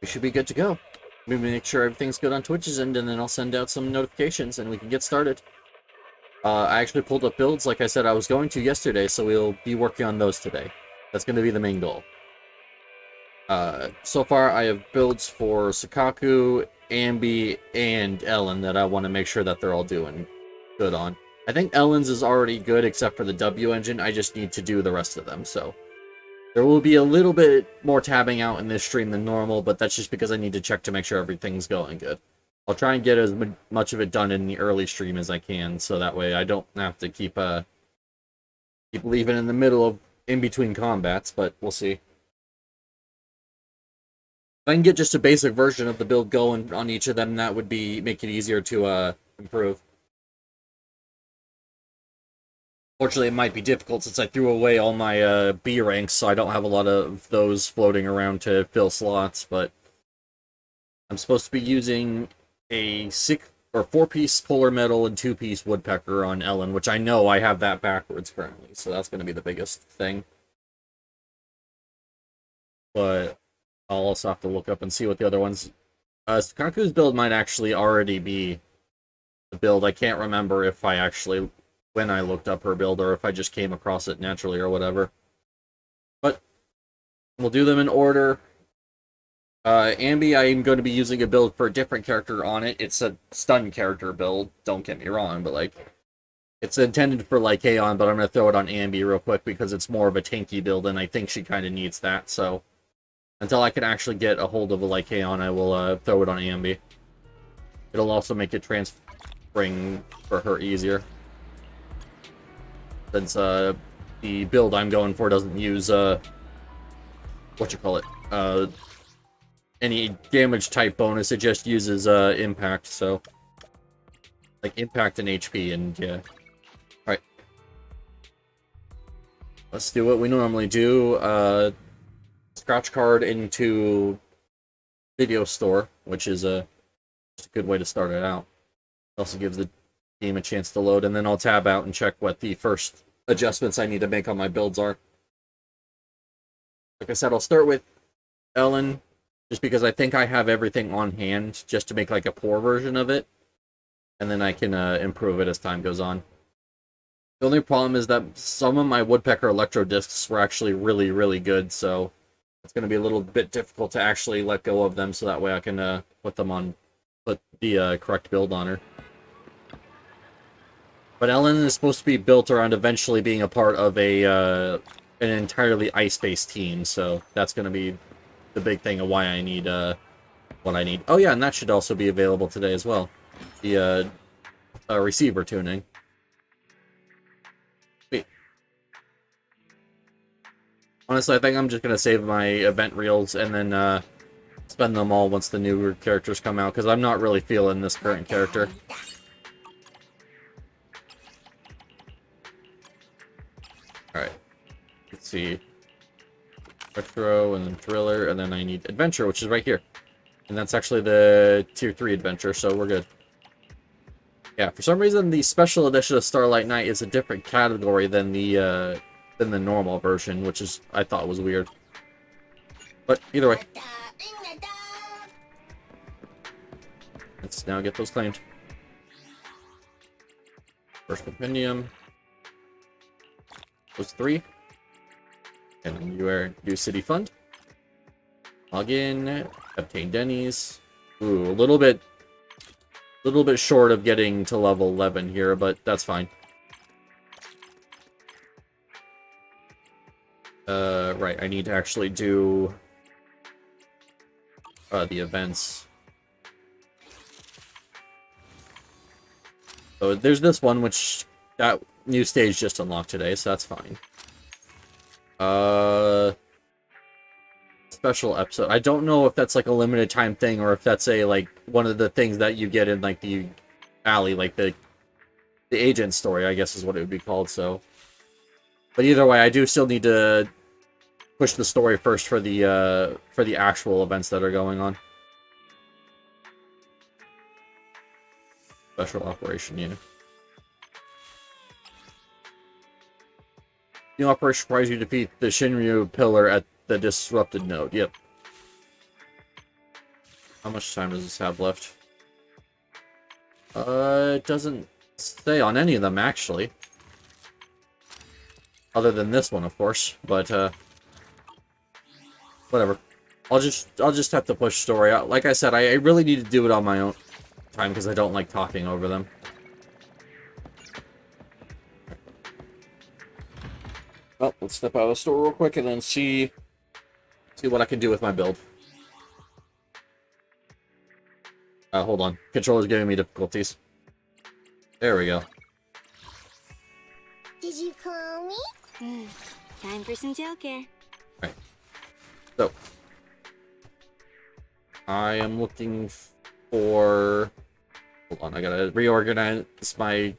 we should be good to go. We make sure everything's good on Twitch's end, and then I'll send out some notifications, and we can get started. I actually pulled up builds, like I said I was going to yesterday, so we'll be working on those today. That's going to be the main goal. So far, I have builds for Sukaku, Ambi, and Ellen that I want to make sure that they're all doing good on. I think Ellen's is already good, except for the W engine. I just need to do the rest of them, so... There will be a little bit more tabbing out in this stream than normal, but that's just because I need to check to make sure everything's going good. I'll try and get as much of it done in the early stream as I can, so that way I don't have to keep leaving in the middle of in-between combats, but we'll see. If I can get just a basic version of the build going on each of them, that would make it easier to improve. Fortunately, it might be difficult since I threw away all my B ranks, so I don't have a lot of those floating around to fill slots, but I'm supposed to be using a 4-piece polar metal and 2-piece woodpecker on Ellen, which I know I have that backwards currently, so that's going to be the biggest thing. But I'll also have to look up and see what the other ones... Kaku's build might actually already be the build. I can't remember if I actually... when I looked up her build, or if I just came across it naturally or whatever. But we'll do them in order. Ambi, I'm going to be using a build for a different character on it. It's a stun character build, don't get me wrong, but like, it's intended for Lycaon, but I'm going to throw it on Ambi real quick because it's more of a tanky build, and I think she kind of needs that, so until I can actually get a hold of a Lycaon, I will throw it on Ambi. It'll also make it transferring for her easier. Since the build I'm going for doesn't use any damage type bonus, it just uses impact, so like impact and HP, and yeah. Alright. Let's do what we normally do. Scratch card into video store, which is just a good way to start it out. It also gives the game a chance to load, and then I'll tab out and check what the first adjustments I need to make on my builds are. Like I said, I'll start with Ellen, just because I think I have everything on hand, just to make like a poor version of it, and then I can improve it as time goes on. The only problem is that some of my Woodpecker Electro Discs were actually really, really good, so it's going to be a little bit difficult to actually let go of them, so that way I can put the correct build on her. But Ellen is supposed to be built around eventually being a part of an entirely ice-based team, so that's going to be the big thing of why I need what I need. Oh yeah, and that should also be available today as well. The receiver tuning. Sweet. Honestly, I think I'm just going to save my event reels and then spend them all once the newer characters come out, because I'm not really feeling this current character. Alright, let's see. Retro, and then Thriller, and then I need Adventure, which is right here. And that's actually the Tier 3 Adventure, so we're good. Yeah, for some reason, the Special Edition of Starlight Knight is a different category than the normal version, which is, I thought was weird. But, either way. Let's now get those claimed. First Compendium. Those 3. And then you are do City Fund. Log in. Obtain Denny's. Ooh, a little bit short of getting to level 11 here, but that's fine. Right, I need to actually do the events. So there's this one, which that new stage just unlocked today, so that's fine. Special episode. I don't know if that's like a limited time thing, or if that's like one of the things that you get in like the alley, like the agent story, I guess is what it would be called. So, but either way, I do still need to push the story first for the actual events that are going on. Special operation, yeah. New operation requires you to defeat the Shinryu pillar at the disrupted node. Yep. How much time does this have left? It doesn't say on any of them, actually. Other than this one, of course. But, whatever. I'll just have to push story. Like I said, I really need to do it on my own time because I don't like talking over them. Well, let's step out of the store real quick and then see what I can do with my build. Hold on. Controller's giving me difficulties. There we go. Did you call me? Time for some tail care. Right. So, I am looking for... Hold on, I gotta reorganize my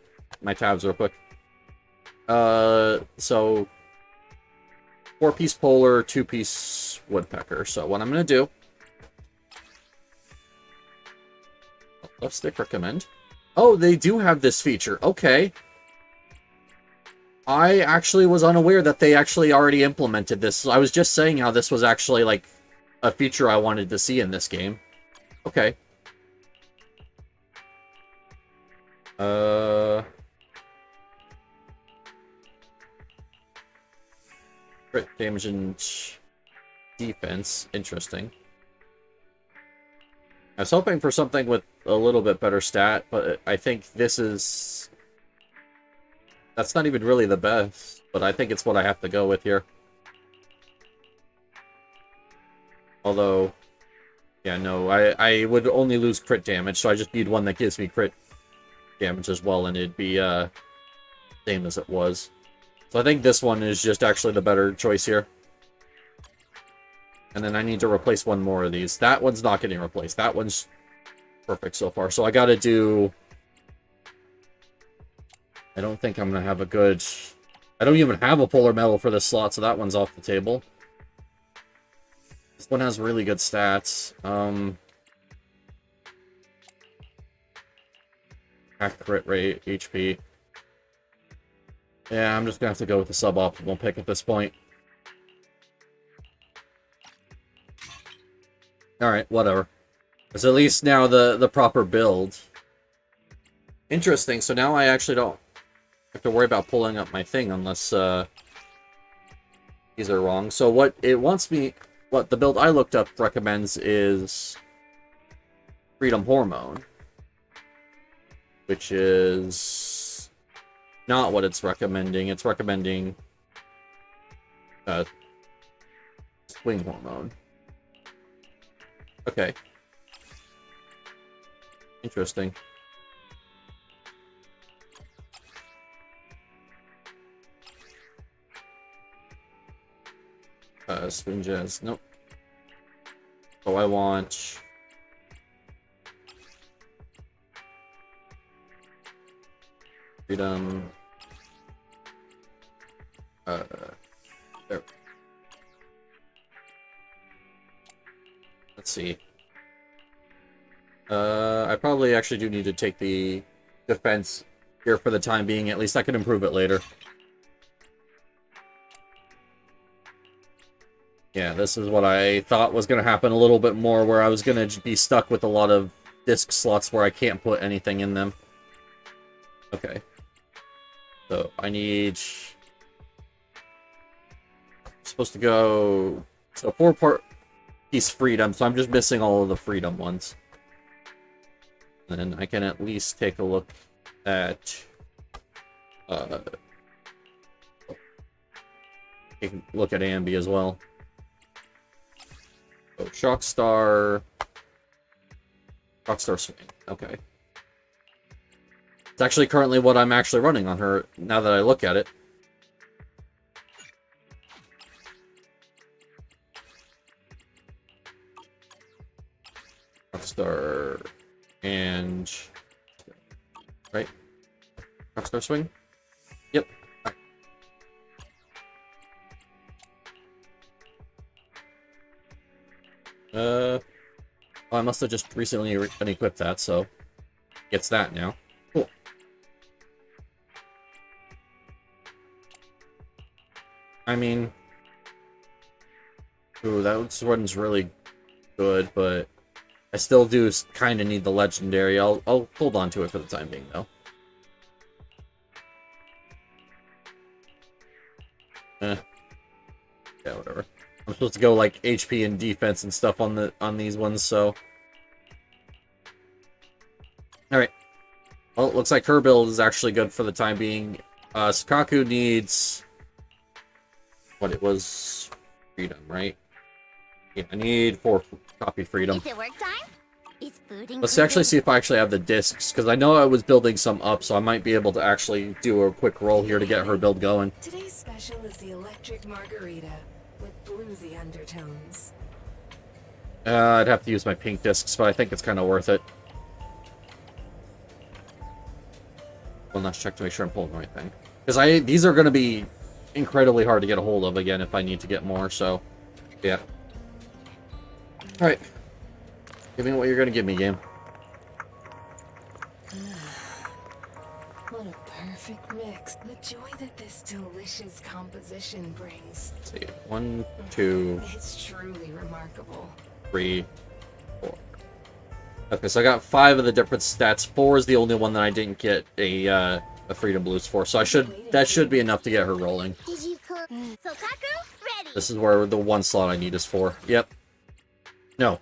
tabs real quick. So... 4-piece polar, 2-piece woodpecker. So what I'm gonna do... Left stick recommend. Oh, they do have this feature. Okay. I actually was unaware that they actually already implemented this. I was just saying how this was actually, like, a feature I wanted to see in this game. Okay. Crit damage and defense. Interesting. I was hoping for something with a little bit better stat, but I think this is... That's not even really the best, but I think it's what I have to go with here. Although, yeah, no, I would only lose crit damage, so I just need one that gives me crit damage as well, and it'd be, same as it was. So I think this one is just actually the better choice here. And then I need to replace one more of these. That one's not getting replaced. That one's perfect so far. So I gotta do... I don't think I'm gonna have a good... I don't even have a polar metal for this slot, so that one's off the table. This one has really good stats. Attack crit rate, HP. Yeah, I'm just gonna have to go with the suboptimal pick at this point. Alright, whatever. It's at least now the proper build. Interesting, so now I actually don't have to worry about pulling up my thing unless these are wrong. So what it wants me... What the build I looked up recommends is Freedom Hormone. Which is not what it's recommending. It's recommending Swing Hormone. Okay. Interesting. Swing Jazz. Nope. Oh, I want... Freedom... there. Let's see. I probably actually do need to take the defense here for the time being. At least I can improve it later. Yeah, this is what I thought was going to happen a little bit more, where I was going to be stuck with a lot of disc slots where I can't put anything in them. Okay. So, I need... I'm supposed to go... So, 4-part piece freedom, so I'm just missing all of the freedom ones. And then I can at least take a look at... take a look at Ambi as well. So, Shockstar Swing. Okay. It's actually currently what I'm actually running on her, now that I look at it. Rockstar and... Right? Rockstar Swing? Yep. Well, I must have just recently unequipped that, so... Gets that now. Cool. I mean... Ooh, that one's really good, but... I still do kind of need the legendary. I'll hold on to it for the time being, though. Yeah, whatever. I'm supposed to go like HP and defense and stuff on these ones, so. All right. Well, it looks like her build is actually good for the time being. Sukaku needs what it was, freedom, right? Yeah, I need 4 copy freedom. Is it work time? Is food Let's actually see if I actually have the discs, because I know I was building some up, so I might be able to actually do a quick roll here to get her build going. Today's special is the electric margarita with bluesy undertones. I'd have to use my pink discs, but I think it's kind of worth it. Well, let's check to make sure I'm pulling the right thing. Because these are going to be incredibly hard to get a hold of again if I need to get more, so yeah. Alright. Give me what you're going to give me, game. What a perfect mix. The joy that this delicious composition brings. Let's see. 1, 2, It's truly remarkable. 3, 4. Okay, so I got 5 of the different stats. 4 is the only one that I didn't get a freedom boost for, so that should be enough to get her rolling. Did you cook? Sokaku, ready. This is where the one slot I need is for. Yep. No.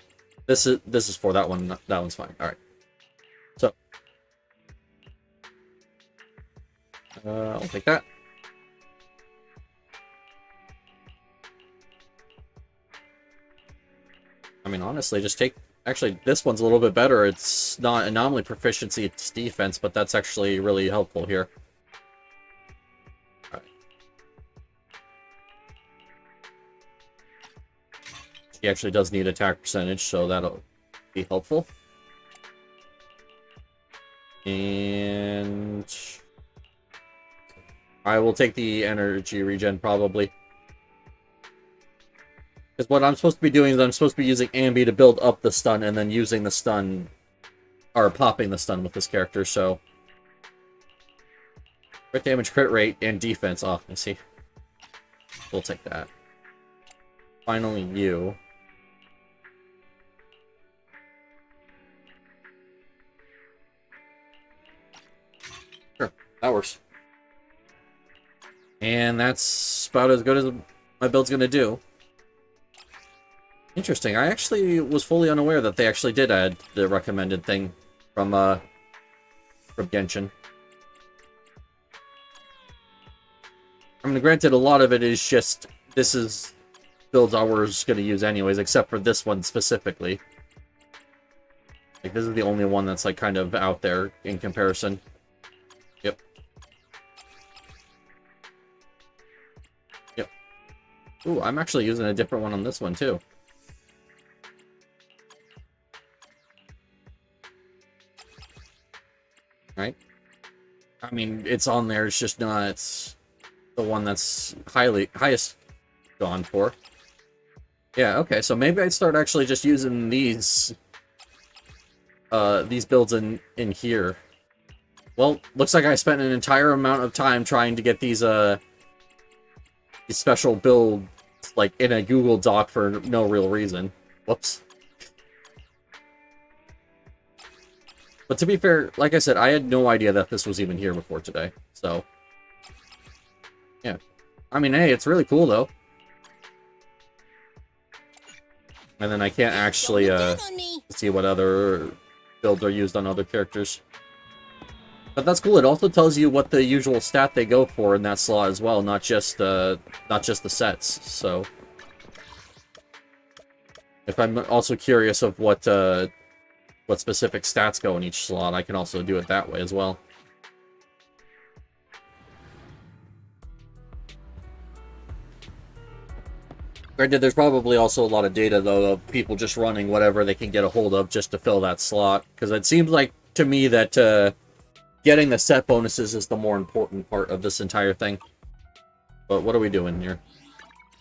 This is for that one. That one's fine. All right. So I'll take that. I mean, honestly, just take... Actually, this one's a little bit better. It's not anomaly proficiency, it's defense, but that's actually really helpful here. All right. She actually does need attack percentage, so that'll be helpful. And I will take the energy regen, probably. Because what I'm supposed to be doing is I'm supposed to be using Ambi to build up the stun, and then using the stun, or popping the stun with this character, so. Crit damage, crit rate, and defense. Oh, I see. We'll take that. Finally, you. Sure, that works. And that's about as good as my build's gonna do. Interesting. I actually was fully unaware that they actually did add the recommended thing from Genshin. I mean, granted, a lot of it is just this is builds I was going to use anyways, except for this one specifically. Like, this is the only one that's like kind of out there in comparison. Yep. Yep. Ooh, I'm actually using a different one on this one too. Right? I mean, it's on there, it's just not the one that's highest gone for. Yeah, okay, so maybe I'd start actually just using these builds in here. Well, looks like I spent an entire amount of time trying to get these special builds, like, in a Google Doc for no real reason. Whoops. But to be fair, like I said, I had no idea that this was even here before today, so. Yeah. I mean, hey, it's really cool, though. And then I can't actually, see what other builds are used on other characters. But that's cool, it also tells you what the usual stat they go for in that slot as well, not just the sets, so. If I'm also curious of what specific stats go in each slot, I can also do it that way as well. Granted, there's probably also a lot of data, though, of people just running whatever they can get a hold of just to fill that slot. Because it seems like, to me, that getting the set bonuses is the more important part of this entire thing. But what are we doing here?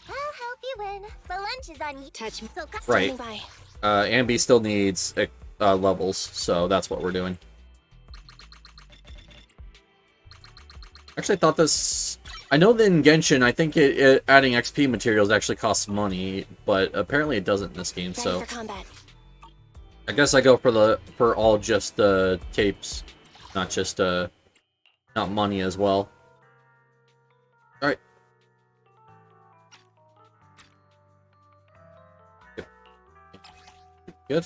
I'll help you win. The lunch is on you. Touch me. So Right. Ambi still needs levels, so that's what we're doing. Actually, I thought this... I know that in Genshin, I think adding XP materials actually costs money, but apparently it doesn't in this game, so... Ready for combat. I guess I go for all just capes, not just not money as well. All right. Good.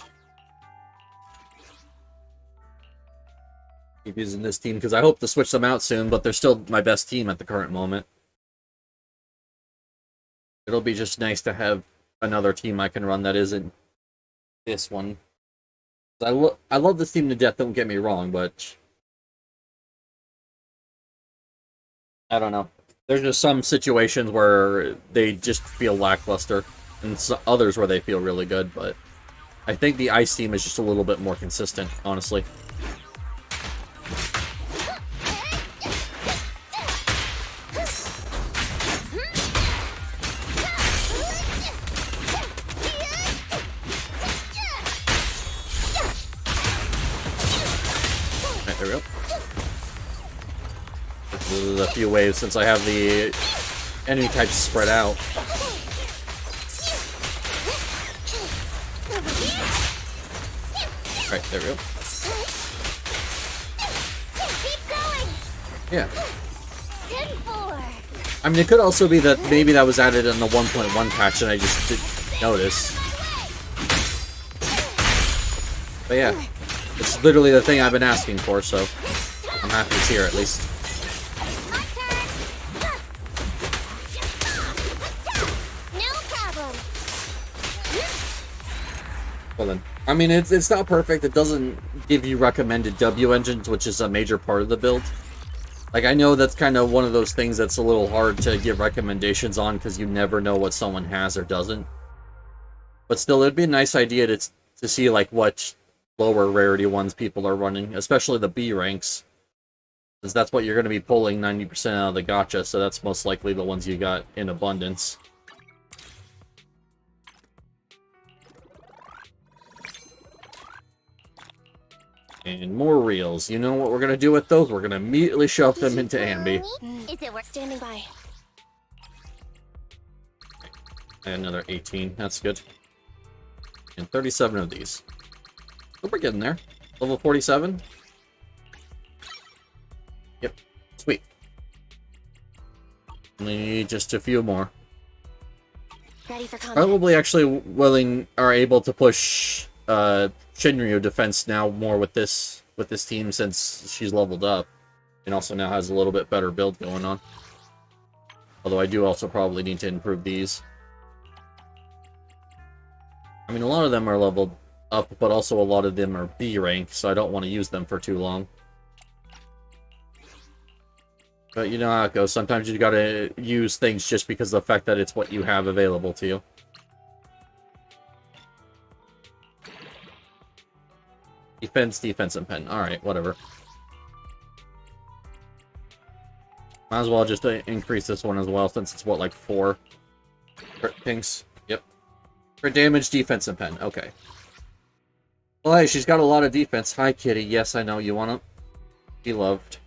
Keep using this team because I hope to switch them out soon, but they're still my best team at the current moment. It'll be just nice to have another team I can run that isn't this one. I love this team to death, don't get me wrong, but I don't know. There's just some situations where they just feel lackluster, and others where they feel really good, but I think the ice team is just a little bit more consistent, honestly. There we go. This is a few waves since I have the enemy types spread out. Alright, there we go. Keep going. Yeah. 10-4. I mean, it could also be that maybe that was added in the 1.1 patch and I just didn't notice. But yeah. It's literally the thing I've been asking for, so I'm happy it's here at least. My turn. No problem. Well then, I mean, it's not perfect. It doesn't give you recommended W engines, which is a major part of the build. Like, I know that's kind of one of those things that's a little hard to give recommendations on because you never know what someone has or doesn't. But still, it'd be a nice idea to see, like, what lower rarity ones people are running, especially the B ranks. Because that's what you're going to be pulling 90% out of the gacha, so that's most likely the ones you got in abundance. And more reels. You know what we're going to do with those? We're going to immediately shove them into Ambi. Is it worth standing by? And another 18. That's good. And 37 of these. Oh, we're getting there. Level 47? Yep. Sweet. Only just a few more. Ready for combat. Probably actually are able to push Shinryu defense now more with this team since she's leveled up. And also now has a little bit better build going on. Although I do also probably need to improve these. I mean, a lot of them are leveled up, but also a lot of them are B rank, so I don't want to use them for too long. But you know how it goes. Sometimes you gotta use things just because of the fact that it's what you have available to you. Defense, and pen. Alright, whatever. Might as well just increase this one as well, since it's, what, like 4 crit pinks? Yep. For damage, defense, and pen. Okay. Well, hey, she's got a lot of defense. Hi, kitty. Yes, I know. You want to be loved.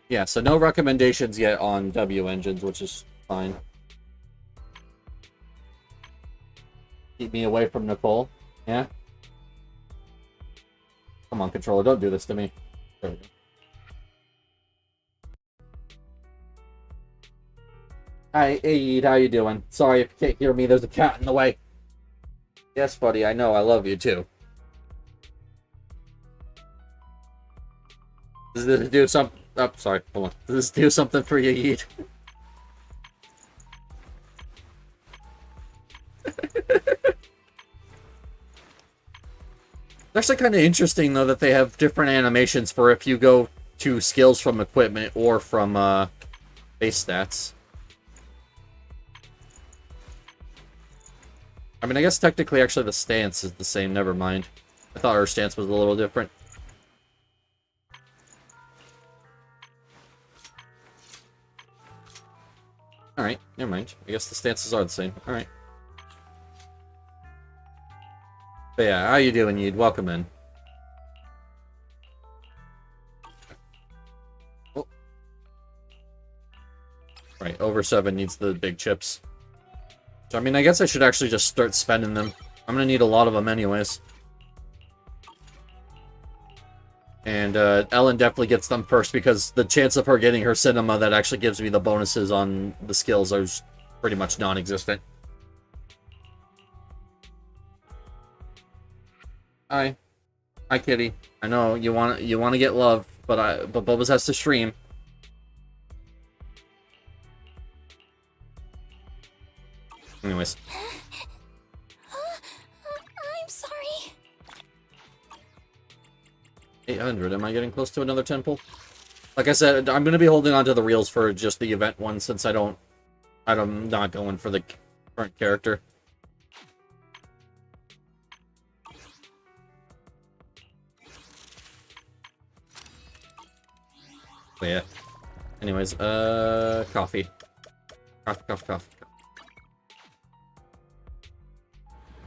Yeah, so no recommendations yet on W engines, which is fine. Keep me away from Nicole. Yeah? Come on, controller. Don't do this to me. There we go. Hi, Aid. How you doing? Sorry if you can't hear me. There's a cat in the way. Yes, buddy, I know. I love you, too. Does this do something? Oh, sorry. Hold on. Does this do something for you, Yeet? It's actually kind of interesting, though, that they have different animations for if you go to skills from equipment or from base stats. I mean, I guess technically, actually, the stance is the same. Never mind. I thought her stance was a little different. Alright, never mind. I guess the stances are the same. Alright. But yeah, how you doing, Yeed? Welcome in. Oh. Right, over 7 needs the big chips. So, I mean, I guess I should actually just start spending them I'm gonna need a lot of them anyways. And Ellen definitely gets them first because the chance of her getting her cinema that actually gives me the bonuses on the skills are pretty much non-existent. Hi. Hi, kitty. I know you want to get love, but Bubba's has to stream. Anyways. I'm sorry. 800. Am I getting close to another 10 pull? Like I said, I'm going to be holding on to the reels for just the event one since I'm not going for the current character. But yeah. Anyways, coffee. Coffee.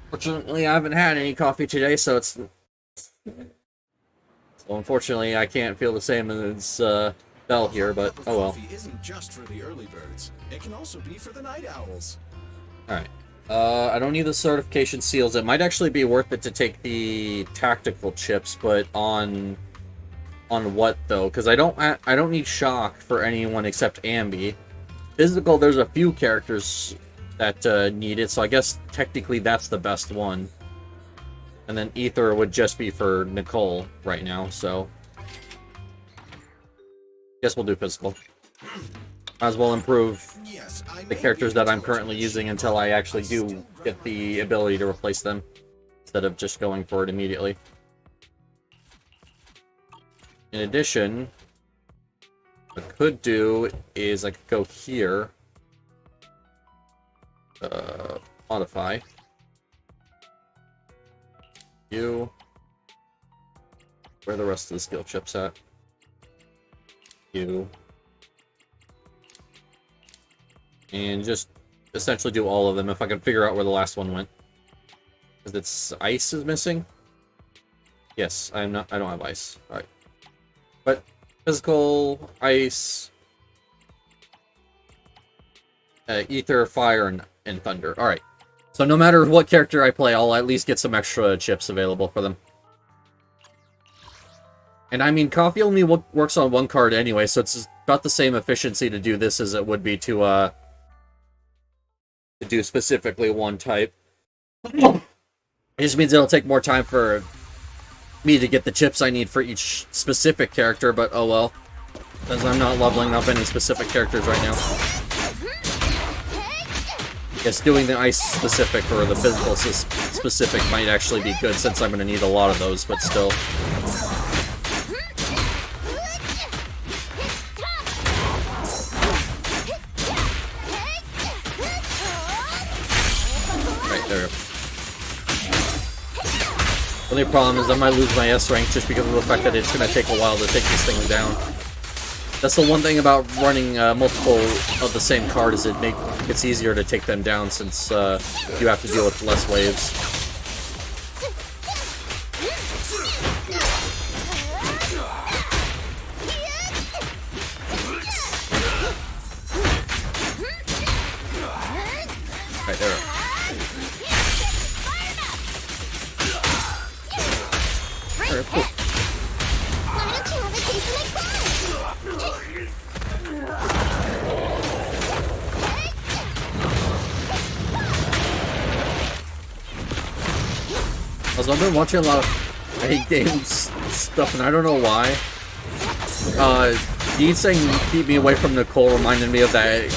Fortunately, I haven't had any coffee today, so it's... So unfortunately, I can't feel the same as Bell here, but oh well. Coffee isn't just for the early birds. It can also be for the night owls. Alright. I don't need the certification seals. It might actually be worth it to take the tactical chips, but on what though? Because I don't need shock for anyone except Ambi. Physical, there's a few characters that need it, so I guess technically that's the best one. And then Ether would just be for Nicole right now, so... Guess we'll do physical. Might as well improve the characters that I'm currently using until I actually do get the ability to replace them, instead of just going for it immediately. In addition, what I could do is I could go here, modify. You. Where are the rest of the skill chips at? You. And just essentially do all of them if I can figure out where the last one went. Because it's ice is missing? Yes, I don't have ice. Alright. But physical, ice, ether, fire, and thunder. Alright. So no matter what character I play, I'll at least get some extra chips available for them. And I mean, coffee only works on one card anyway, so it's about the same efficiency to do this as it would be to do specifically one type. It just means it'll take more time for me to get the chips I need for each specific character, but oh well. Because I'm not leveling up any specific characters right now. Guess doing the ice specific or the physical specific might actually be good since I'm going to need a lot of those, but still. Right there. The only problem is I might lose my S rank just because of the fact that it's going to take a while to take this thing down. That's the one thing about running multiple of the same card is it's easier to take them down since you have to deal with less waves. Right there. Alright, cool. I've been watching a lot of hate games stuff, and I don't know why. Dean saying "keep me away from Nicole" reminded me of that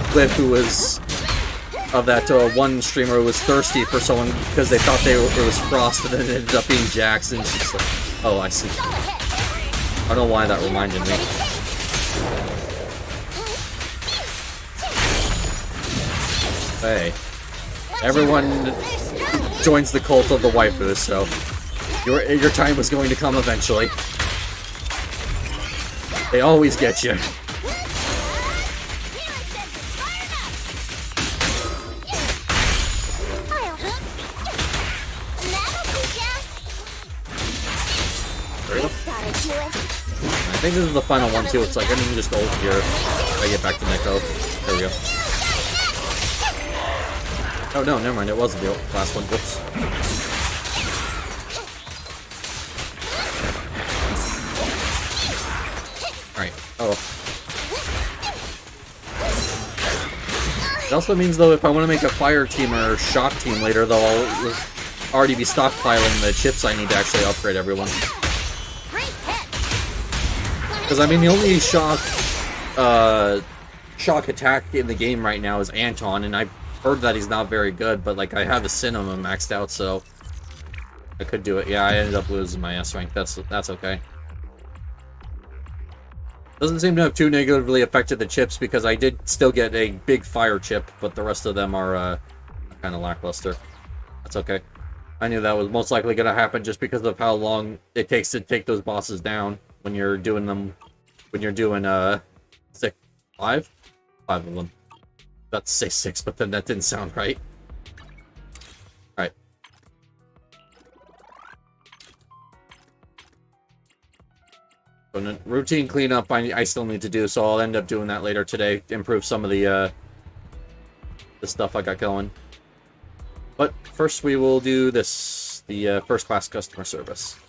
clip of that one streamer who was thirsty for someone because they thought it was Frost, and then it ended up being Jax, and she's like, oh, I see. I don't know why that reminded me. Hey, everyone joins the cult of the waifu, so your time was going to come eventually. They always get you. I think this is the final one too. It's like I can just go here if I get back to Nico. There we go. Oh no, never mind. It was the last one. Whoops. Alright. Oh. It also means, though, if I want to make a fire team or shock team later, though, I'll already be stockpiling the chips I need to actually upgrade everyone. Because, I mean, the only shock attack in the game right now is Anton, and I've heard that he's not very good, but, like, I have the Cinema maxed out, so I could do it. Yeah, I ended up losing my S rank. That's okay. Doesn't seem to have too negatively affected the chips, because I did still get a big fire chip, but the rest of them are kind of lackluster. That's okay. I knew that was most likely going to happen just because of how long it takes to take those bosses down when you're doing them. When you're doing five of them. About to say 6, but then that didn't sound right. Alright. So routine cleanup I still need to do, so I'll end up doing that later today. Improve some of the stuff I got going. But first we will do this, the first class customer service.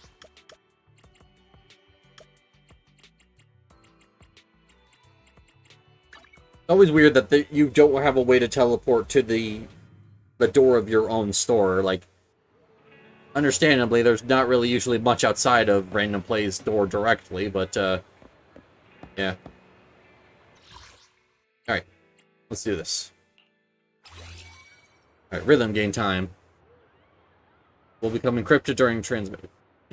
It's always weird that you don't have a way to teleport to the door of your own store. Like, understandably, there's not really usually much outside of Random Play's door directly, but, yeah. Alright, let's do this. Alright, rhythm gain time. Will become encrypted during transmission.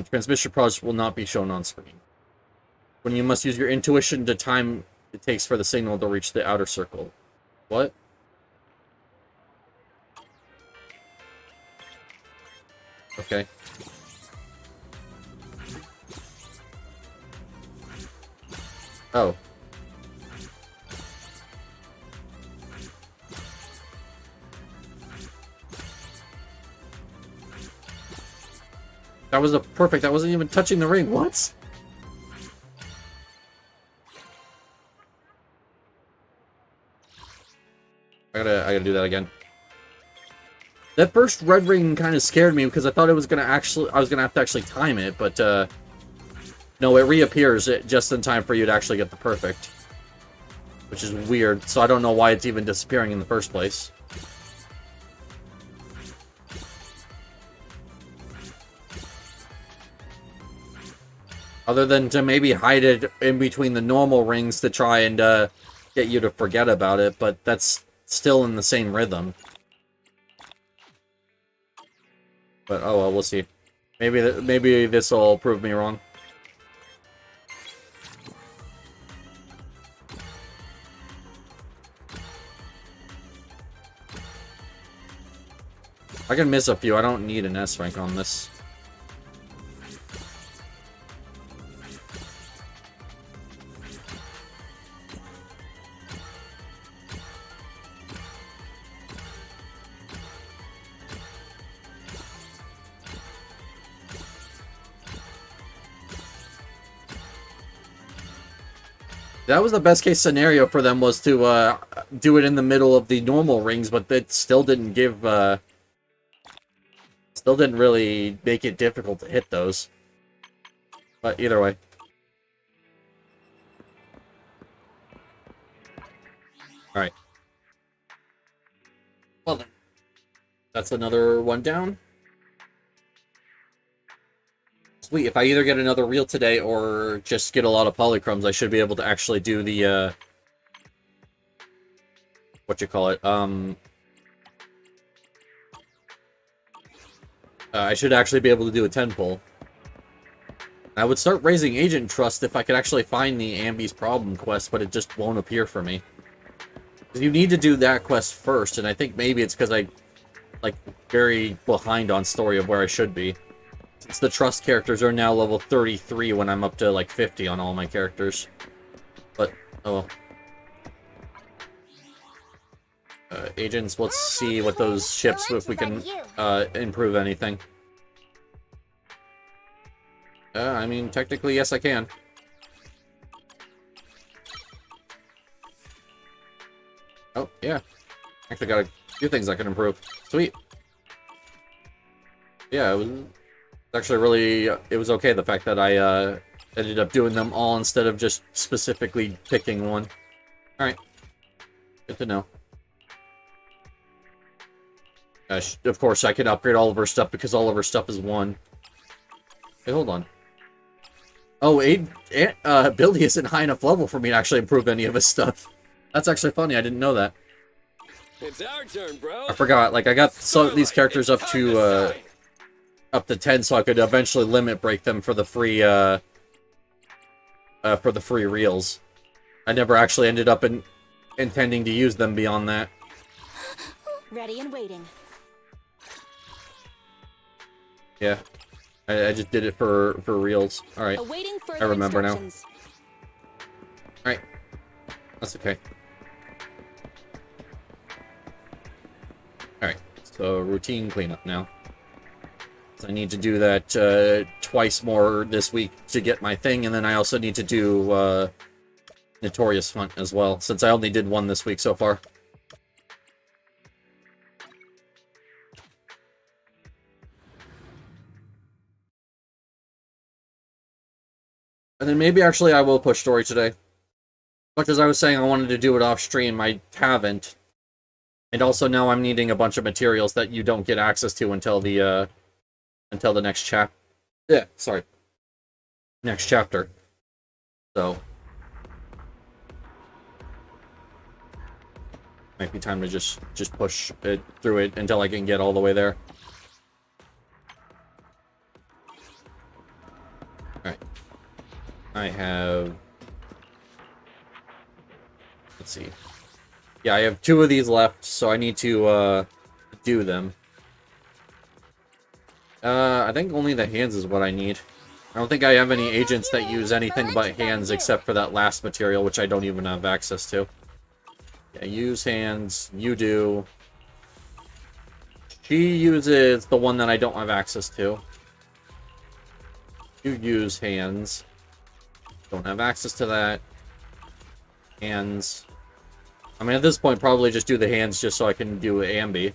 Transmission process will not be shown on screen. When you must use your intuition to time it takes for the signal to reach the outer circle. What? Okay. Oh. That was a perfect. I wasn't even touching the ring. What? I gotta do that again. That first red ring kind of scared me because I thought I was gonna have to actually time it, but no, it reappears just in time for you to actually get the perfect, which is weird. So I don't know why it's even disappearing in the first place. Other than to maybe hide it in between the normal rings to try and get you to forget about it, but that's still in the same rhythm. But oh well, we'll see. Maybe this will prove me wrong. I can miss a few. I don't need an S rank on this. That was the best case scenario for them, was to do it in the middle of the normal rings, but that still didn't give still didn't really make it difficult to hit those. But either way. Alright. Well then. That's another one down. Sweet, if I either get another reel today or just get a lot of polychromes, I should be able to actually do the, I should actually be able to do a 10-pull. I would start raising agent trust if I could actually find the Ambi's problem quest, but it just won't appear for me. You need to do that quest first, and I think maybe it's because I, like, very behind on story of where I should be. Since the trust characters are now level 33 when I'm up to, like, 50 on all my characters. But, oh well. Agents, let's see what those ships, if we can, improve anything. I mean, technically, yes, I can. Oh, yeah. Actually got a few things I can improve. Sweet. Yeah, it was actually really, it was okay, the fact that I ended up doing them all instead of just specifically picking one. Alright. Good to know. Of course, I can upgrade all of her stuff because all of her stuff is 1. Hey, hold on. Oh, Billy isn't high enough level for me to actually improve any of his stuff. That's actually funny, I didn't know that. It's our turn, bro. I forgot, like, I got these characters up to 10 so I could eventually limit break them for the free, reels. I never actually ended up intending to use them beyond that. Ready and waiting. Yeah. I just did it for reels. Alright. Awaiting further I remember now. instructions. Alright. That's okay. Alright. So, routine cleanup now. I need to do that twice more this week to get my thing, and then I also need to do Notorious Hunt as well, since I only did 1 this week so far. And then maybe actually I will push story today. Much as I was saying I wanted to do it off stream, I haven't. And also now I'm needing a bunch of materials that you don't get access to until the next next chapter. So might be time to just push it through it until I can get all the way there. Alright. I have... Let's see. Yeah, I have 2 of these left, so I need to do them. I think only the hands is what I need. I don't think I have any agents that use anything but hands except for that last material, which I don't even have access to. Yeah, use hands. You do. She uses the one that I don't have access to. You use hands. Don't have access to that. Hands. I mean, at this point, probably just do the hands just so I can do Ambi.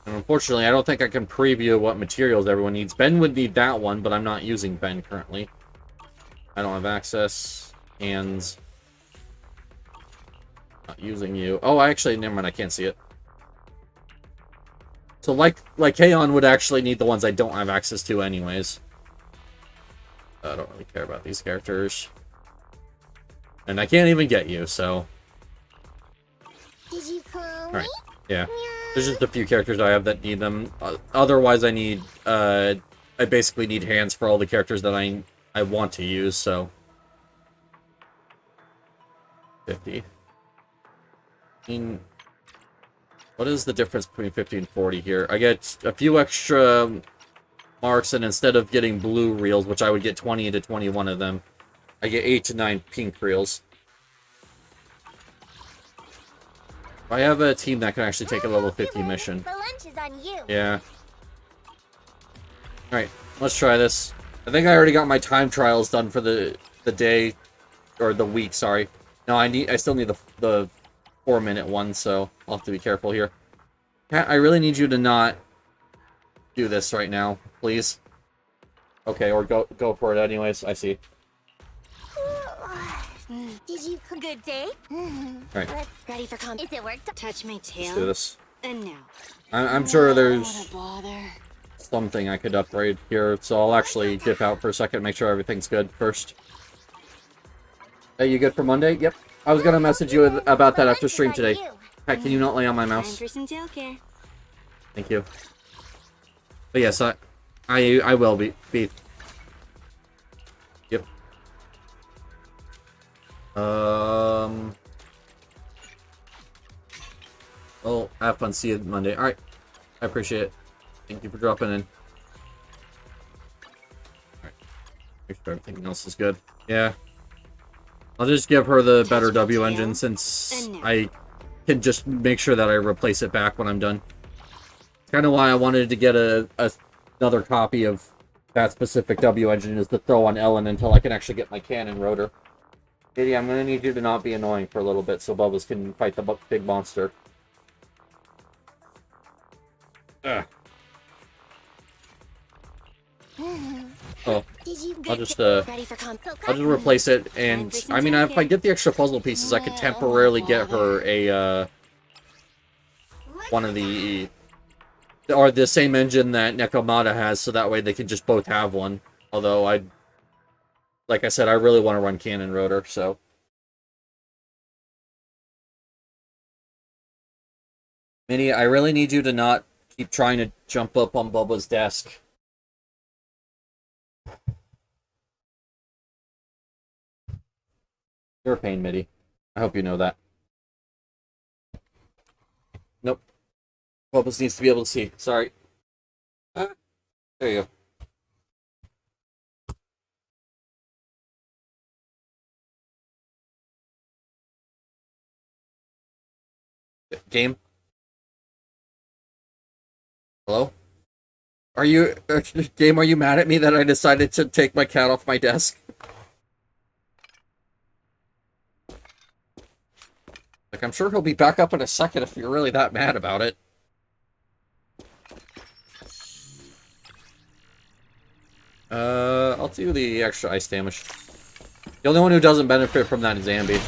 And unfortunately, I don't think I can preview what materials everyone needs. Ben would need that one, but I'm not using Ben currently. I don't have access. Hands. Not using you. Oh, actually, never mind, I can't see it. So, like Kaon would actually need the ones I don't have access to anyways. I don't really care about these characters. And I can't even get you, so... Did you call Alright, me? yeah. There's just a few characters I have that need them. Otherwise, I need, I basically need hands for all the characters that I want to use, so... 50. I mean... What is the difference between 50 and 40 here? I get a few extra marks, and instead of getting blue reels, which I would get 20 to 21 of them, I get 8 to 9 pink reels. I have a team that can actually take a level 50 mission. The lunch is on you. Yeah. Alright, let's try this. I think I already got my time trials done for the day, or the week, sorry. No, I still need the 4-minute one, so I'll have to be careful here. Kat, I really need you to not do this right now, please. Okay, or go for it anyways, I see. Did you good day? Right. Ready for Is it work? Touch my tail. Let's do this. And now. I'm sure there's What a bother. something I could upgrade here, so I'll actually dip out for a second, make sure everything's good first. Hey, you good for Monday? Yep. I was gonna message you about that after stream today. Pat, can you not lay on my Time mouse? for some tail care. Thank you. But yes, I will be. Yep. Well, have fun. See you Monday. Alright. I appreciate it. Thank you for dropping in. Alright. Make sure everything else is good. Yeah. I'll just give her the better W engine since I can just make sure that I replace it back when I'm done. Kind of why I wanted to get another copy of that specific W engine, is to throw on Ellen until I can actually get my cannon rotor. Katie, I'm gonna need you to not be annoying for a little bit so Bubbles can fight the big monster. Ugh. Oh, I'll just replace it, and I mean, if I get the extra puzzle pieces, I could temporarily get her a one of the same engine that Nekomata has, so that way they can just both have one. Although like I said, I really want to run Cannon Rotor, so. Minnie, I really need you to not keep trying to jump up on Bubba's desk. You're a pain, Mitty. I hope you know that. Nope. Bubbles needs to be able to see. Sorry. There you go. Game? Hello? Are you... Game, are you mad at me that I decided to take my cat off my desk? Like, I'm sure he'll be back up in a second if you're really that mad about it. I'll do the extra ice damage. The only one who doesn't benefit from that is Ambi.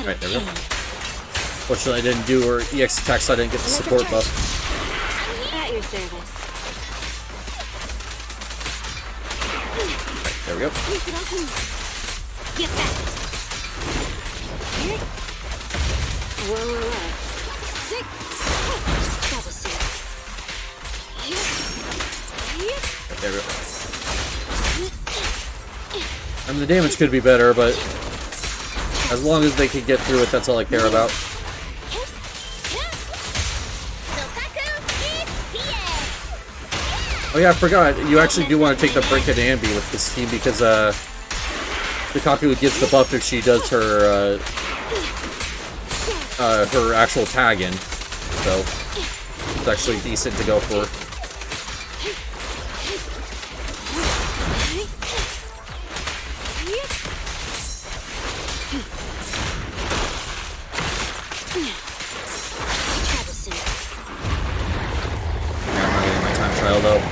Right, there we go. Fortunately, I didn't do her EX attack, so I didn't get the support buff. At your service. Right, there we go. Get back. Whoa. Sick. Trouble suit. Right, there we go. I mean, the damage could be better, but as long as they can get through it, that's all I care about. Oh yeah, I forgot. You actually do want to take the break at Ambi with this team because Lukaku gets the buff if she does her her actual tag in. So it's actually decent to go for. Yeah, I'm not getting my time trial though.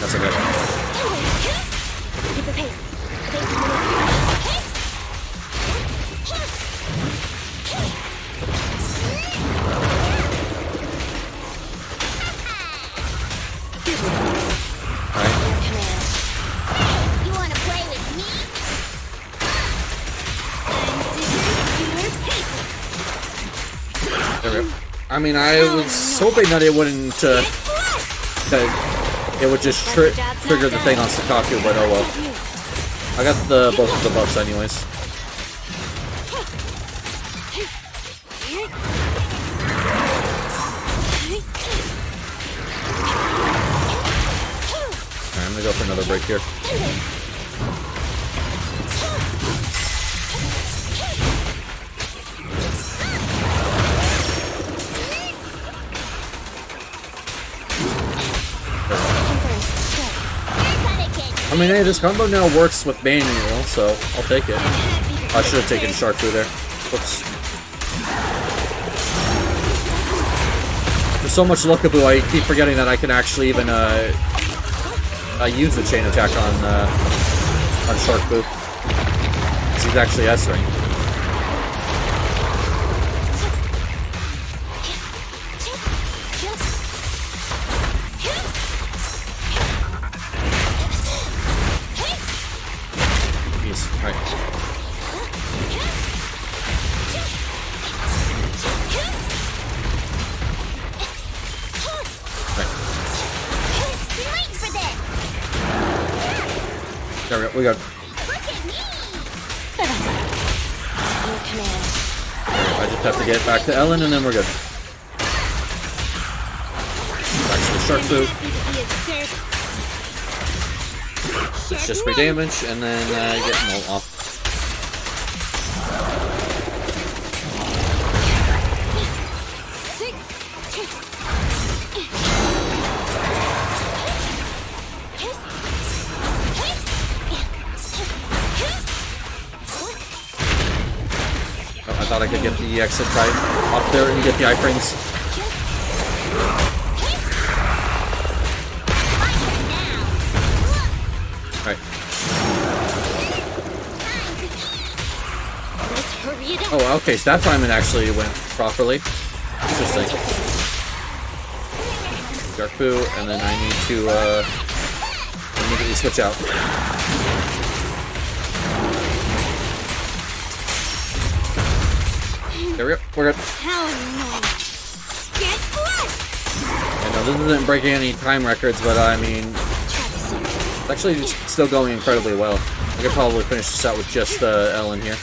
That's okay. Keep the pace. Alright. You wanna play with me? There we go. I mean, I was hoping that it wouldn't, that it would just trigger the thing on Sukaku, but oh well. I got both of the buffs anyways. Alright, I'm gonna go for another break here. I mean, hey, this combo now works with manual, so I'll take it. I should have taken Shark Fu there. Whoops. There's so much Lookaboo, I keep forgetting that I can actually even use the chain attack on Shark Fu. Because he's actually S-ring. Right. There we go. We got. I just have to get back to Ellen, and then we're good. shark I'm food. happy to be of service. It's just free damage, and then get null off. Oh, I thought I could get the exit right off there and get the iframes. Right. Let's hurry it up. Oh, okay, so that time it actually went properly. Interesting. Garfu, and then I need to immediately switch out. There we go, we're good. How annoying. Get flushed. I know this isn't breaking any time records, but I mean, it's actually still going incredibly well. I could probably finish this out with just Ellen here.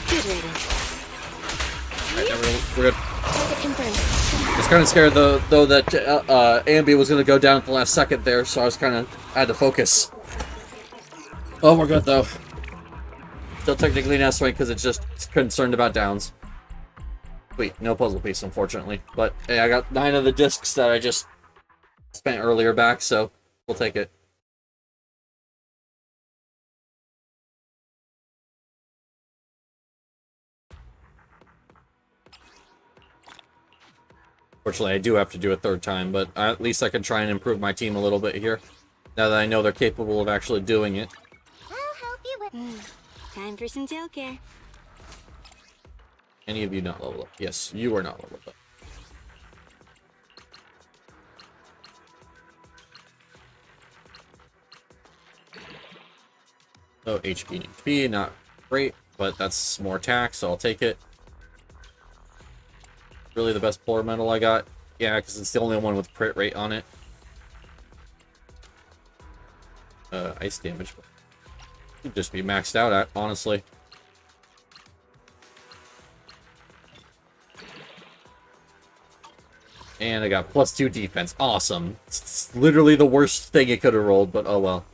Good riddance. Alright, now we're good. Target confirmed. I was kind of scared though that Ambi was going to go down at the last second there, so I had to focus. Oh, we're good though. Still technically an S-rank because it's concerned about downs. Wait, no puzzle piece, unfortunately. But hey, I got 9 of the discs that I just spent earlier back, so we'll take it. Fortunately, I do have to do a third time, but at least I can try and improve my team a little bit here. Now that I know they're capable of actually doing it. I'll help you with. Time for some tail care. Any of you not leveled up? Yes, you are not leveled up. Oh, HP and HP, not great, but that's more attack, so I'll take it. Really the best polar medal I got? Yeah, because it's the only one with crit rate on it. Ice damage. Could just be maxed out at, honestly. And I got +2 defense. Awesome. It's literally the worst thing it could have rolled, but oh well.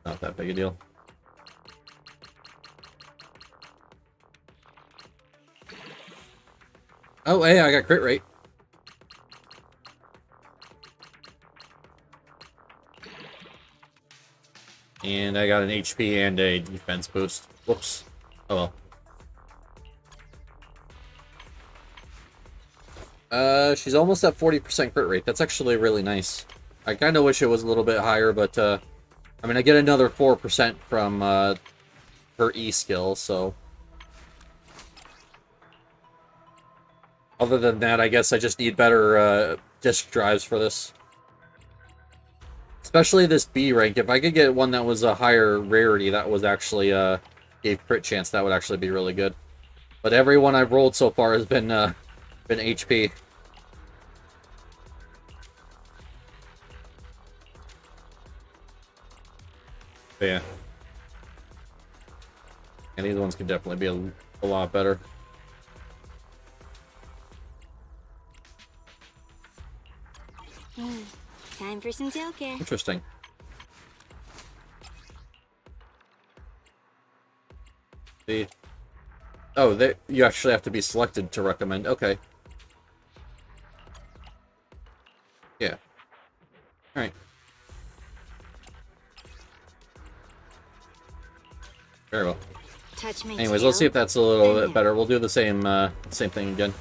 Not that big a deal. Oh, hey, I got crit rate. And I got an HP and a defense boost. Whoops. Oh well. She's almost at 40% crit rate. That's actually really nice. I kind of wish it was a little bit higher, but, I mean, I get another 4% from, her E skill, so... Other than that, I guess I just need better, disk drives for this. Especially this B rank. If I could get one that was a higher rarity, that was actually, gave crit chance, that would actually be really good. But every one I've rolled so far has been HP. But yeah. And these ones could definitely be a lot better. Time for some tail care. Interesting. The oh, you actually have to be selected to recommend. Okay. Yeah. All right. Very well. Touch my Anyways, tail. let's see if that's a little bit better. We'll do the same thing again.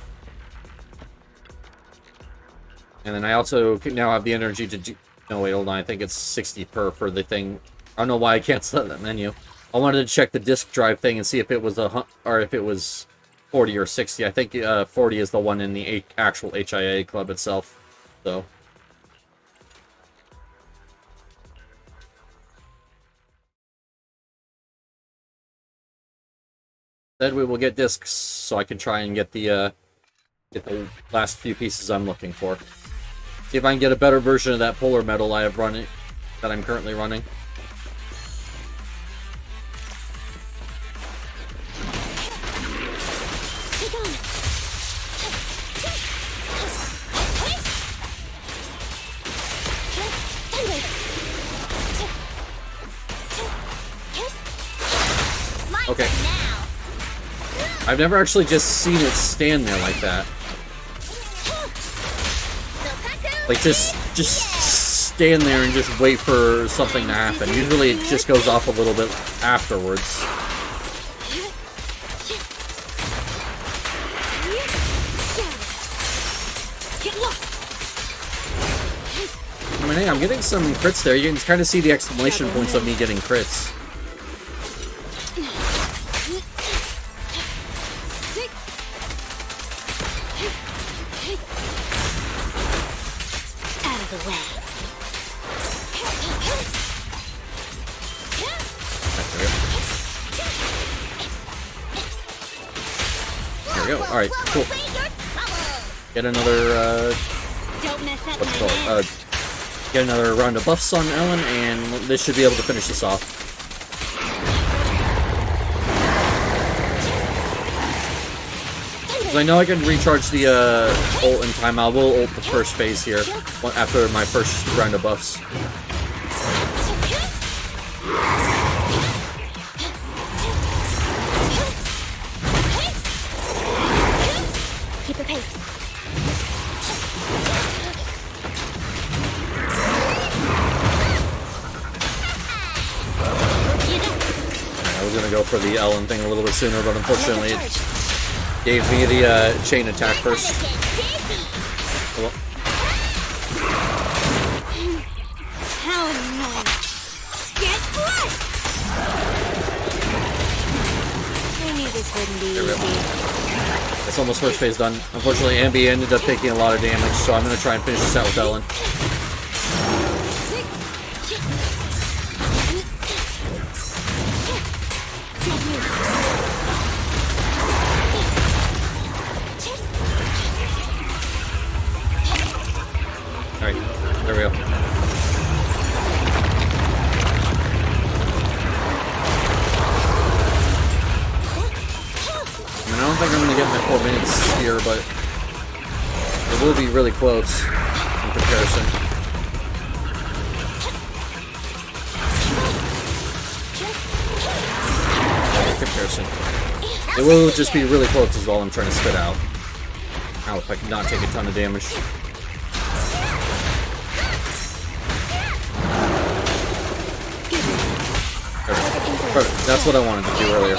And then I also now have the energy to do... No, wait, hold on. I think it's 60 per for the thing. I don't know why I can't set that menu. I wanted to check the disk drive thing and see if it was or if it was 40 or 60. I think 40 is the one in the actual HIA club itself. So... Then we will get discs so I can try and get the last few pieces I'm looking for. See if I can get a better version of that polar metal I have running, that I'm currently running. Okay. I've never actually just seen it stand there like that. Like, just stand there and just wait for something to happen. Usually it just goes off a little bit afterwards. I mean, hey, I'm getting some crits there. You can kind of see the exclamation points of me getting crits. There we go. Alright, cool. Get another, what's it called? Get another round of buffs on Ellen, and this should be able to finish this off. I know I can recharge the ult in time. I will ult the first phase here after my first round of buffs. Keep your pace. I was gonna go for the Ellen thing a little bit sooner, but unfortunately it gave me the chain attack first. Hello. How annoying. Get crushed! I knew this wouldn't be easy. It's almost first phase done. Unfortunately, Ambi ended up taking a lot of damage, so I'm gonna try and finish this out with Ellen. Alright, there we go. I don't think I'm going to get my 4 minutes here, but it will be really close in comparison. It will just be really close is all I'm trying to spit out. Ow, if I can not take a ton of damage. Perfect. That's what I wanted to do earlier.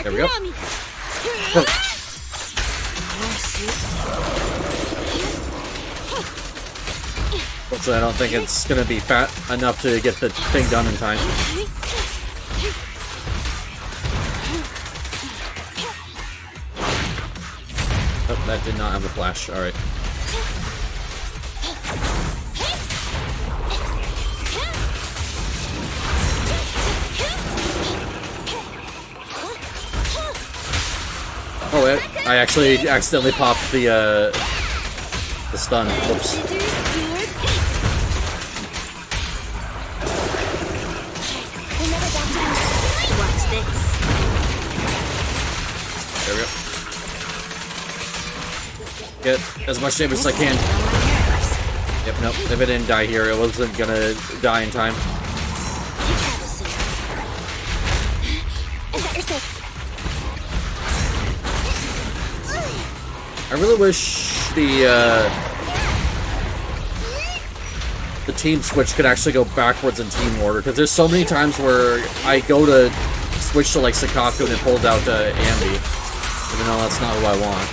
There we go. Perfect. Hopefully I don't think it's going to be fat enough to get the thing done in time. Oh, that did not have a flash. Alright. Oh, I actually accidentally popped the stun. Whoops. There we go. Get as much damage as I can. Yep, nope. If it didn't die here, it wasn't gonna die in time. I really wish the team switch could actually go backwards in team order, because there's so many times where I go to switch to like Sakaku and it pulled out Ambi, even though that's not who I want.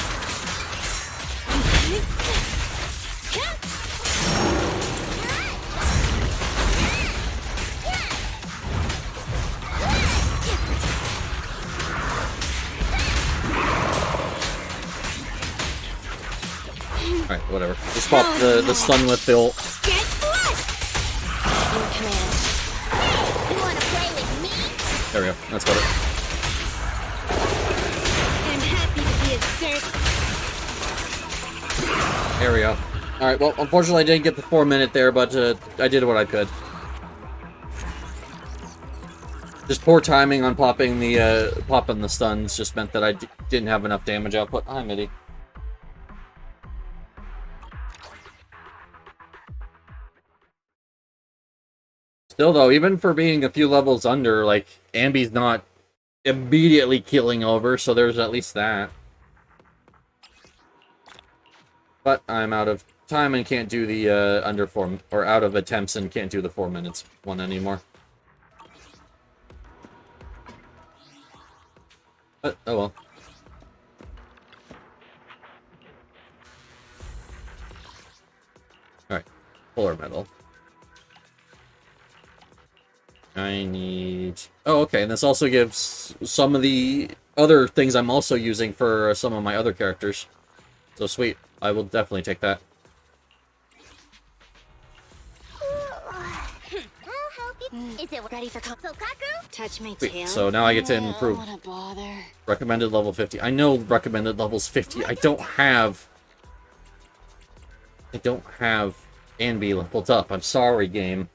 whatever. Just pop the stun with the ult. Get flushed! In command. Hey, you wanna play with me? There we go. That's better. I'm happy to be of service. There we go. Alright, well, unfortunately I didn't get the 4 minute there, but I did what I could. Just poor timing on popping the stuns just meant that I didn't have enough damage output. Hi, Mitty. Still, though, even for being a few levels under, like, Ambi's not immediately keeling over, so there's at least that. But I'm out of time and can't do the under 4, or out of attempts and can't do the 4 minutes one anymore. But, oh well. Alright, polar metal. I need... Oh, okay, and this also gives some of the other things I'm also using for some of my other characters. So sweet, I will definitely take that. I'll help you. Is it ready for Sokaku? Touch my tail. Sweet, so now I get to improve. What a bother. Recommended level 50. I know recommended level's 50. I don't have Anby leveled up. I'm sorry, game.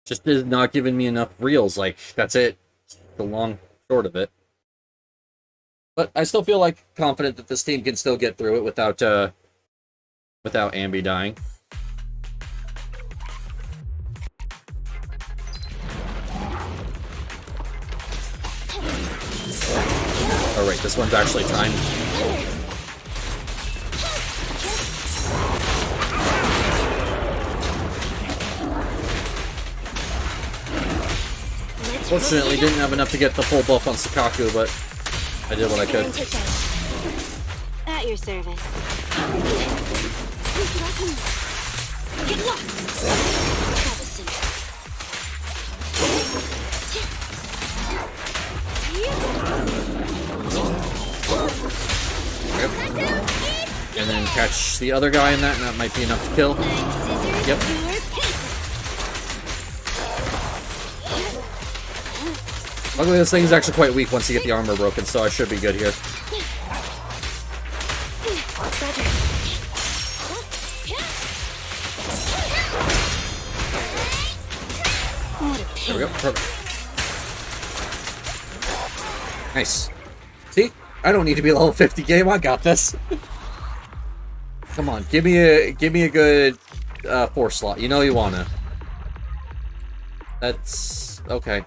Just is not giving me enough reels. Like, that's it. The long short of it. But I still feel like confident that this team can still get through it without Anby dying. Oh, right, this one's actually timed. Fortunately, didn't have enough to get the full buff on Sukaku, but I did what I could. At your service. Get lost. Yep. And then catch the other guy in that, and that might be enough to kill. Yep. Luckily, this thing is actually quite weak once you get the armor broken, so I should be good here. There we go. Perfect. Nice. See? I don't need to be level 50 game. I got this. Come on, give me a good 4 slot. You know you wanna. That's okay.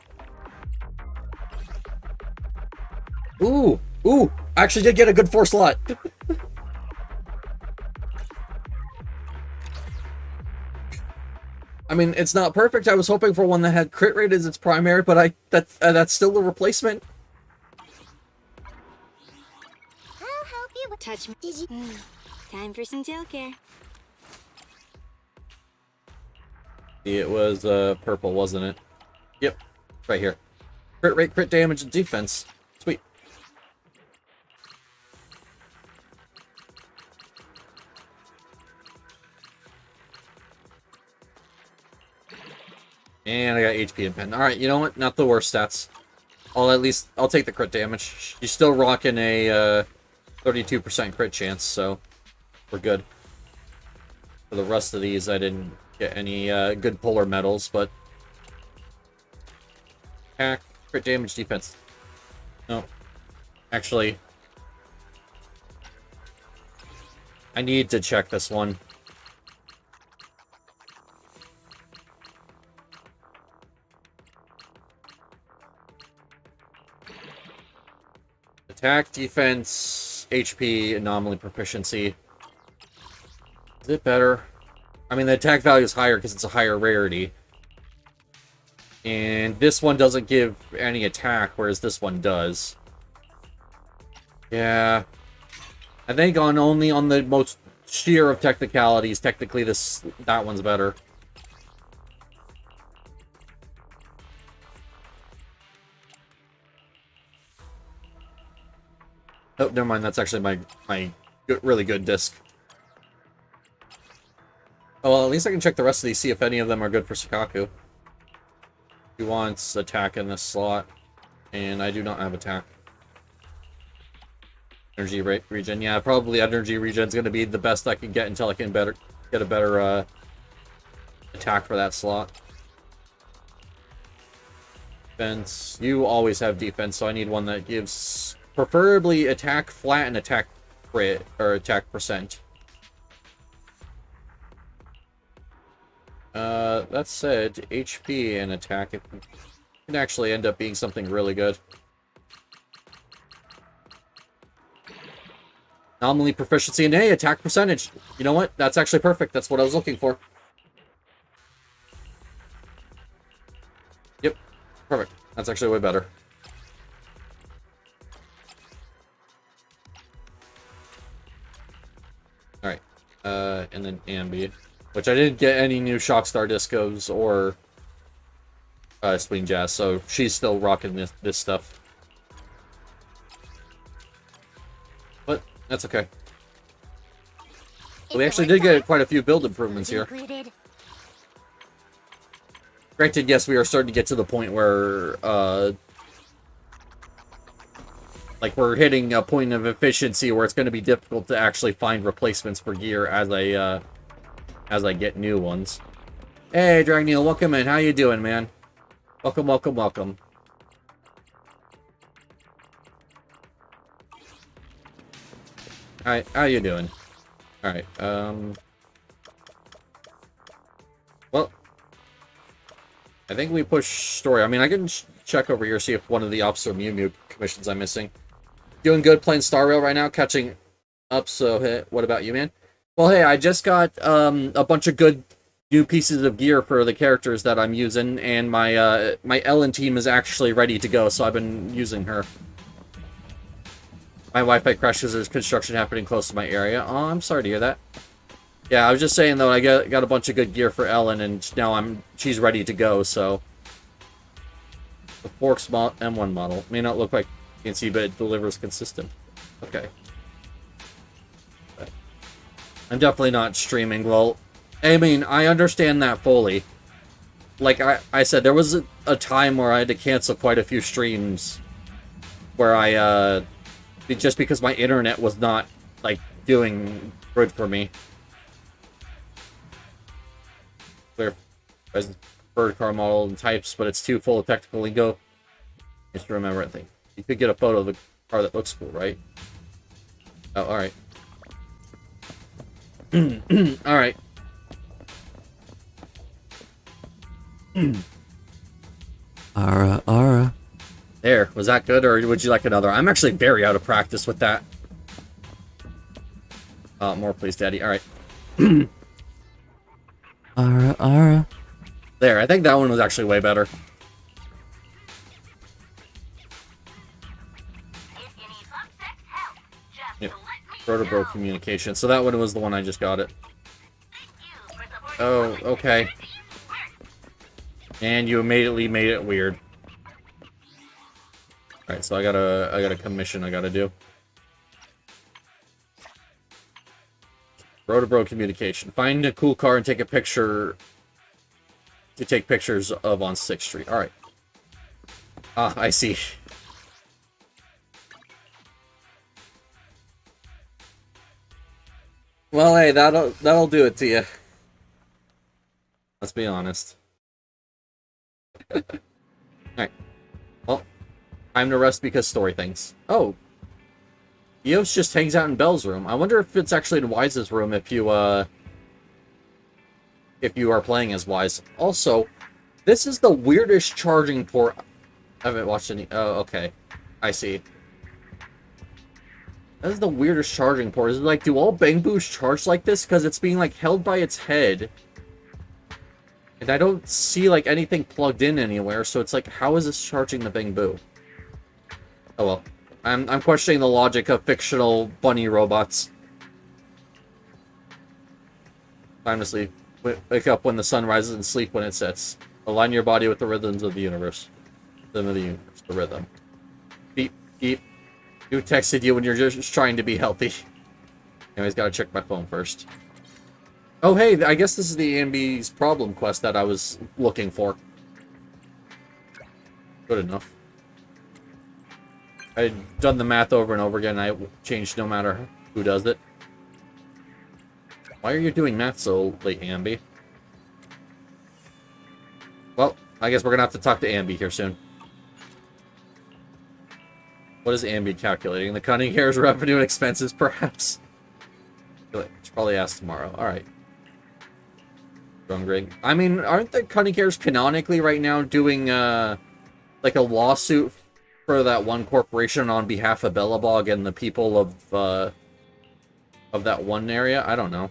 Ooh, I actually did get a good 4 slot. I mean, it's not perfect. I was hoping for one that had crit rate as its primary, but that's still a replacement. I'll help you. Touch me. Did you? Time for some tail care. It was purple, wasn't it? Yep, right here. Crit rate, crit damage, and defense. Sweet. And I got HP and pen. Alright, you know what? Not the worst stats. I'll take the crit damage. She's still rocking a 32% crit chance, so we're good. For the rest of these, I didn't get any good polar medals, but attack, crit damage, defense. No. Actually, I need to check this one. Attack, defense, HP, anomaly, proficiency. Is it better? I mean, the attack value is higher because it's a higher rarity. And this one doesn't give any attack, whereas this one does. Yeah. I think only on the most sheer of technicalities, technically that one's better. Oh, never mind. That's actually my really good disc. Oh, well, at least I can check the rest of these, see if any of them are good for Sakaku. He wants attack in this slot, and I do not have attack. Energy regen. Yeah, probably energy regen is going to be the best I can get until I can get a better attack for that slot. Defense. You always have defense, so I need one that gives preferably attack flat and attack crit, or attack percent. That said, HP and attack, it can actually end up being something really good. Anomaly proficiency and attack percentage. You know what? That's actually perfect. That's what I was looking for. Yep. Perfect. That's actually way better. Alright. And then Ambi. Which I didn't get any new Shockstar Discos or Spleen Jazz, so she's still rocking this stuff. But that's okay. We actually did get quite a few build improvements here. Granted, yes, we are starting to get to the point where, like, we're hitting a point of efficiency where it's going to be difficult to actually find replacements for gear as I get new ones. Hey, Dragneel, welcome in. How you doing, man? Welcome, welcome, welcome. Alright, how you doing? Alright, well, I think we push story. I mean, I can check over here, see if one of the Officer Mew Mew commissions I'm missing. Doing good playing Star Rail right now, catching up, so hey, what about you, man? Well, hey, I just got a bunch of good new pieces of gear for the characters that I'm using, and my my Ellen team is actually ready to go, so I've been using her. My Wi-Fi crashed because there's construction happening close to my area. Oh, I'm sorry to hear that. Yeah, I was just saying, though, I got a bunch of good gear for Ellen, and now she's ready to go, so... The Forks M1 model. May not look like you can see, but it delivers consistent. Okay. I'm definitely not streaming. Well, I mean, I understand that fully. Like I said, there was a time where I had to cancel quite a few streams where I, just because my internet was not, like, doing good for me. Clear bird car model and types, but it's too full of technical lingo. Just remember it. Think you could get a photo of the car that looks cool, right? Oh, all right. All right. Ara. There, was that good, or would you like another? I'm actually very out of practice with that. More please, Daddy. All right. Ara. There, I think that one was actually way better. Yep. Protobro communication. So that one was the one I just got it. Oh, okay. And you immediately made it weird. Alright, so I got a commission I gotta do. Protobro communication. Find a cool car and take a picture to take pictures of on 6th Street. Alright. Ah, I see. Well, hey, that'll do it to you. Let's be honest. Alright. Well, time to rest because story things. Oh. Eos just hangs out in Belle's room. I wonder if it's actually in Wise's room if you are playing as Wise. Also, this is the weirdest charging port. I haven't watched any. Oh, okay. I see. This is the weirdest charging port. Is it like, do all Bang Boos charge like this? Because it's being, like, held by its head. And I don't see, like, anything plugged in anywhere. So it's like, how is this charging the Bang Boo? Oh, well. I'm questioning the logic of fictional bunny robots. Time to sleep. Wake up when the sun rises and sleep when it sets. Align your body with the rhythms of the universe. Rhythm of the universe. The rhythm. Beep, beep. Who texted you when you're just trying to be healthy? Anyways, gotta check my phone first. Oh, hey, I guess this is the Ambi's problem quest that I was looking for. Good enough. I'd done the math over and over again, and I changed no matter who does it. Why are you doing math so late, Ambi? Well, I guess we're gonna have to talk to Ambi here soon. What is Ambi calculating? The Cunning Hare's revenue and expenses, perhaps? Should probably ask tomorrow. Alright. Ring. I mean, aren't the Cunning Hares canonically right now doing, like a lawsuit for that one corporation on behalf of Bellabog and the people of that one area? I don't know.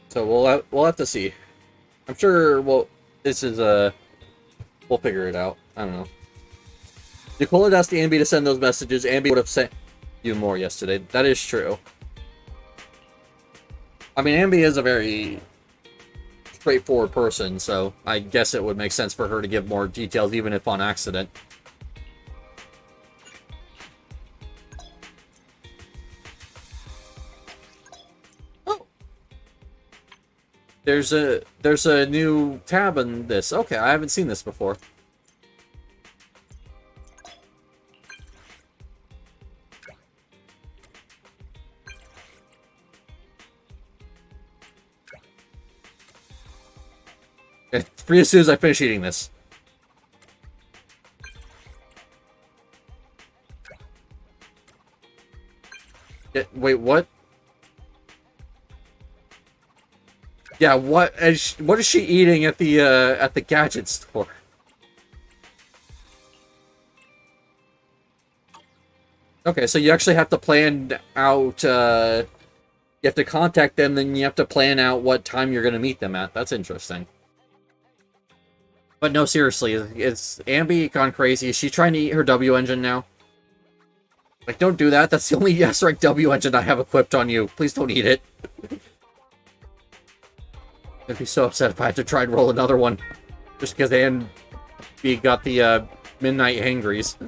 So we'll have to see. I'm sure we'll figure it out. I don't know. Nicole had asked Ambi to send those messages. Ambi would have sent you more yesterday. That is true. I mean, Ambi is a very straightforward person, so I guess it would make sense for her to give more details, even if on accident. Oh, there's a new tab in this. Okay, I haven't seen this before. For you as soon as I finish eating this. Wait, what? Yeah, what is she eating at the gadget store? Okay, so you actually have to plan out. You have to contact them, then you have to plan out what time you're going to meet them at. That's interesting. But no, seriously, is Ambi gone crazy? Is she trying to eat her W engine now? Like, don't do that. That's the only S-rank W engine I have equipped on you. Please don't eat it. I'd be so upset if I had to try and roll another one. Just because Ambi got the midnight hangries.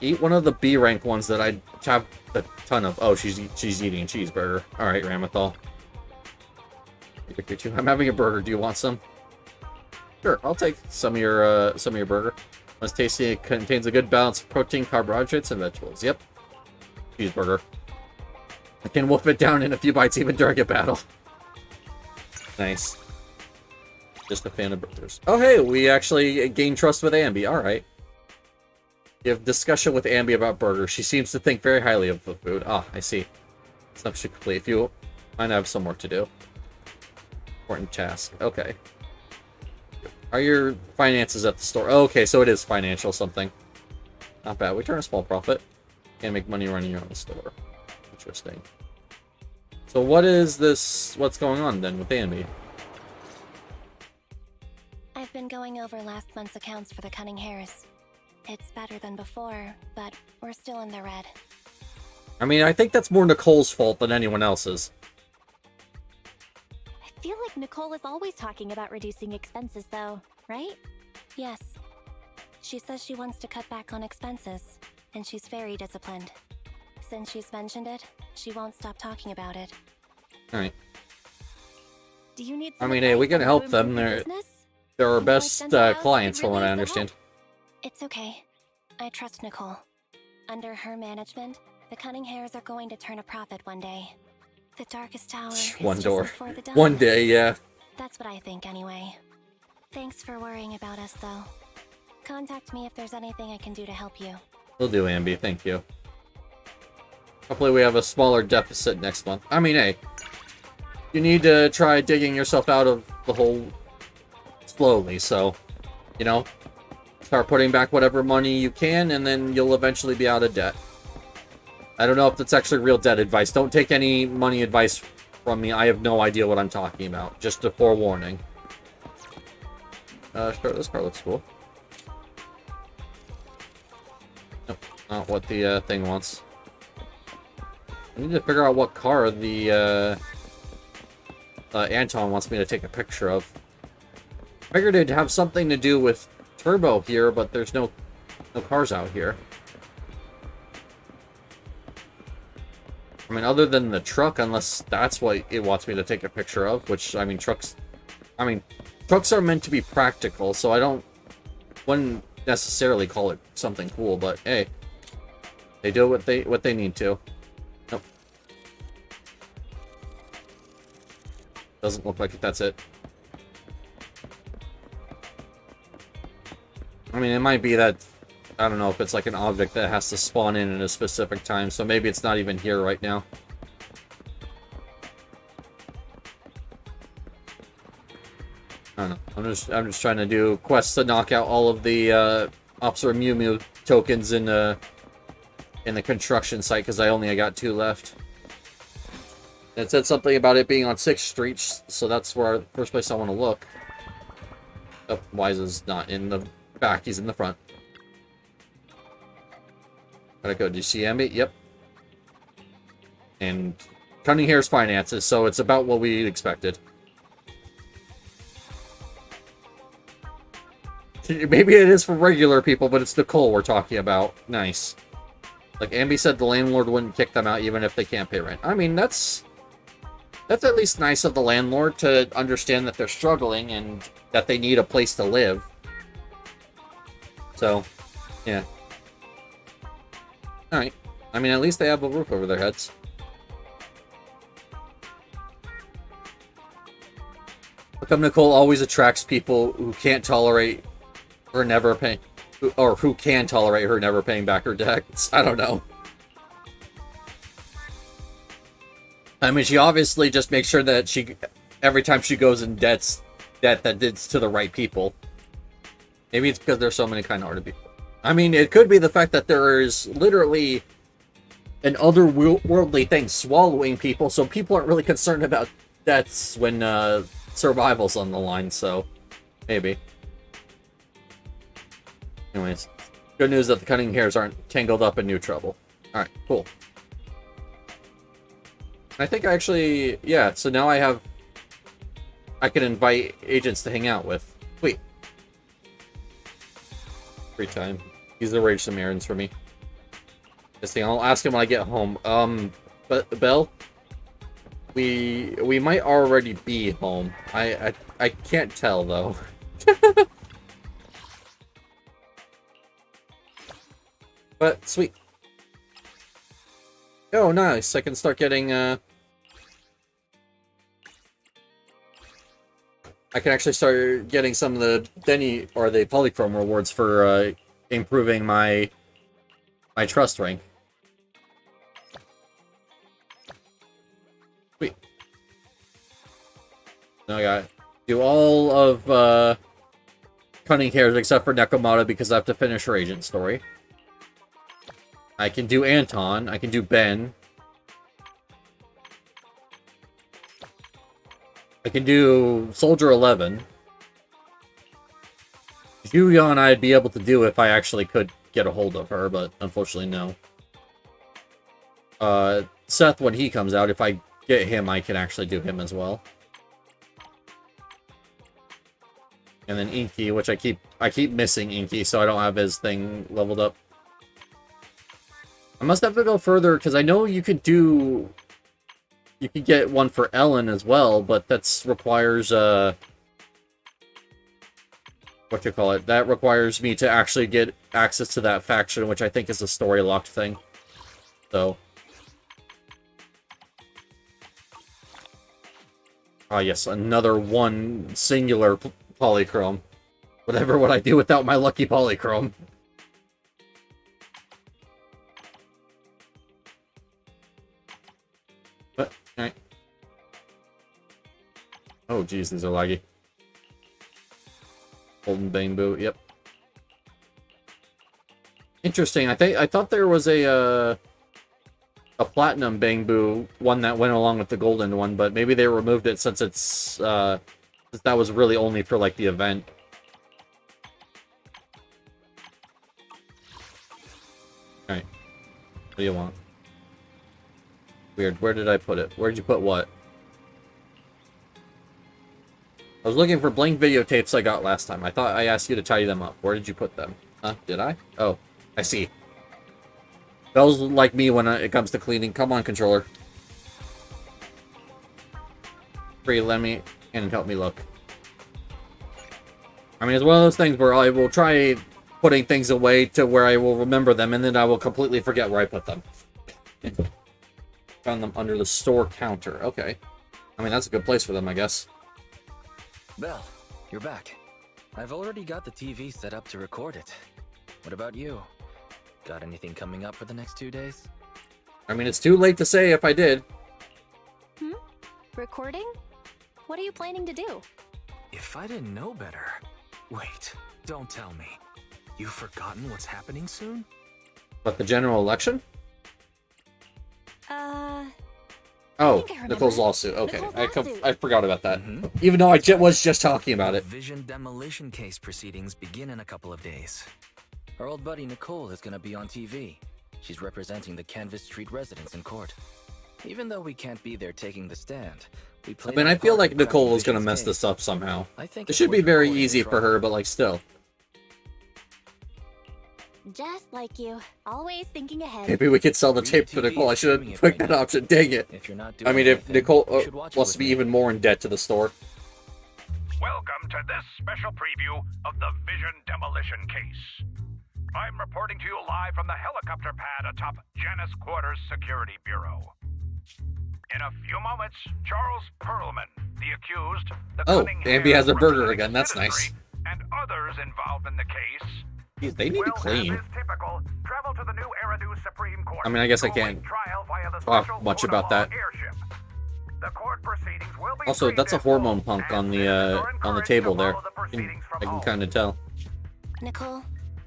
Eat one of the B-rank ones that I have a ton of. Oh, she's eating a cheeseburger. Alright, Ramethal. I'm having a burger. Do you want some? Sure, I'll take some of your burger. It's tasty. It contains a good balance of protein, carbohydrates, and vegetables. Yep. Cheeseburger. I can wolf it down in a few bites even during a battle. Nice. Just a fan of burgers. Oh, hey, we actually gained trust with Ambi. Alright. You have discussion with Ambi about burgers. She seems to think very highly of the food. Ah, I see. Stuff should complete. If you might have some work to do. Important task. Okay. Are your finances at the store? Oh, okay, so it is financial something. Not bad. We turn a small profit. Can't make money running your own store. Interesting. So what is this? What's going on then with Ambi? I've been going over last month's accounts for the Cunning Hares. It's better than before, but we're still in the red. I mean, I think that's more Nicole's fault than anyone else's. I feel like Nicole is always talking about reducing expenses, though, right? Yes. She says she wants to cut back on expenses, and she's very disciplined. Since she's mentioned it, she won't stop talking about it. Alright. Do you need I mean, hey, we can help them. They're our best clients, from what I understand. It's okay. I trust Nicole. Under her management, the Cunning Hares are going to turn a profit one day. The Darkest Tower is One just door. before the dawn. One day, yeah. That's what I think anyway. Thanks for worrying about us, though. Contact me if there's anything I can do to help you. Will do, Ambi. Thank you. Hopefully we have a smaller deficit next month. I mean, hey. You need to try digging yourself out of the hole slowly, so, you know, start putting back whatever money you can, and then you'll eventually be out of debt. I don't know if that's actually real debt advice. Don't take any money advice from me. I have no idea what I'm talking about. Just a forewarning. Sure, this car looks cool. Nope, not what the thing wants. I need to figure out what car the Anton wants me to take a picture of. I figured it'd have something to do with Turbo here, but there's no cars out here. I mean, other than the truck, unless that's what it wants me to take a picture of, which, I mean, trucks are meant to be practical, so wouldn't necessarily call it something cool, but hey, they do what they need to. Nope. Doesn't look like that's it. I mean, it might be that, I don't know if it's like an object that has to spawn in a specific time, so maybe it's not even here right now. I don't know. I'm just trying to do quests to knock out all of the Officer Mew Mew tokens in the construction site because I got 2 left. It said something about it being on 6th Street, so that's where the first place I want to look. Oh, Wise is not in the back; he's in the front. Gotta go. Do you see Ambi? Yep. And Cunning Hair's finances, so it's about what we expected. Maybe it is for regular people, but it's Nicole we're talking about. Nice. Like Ambi said, the landlord wouldn't kick them out even if they can't pay rent. I mean, that's at least nice of the landlord to understand that they're struggling and that they need a place to live. So, yeah. Alright. I mean, at least they have a roof over their heads. How come Nicole always attracts people who can't tolerate her never paying, or who can tolerate her never paying back her debts? I don't know. I mean, she obviously just makes sure that every time she goes in debt that it's to the right people. Maybe it's because there's so many kind-hearted people. I mean, it could be the fact that there is literally an otherworldly thing swallowing people, so people aren't really concerned about debts when survival's on the line, so maybe. Anyways, good news that the Cunning Hairs aren't tangled up in new trouble. Alright, cool. I think actually, yeah, so now I can invite agents to hang out with. Sweet. Free time. He's arranged some errands for me. This thing, I'll ask him when I get home. But Belle, we might already be home. I can't tell though. But sweet. Oh, nice. I can start getting I can actually start getting some of the Denny or the Polychrome rewards for improving my trust rank. Sweet. Now I got do all of Cunning Hairs except for Nekomata because I have to finish her agent story. I can do Anton. I can do Ben. I can do Soldier 11. Juyeon I'd be able to do if I actually could get a hold of her, but unfortunately no. Seth, when he comes out, if I get him, I can actually do him as well. And then Inky, which I keep missing Inky, so I don't have his thing leveled up. I must have to go further, because I know you could get one for Ellen as well, but that requires, what you call it? That requires me to actually get access to that faction, which I think is a story-locked thing. So. Ah, yes, another one singular Polychrome. Whatever would I do without my lucky Polychrome? But, alright. Oh, geez, these are laggy. Golden Bamboo, yep. Interesting. I thought there was a platinum Bamboo one that went along with the golden one, but maybe they removed it since it's since that was really only for like the event. Alright. What do you want? Weird. Where did I put it? Where'd you put what? I was looking for blank videotapes I got last time. I thought I asked you to tidy them up. Where did you put them? Huh? Did I? Oh, I see. Bell's like me when it comes to cleaning. Come on, controller. Free, let me in and help me look. I mean, it's one of those things where I will try putting things away to where I will remember them, and then I will completely forget where I put them. Found them under the store counter. Okay. I mean, that's a good place for them, I guess. Belle, you're back. I've already got the TV set up to record it. What about you? Got anything coming up for the next 2 days? I mean, it's too late to say if I did. Recording? What are you planning to do? If I didn't know better... Wait, don't tell me. You've forgotten what's happening soon? But the general election? I Oh, think I remember. Nicole's lawsuit. Okay, Nicole's lawsuit. I forgot about that. Even though I was just talking about it. Vision demolition case proceedings begin in a couple of days. Our old buddy Nicole is gonna be on TV. She's representing the Canvas Street residents in court. Even though we can't be there taking the stand, we I mean, I feel like Nicole is gonna mess this up somehow. I think It should be very easy for her, but like still. Just like you, always thinking ahead. Maybe we could sell the tape to Nicole. I should have picked that option. Dang it. If you're not doing I mean, if anything, Nicole you should watch it wants with to be me. even more in debt to the store. Welcome to this special preview of the Vision demolition case. I'm reporting to you live from the helicopter pad atop Janus Quarters Security Bureau. In a few moments, Charles Perlman, the accused, the Oh, cunning-haired Bambi has a burger representing again. That's citizenry, nice. And others involved in the case. Jeez, they need to will, clean. as is typical, travel to the new Eridu Supreme Court. I mean, I guess I to await can't trial via the talk special much court about of that. law airship. The court proceedings will be Also, that's a streamed in hormone full, punk and on the citizens are on the encouraged table to there. follow the proceedings from I can home. kind of tell. Nicole,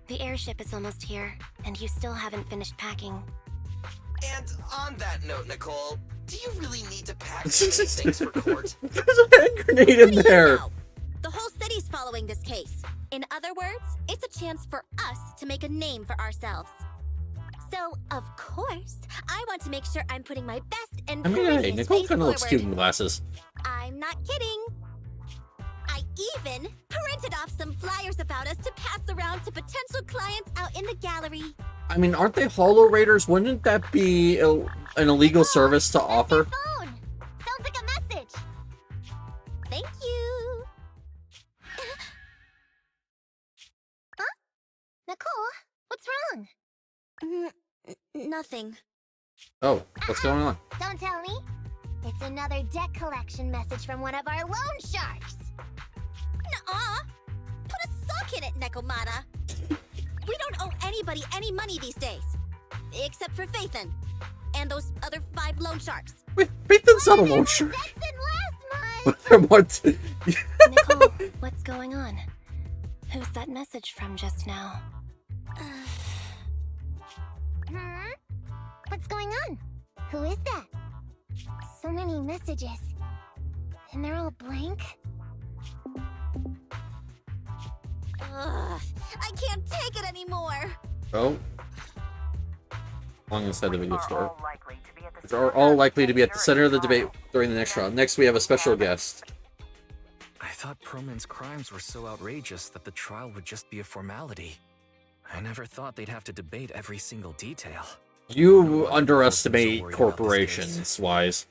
the airship is almost here, and you still haven't finished packing. And on that note, Nicole, do you really need to pack so many things for court? There's a hand grenade in there. No. The whole city's following this case. In other words, it's a chance for us to make a name for ourselves. So, of course, I want to make sure I'm putting my best and I mean, hey, prettiest Nicole face kind of looks forward. cute in glasses. I'm not kidding. I even printed off some flyers about us to pass around to potential clients out in the gallery. I mean, aren't they Holo Raiders? Wouldn't that be an illegal service to offer? Phone. Sounds like a message. Thank you. Huh? Nicole, what's wrong? Nothing. Oh, what's going on? Don't tell me. It's another debt collection message from one of our loan sharks. Nuh-uh. Put a sock in it, Nekomata. We don't owe anybody any money these days. Except for Faithin. And those other 5 loan sharks. Wait, Faithin's not a loan shark. Debts in last month. What? Nicole, what's going on? Who's that message from just now? What's going on? Who is that? So many messages. And they're all blank? Ugh, I can't take it anymore. Oh. Long inside the video store. Which are all likely to be at the center of the debate during the next trial. Next, we have a special guest. I thought Perlman's crimes were so outrageous that the trial would just be a formality. I never thought they'd have to debate every single detail. You underestimate corporations, Wise.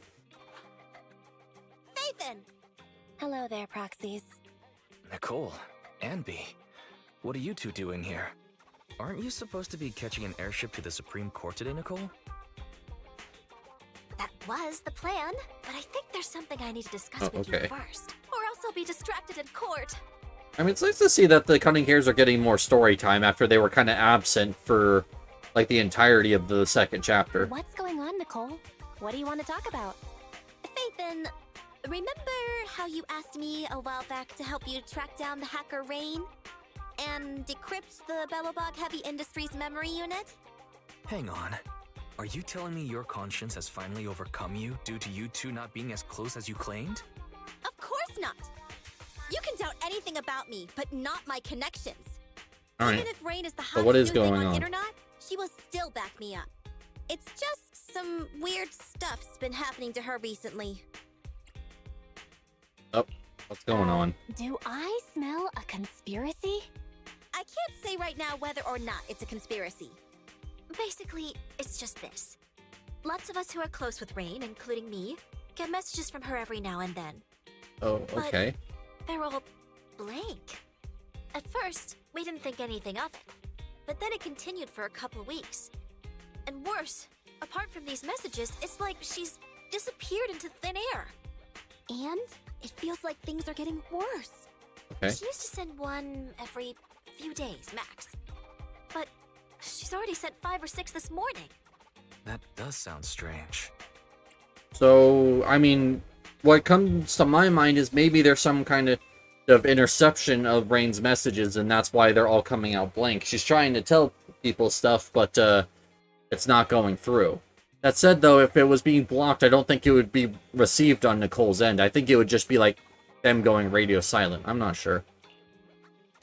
Faithin! Hello there, proxies. Nicole, Anby, what are you two doing here? Aren't you supposed to be catching an airship to the Supreme Court today, Nicole? That was the plan, but I think there's something I need to discuss with okay. you first. Or else I'll be distracted in court. I mean, it's nice to see that the Cunning Hairs are getting more story time after they were kind of absent for, like, the entirety of the second chapter. What's going on, Nicole? What do you want to talk about? Faithin, remember how you asked me a while back to help you track down the hacker Rain? And decrypt the Bellobog Heavy Industries memory unit? Hang on. Are you telling me your conscience has finally overcome you due to you two not being as close as you claimed? Of course not! You can doubt anything about me, but not my connections. Alright. Even if Rain is the So hottest what is new thing going on on? internet, she will still back me up. It's just some weird stuff's been happening to her recently. What's going on? Do I smell a conspiracy? I can't say right now whether or not it's a conspiracy. Basically, it's just this. Lots of us who are close with Rain, including me, get messages from her every now and then. Oh, okay. They're all blank. At first, we didn't think anything of it. But then it continued for a couple weeks. And worse, apart from these messages, it's like she's disappeared into thin air. And it feels like things are getting worse. Okay. She used to send one every few days, max. But she's already sent 5 or 6 this morning. That does sound strange. So, I mean, what comes to my mind is maybe there's some kind of interception of Rain's messages, and that's why they're all coming out blank. She's trying to tell people stuff, but it's not going through. That said, though, if it was being blocked, I don't think it would be received on Nicole's end. I think it would just be like them going radio silent. I'm not sure.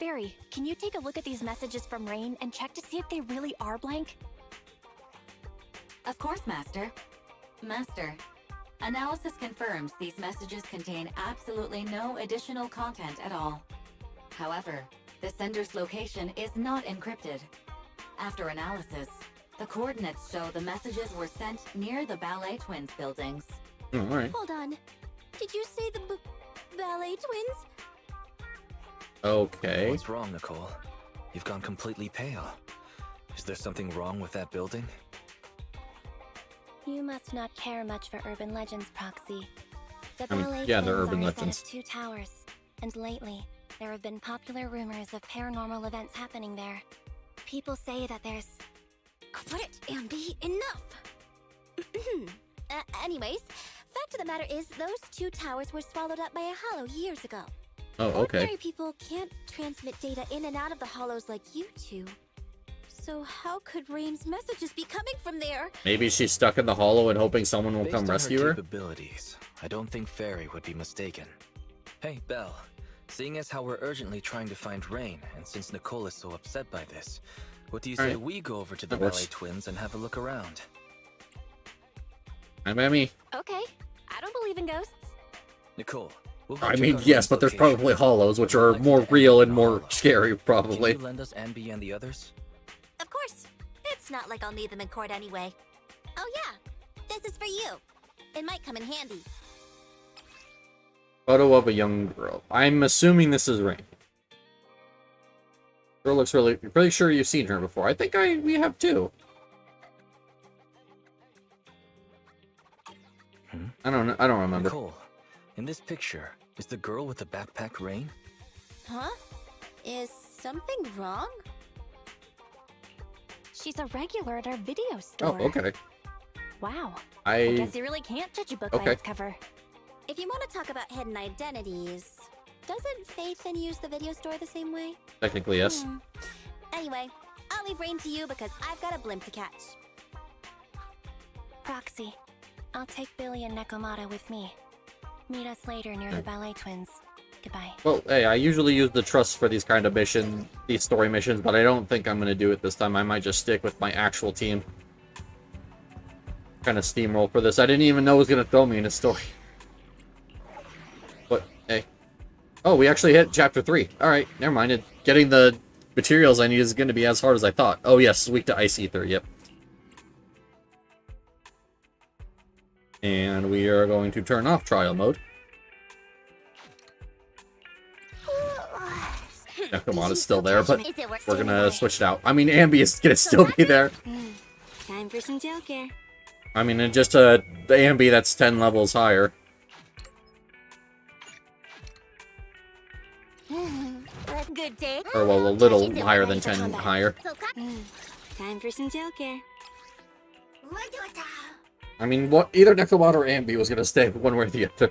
Barry, can you take a look at these messages from Rain and check to see if they really are blank? Of course, Master. Master, analysis confirms these messages contain absolutely no additional content at all. However, the sender's location is not encrypted. After analysis, the coordinates show the messages were sent near the Ballet Twins buildings. All right. Hold on. Did you say the ballet twins? Okay. What's wrong, Nicole? You've gone completely pale. Is there something wrong with that building? You must not care much for urban legends, Proxy. The I mean, ballet yeah, they're twins urban are a set legends. of 2 towers, and lately there have been popular rumors of paranormal events happening there. People say that there's... Quit it, Ambi. Enough! Anyways, fact of the matter is, those 2 towers were swallowed up by a hollow years ago. Oh, okay. Ordinary people can't transmit data in and out of the hollows like you two. So how could Rain's messages be coming from there? Maybe she's stuck in the hollow and hoping someone will Based come on rescue her her? capabilities, I don't think Fairy would be mistaken. Hey, Belle. Seeing as how we're urgently trying to find Rain, and since Nicole is so upset by this, what do you say Alright. we go over to the That works. Ballet Twins and have a look around? Hi, Mammy. Okay, I don't believe in ghosts. Nicole, we'll go I check mean, out yes, Rain's but there's location. probably hollows, which are Like more to real end and in more hollow. scary, probably. Can you lend us Ambi and the others? Of course. It's not like I'll need them in court anyway. Oh yeah, this is for you. It might come in handy. Photo of a young girl. I'm assuming this is Rain. Girl looks pretty sure you've seen her before. I think we have too. I don't remember. Nicole, in this picture, is the girl with the backpack Rain? Huh? Is something wrong? She's a regular at our video store. Oh, okay. Wow. I I guess you really can't judge a book by Okay. its cover. If you want to talk about hidden identities, doesn't Faith and use the video store the same way? technically yes. Anyway, I'll leave Rain to you because I've got a blimp to catch. Proxy, I'll take Billy and Nekomata with me. Meet us later near the Ballet Twins. Goodbye. Well, hey, I usually use the trust for these kind of these story missions, but I don't think I'm gonna do it this time. I might just stick with my actual team. Kind of steamroll for this. I didn't even know it was gonna throw me in a story. But hey, oh, we actually hit chapter 3. All right, never mind. Getting the materials I need is gonna be as hard as I thought. Oh yes, weak to ice ether. Yep. And we are going to turn off trial mode. Nekoma's still there, but we're gonna switch it out. I mean, Ambi is gonna still be there. Time for some gel care. I mean, and just the Ambi that's 10 levels higher. Good day. Or, well, a little higher than 10 higher. Time for some gel care. I mean, what either Nekomata or Ambi was gonna stay one way or the other.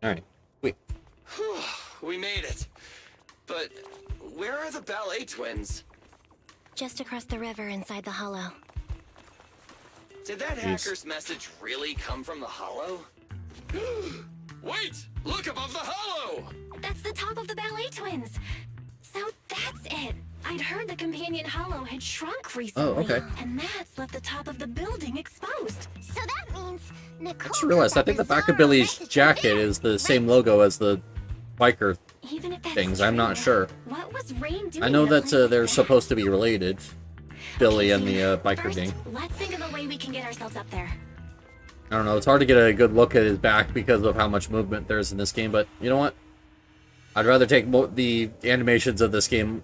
Alright, wait. We made it. But where are the Ballet Twins? Just across the river inside the hollow. Did that hacker's message really come from the hollow? Wait! Look above the hollow! That's the top of the Ballet Twins! So that's it! I'd heard the companion hollow had shrunk recently. Oh, okay. And that's left the top of the building exposed. So that means Nicole. I just realized, I think the back of Billy's jacket is the same logo as the biker Even if that's things. I'm not true, sure. What was Rain doing? I know in a that place like they're that? supposed to be related. Billy and the biker First, gang. let's think of a way we can get ourselves up there. I don't know, it's hard to get a good look at his back because of how much movement there is in this game, but you know what? I'd rather take the animations of this game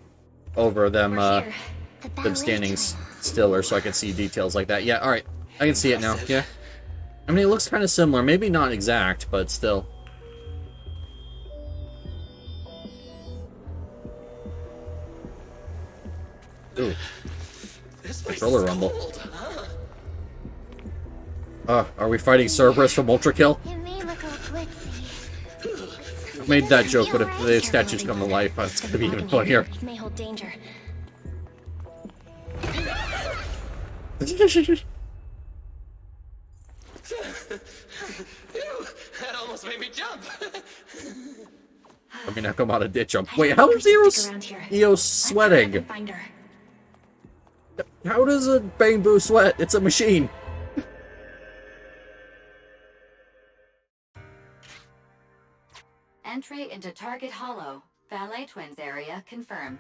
over them, them standing stiller so I can see details like that. Yeah, alright. I can see it now, yeah. I mean, it looks kind of similar. Maybe not exact, but still. Ooh. Controller rumble. Are we fighting Cerberus from Ultra Kill? It may look all glitzy. Made that joke, but if the statues come to life, it's gonna be even funnier. It may hold danger. Ew, that almost made me jump. I mean, I come out of ditch jump. Wait, how is EO sweating? Find her. How does a bamboo sweat? It's a machine. Entry into Target Hollow, Ballet Twins area confirmed.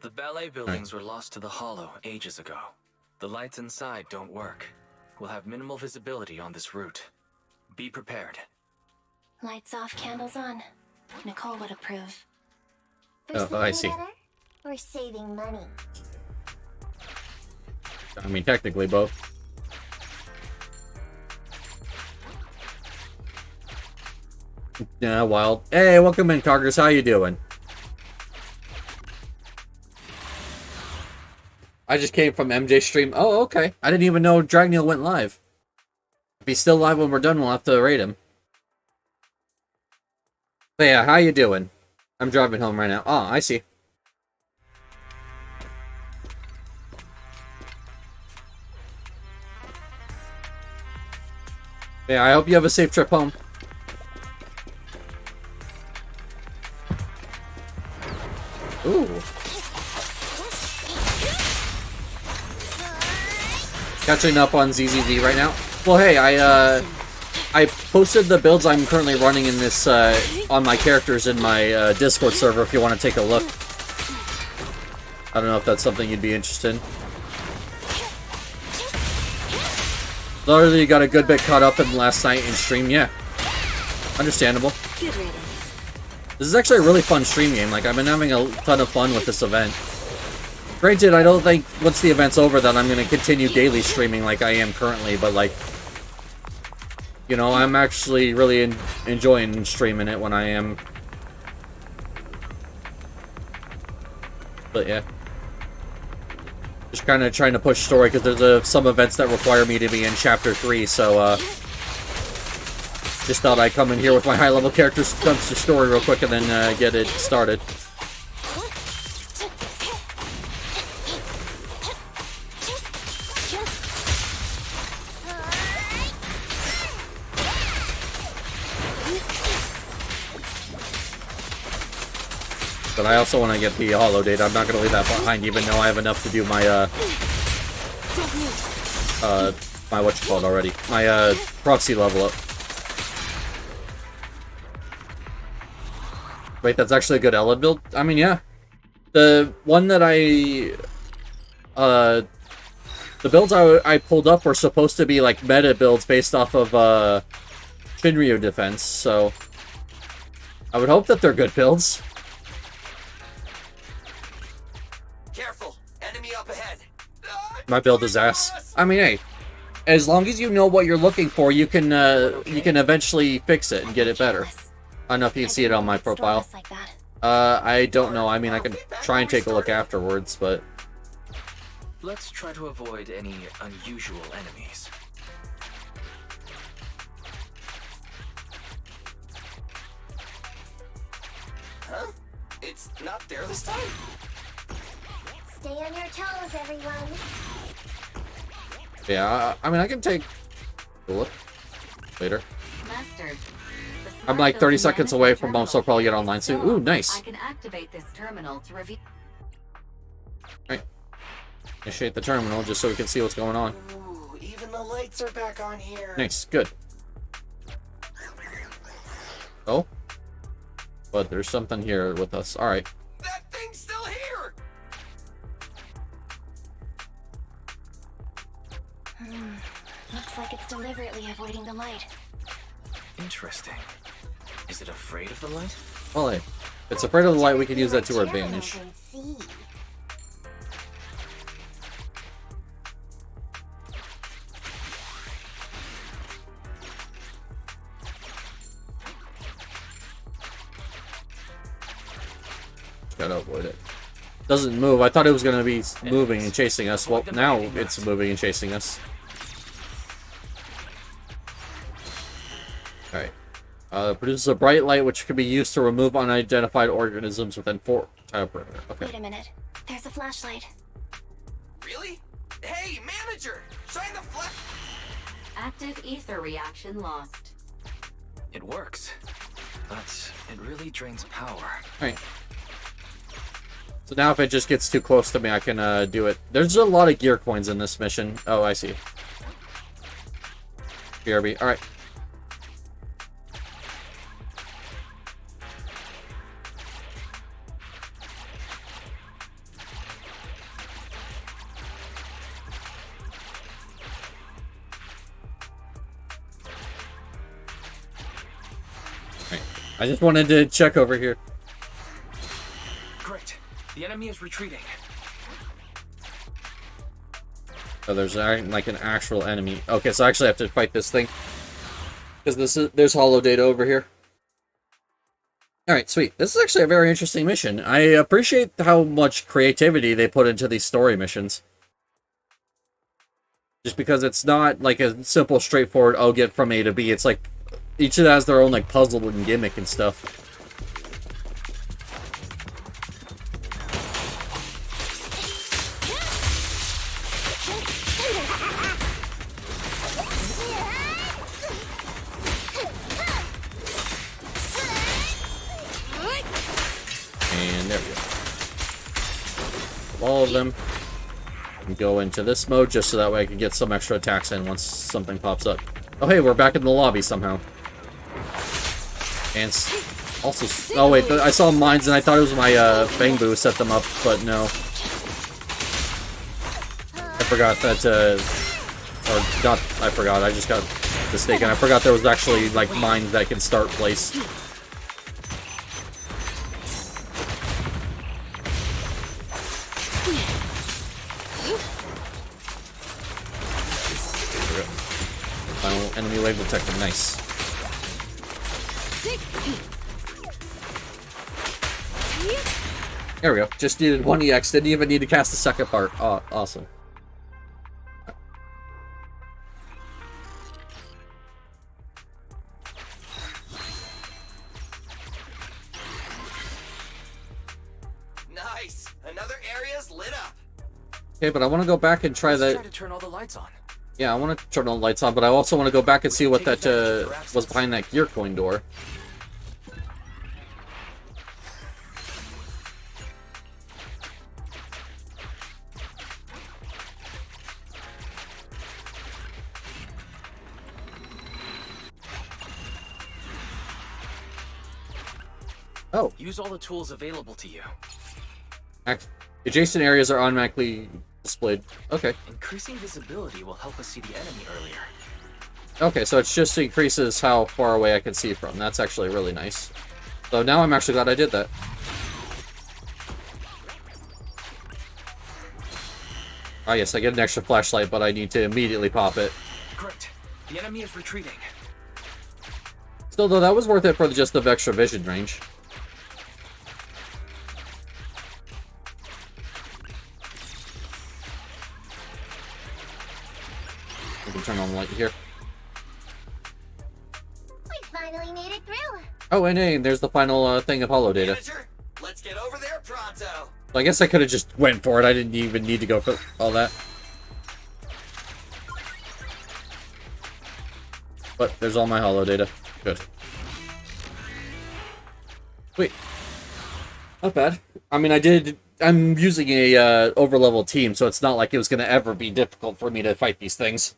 The ballet buildings were lost to the Hollow ages ago. The lights inside don't work. We'll have minimal visibility on this route. Be prepared. Lights off, candles on. Nicole would approve. For Oh, I sleeping see. better or saving money? I mean, technically both. Yeah, wild. Hey, welcome in, Coggers. How you doing? I just came from MJ stream. Oh, okay. I didn't even know Dragneel went live. If he's still live when we're done, we'll have to raid him. But yeah, how you doing? I'm driving home right now. Oh, I see. Yeah, I hope you have a safe trip home. Ooh. Catching up on ZZZ right now. Well, hey, I posted the builds I'm currently running in this on my characters in my Discord server. If you want to take a look, I don't know if that's something you'd be interested in. Literally got a good bit caught up in last night in stream. Yeah, understandable. Good riddance. This is actually a really fun stream game. Like, I've been having a ton of fun with this event. Granted, I don't think once the event's over that I'm going to continue daily streaming like I am currently, but like, you know, I'm actually really enjoying streaming it when I am. But yeah. Just kind of trying to push story because there's some events that require me to be in Chapter 3, so just thought I'd come in here with my high-level characters, jump to story real quick, and then get it started. But I also want to get the Hollow data. I'm not going to leave that behind, even though I have enough to do my, my whatchamacallit already. My, proxy level up. Wait, that's actually a good Ella build? I mean, yeah. The one that the builds I pulled up were supposed to be, like, meta builds based off of, Shinryu defense, so I would hope that they're good builds. Careful, enemy up ahead. My build is ass. I mean, hey, as long as you know what you're looking for, you can eventually fix it and get it better. I don't know if you can see it on my profile. I don't know. I mean, I can try and take a look afterwards, but Let's try to avoid any unusual enemies. Huh? It's not there this time? Stay on your toes, everyone. yeah, I mean, I can take a look later. Master, I'm like 30 seconds away from home, so I'll probably get online soon. Ooh, nice. I can activate this terminal to reveal. Initiate the terminal just so we can see what's going on. Ooh, even the lights are back on here. Nice, good. Oh? But there's something here with us. Alright. That thing's still here! Looks like it's deliberately avoiding the light. Interesting. Is it afraid of the light? Well, hey, if it's afraid of the light, we can use that to our advantage. Gotta avoid it. Doesn't move. I thought it was gonna be moving and chasing us. Well, now it's moving and chasing us. Alright. Produces a bright light which can be used to remove unidentified organisms within 4 tile perimeter. Okay. Wait a minute. There's a flashlight. Really? Hey, manager! Shine the flash! Active ether reaction lost. It works, but it really drains power. Alright. So now if it just gets too close to me, I can do it. There's a lot of gear coins in this mission. Oh, I see. BRB. Alright. I just wanted to check over here. Great. The enemy is retreating. Oh, there's like an actual enemy. Okay, so I actually have to fight this thing. Because there's holo data over here. Alright, sweet. This is actually a very interesting mission. I appreciate how much creativity they put into these story missions. Just because it's not like a simple, straightforward, oh, get from A to B. It's like, each of them has their own like puzzle and gimmick and stuff. And there we go. All of them. And go into this mode just so that way I can get some extra attacks in once something pops up. Oh hey, we're back in the lobby somehow. And also, oh wait, I saw mines and I thought it was my Bang Boo set them up, but no. I forgot that, or not, I forgot, I just got mistaken. I forgot there was actually, like, mines that can start placed. Final enemy wave detected, nice. There we go. Just needed 1 EX. Didn't even need to cast the second part. Oh, awesome. Nice. Another area's lit up. Okay, but I want to go back and try that. Try to turn all the lights on. Yeah, I want to turn all the lights on, but I also want to go back and see what that was behind that gear coin door. Oh. Use all the tools available to you. Adjacent areas are automatically displayed. Okay. Increasing visibility will help us see the enemy earlier. Okay, so it just increases how far away I can see from. That's actually really nice. So now I'm actually glad I did that. Ah, yes, I get an extra flashlight, but I need to immediately pop it. Great. The enemy is retreating. Still, though, that was worth it for just the extra vision range. We can turn on the light here. We finally made it through. Oh, and hey, there's the final thing of holo data. Manager, let's get over there pronto. So I guess I could have just went for it. I didn't even need to go for all that. But there's all my holo data. Good. Wait. Not bad. I mean, I did I'm using a overlevel team, so it's not like it was gonna ever be difficult for me to fight these things.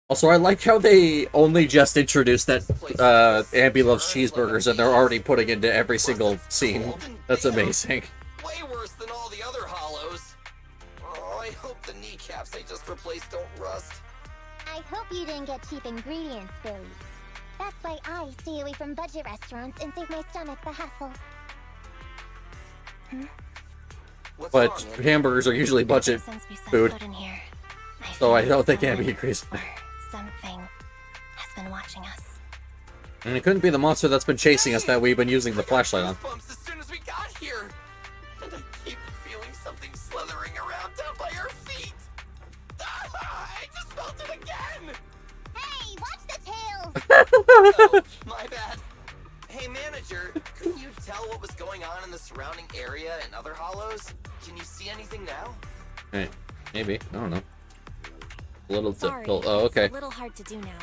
Also, I like how they only just introduced that Ambi loves cheeseburgers, and they're already putting into every single scene. That's amazing. Way worse than all the other hollows. Oh, I hope the kneecaps they just replaced don't rust. I hope you didn't get cheap ingredients, Billy. That's why I stay away from budget restaurants and save my stomach the hassle. But hamburgers are usually budget food. So I don't think Ambi agrees with that. Something has been watching us. And it couldn't be the monster that's been chasing us that we've been using the flashlight on. As soon as we got here, and I keep feeling something slithering around down by our feet. I just felt it again. Hey, watch the tails! Oh, my bad. Hey, manager, could you tell what was going on in the surrounding area and other hollows? Can you see anything now? Hey, maybe. I don't know. A little Sorry, difficult. Oh, okay. It's a little hard to do now.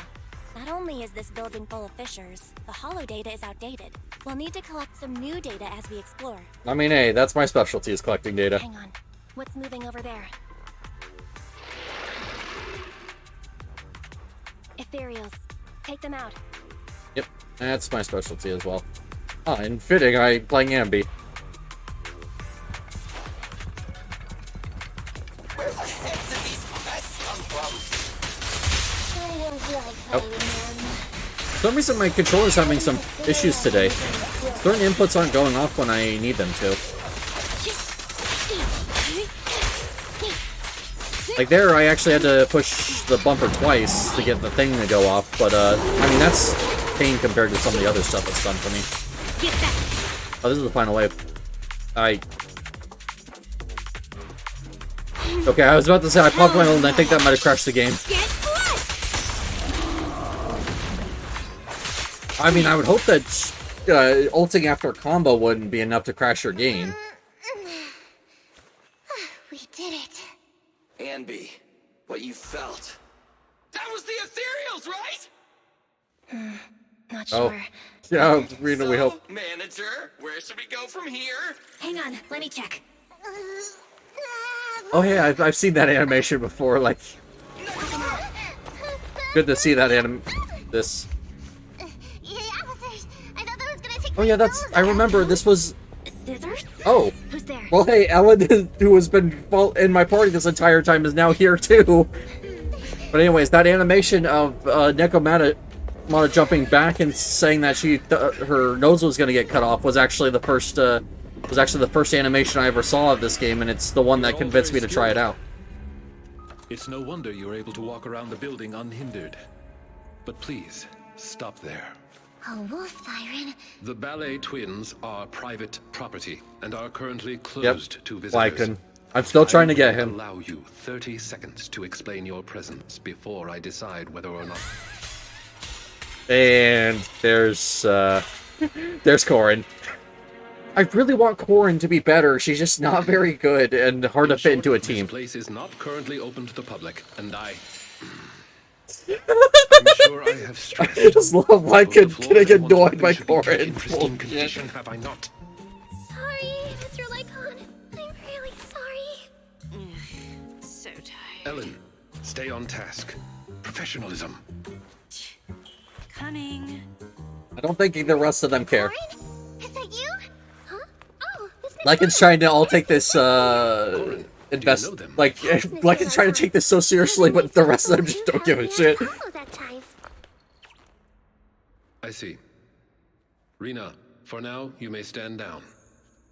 Not only is this building full of fissures, the hollow data is outdated. We'll need to collect some new data as we explore. I mean, hey, that's my specialty, is collecting data. Hang on. What's moving over there? Ethereals. Take them out. Yep, that's my specialty as well. Ah, and fitting, I'm playing Ambi. Where the heck did these pests come from? I don't feel like fighting them. For some reason, my controller's having some issues today. Certain inputs aren't going off when I need them to. Like there, I actually had to push the bumper twice to get the thing to go off, but I mean, that's pain compared to some of the other stuff that's done for me. Oh, this is the final wave. Okay, I was about to say I popped my ult and I think that might have crashed the game. I mean, I would hope that ulting after a combo wouldn't be enough to crash your game. We did it. Anby, what you felt. That was the ethereals, right? Not Oh. sure. Yeah, Rena, we hope. Manager, where should we go from here? Hang on, let me check. Oh, hey, I've seen that animation before, like... Good to see that this. Yeah, officers. I thought that was gonna take Oh yeah, that's... I remember this was... Scissors? Oh. Who's there? Well, hey, Ellen, who has been in my party this entire time, is now here, too. But anyways, that animation of Nekomata jumping back and saying that her nose was going to get cut off was actually the first animation I ever saw of this game, and it's the one that convinced me to try it out. It's no wonder you're able to walk around the building unhindered. But please, stop there. A wolf siren. The ballet twins are private property and are currently closed to visitors. Lycan. I'm still trying to get him. I will allow you 30 seconds to explain your presence before I decide whether or not... And there's Corin. I really want Corin to be better. She's just not very good and hard to fit into a team. This place is not currently open to the public, and I'm sure I have stressed. I just love Lycan getting annoyed by Corin. Condition, have I not? Sorry, Mr. Lycon. I'm really sorry. So tired. Ellen, stay on task. Professionalism. Coming. I don't think the rest of them care. Is that you? Huh? Oh, Lycan's trying to all take this, Lycan's trying to take this so seriously, but the rest of them just don't give a shit. I see. Rena, for now, you may stand down.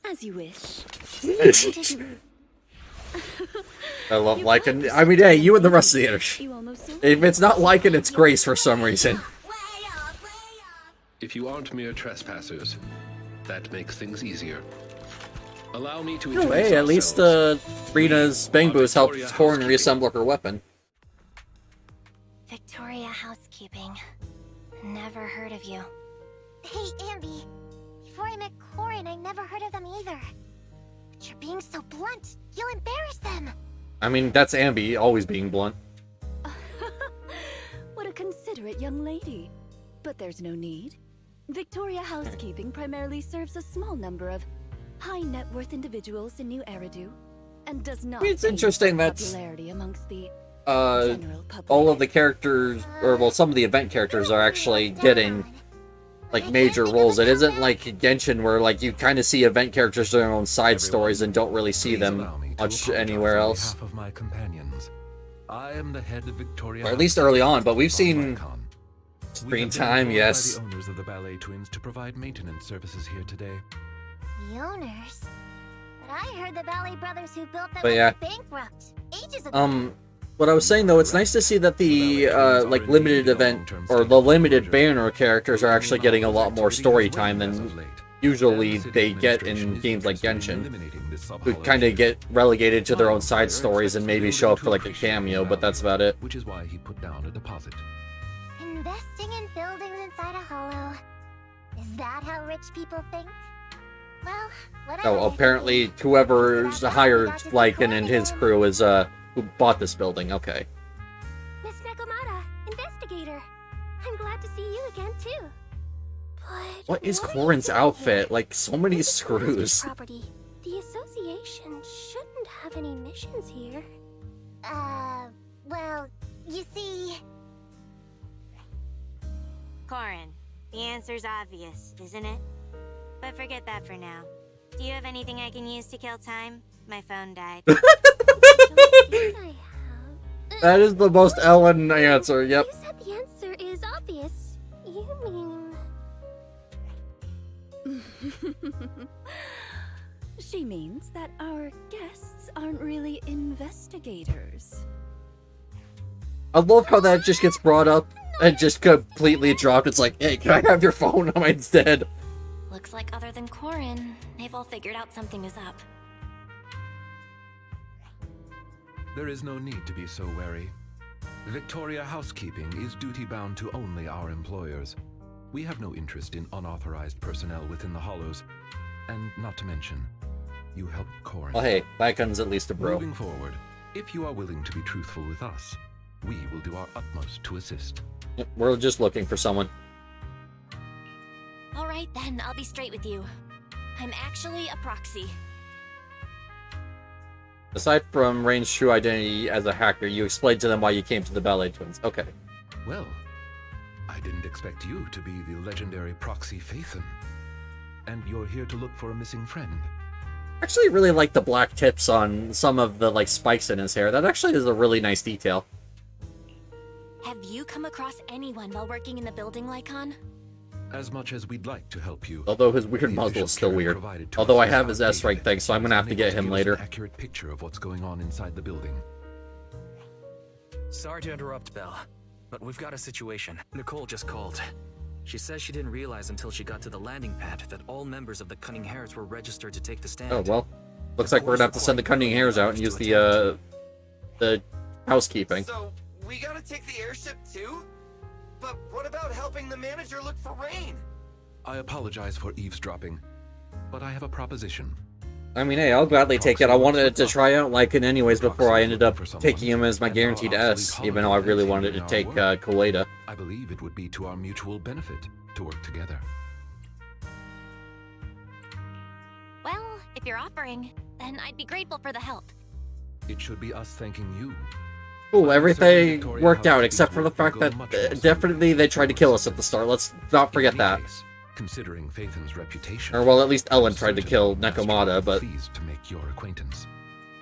As you wish. I love Lycan. I mean, hey, you and the rest of the others. If it's not Lycan, it's Grace for some reason. If you aren't mere trespassers, that makes things easier. Allow me to Oh, hey, at least Rena's Bang Boost helped Corin reassemble her weapon. Victoria Housekeeping. Never heard of you. Hey, Ambi. Before I met Corin, I never heard of them either. But you're being so blunt. You'll embarrass them. I mean, that's Ambi, always being blunt. What a considerate young lady. but there's no need. Victoria Housekeeping primarily serves a small number of high net worth individuals in New Eridu, and does not. It's interesting that popularity amongst the all of the characters, or well, some of the event characters are actually getting like major roles. It isn't like Genshin where like you kind of see event characters doing their own side stories and don't really see them much anywhere else. On behalf of my companions. I am the head of Victoria. Or at least early on, but we've seen screen time, yes. By the owners of the Ballet Twins to provide maintenance services here today. The owners? But I heard the Ballet Brothers who built that But yeah. went bankrupt ages ago. What I was saying though, it's nice to see that the like limited event or the limited banner characters are actually getting a lot more story time than usually they get in games like Genshin, who kind of get relegated to their own side stories and maybe show up for like a cameo, but that's about it. Which is why he put down a deposit. Investing in buildings inside a hollow. Is that how rich people think? Well, whatever. Oh, apparently whoever's hired Lycan and his crew is who bought this building. Okay. Miss Nekomata, investigator. I'm glad to see you again too. But What is Corin's outfit? Like so many screws. Property. The association shouldn't have any missions here. Well, you see. Corin, the answer's obvious, isn't it? But forget that for now. Do you have anything I can use to kill time? My phone died. That is the most Ellen answer, yep. You said the answer is obvious. You mean... She means that our guests aren't really investigators. I love how that just gets brought up and just completely dropped. It's like, hey, can I have your phone? Mine's dead. Looks like other than Corin, they've all figured out something is up. There is no need to be so wary. Victoria Housekeeping is duty-bound to only our employers. We have no interest in unauthorized personnel within the Hollows. And not to mention, you helped Corin. Well, hey, Lycan's at least a bro. Moving forward, if you are willing to be truthful with us, we will do our utmost to assist. Yep, we're just looking for someone. Alright then, I'll be straight with you. I'm actually a proxy. Aside from Rain's true identity as a hacker, you explained to them why you came to the Ballet Twins. Okay. Well, I didn't expect you to be the legendary proxy Phaethon. And you're here to look for a missing friend. I actually really like the black tips on some of the like spikes in his hair. That actually is a really nice detail. Have you come across anyone while working in the building, Lycon? As much as we'd like to help you. Although his weird muzzle is still weird. Although I have his S-rank thing, so I'm gonna have to get him later. An accurate picture of what's going on inside the building. Sorry to interrupt, Belle, but we've got a situation. Nicole just called. She says she didn't realize until she got to the landing pad that all members of the Cunning Hares were registered to take the stand. Oh, well. Looks like we're gonna have to send the Cunning Hares out and use the housekeeping. So, we gotta take the airship too? But what about helping the manager look for Rain? I apologize for eavesdropping, but I have a proposition. I mean, hey, I'll gladly take it. I wanted to try out Lycan anyways before I ended up taking him as my guaranteed S, even though I really wanted to take Koeda. I believe it would be to our mutual benefit to work together. Well, if you're offering, then I'd be grateful for the help. It should be us thanking you. Ooh, everything worked out except for the fact that definitely they tried to kill us at the start. Let's not forget that. Considering Phaethon's reputation, Or well, at least Ellen tried to kill Nekomata, but pleased to make your acquaintance.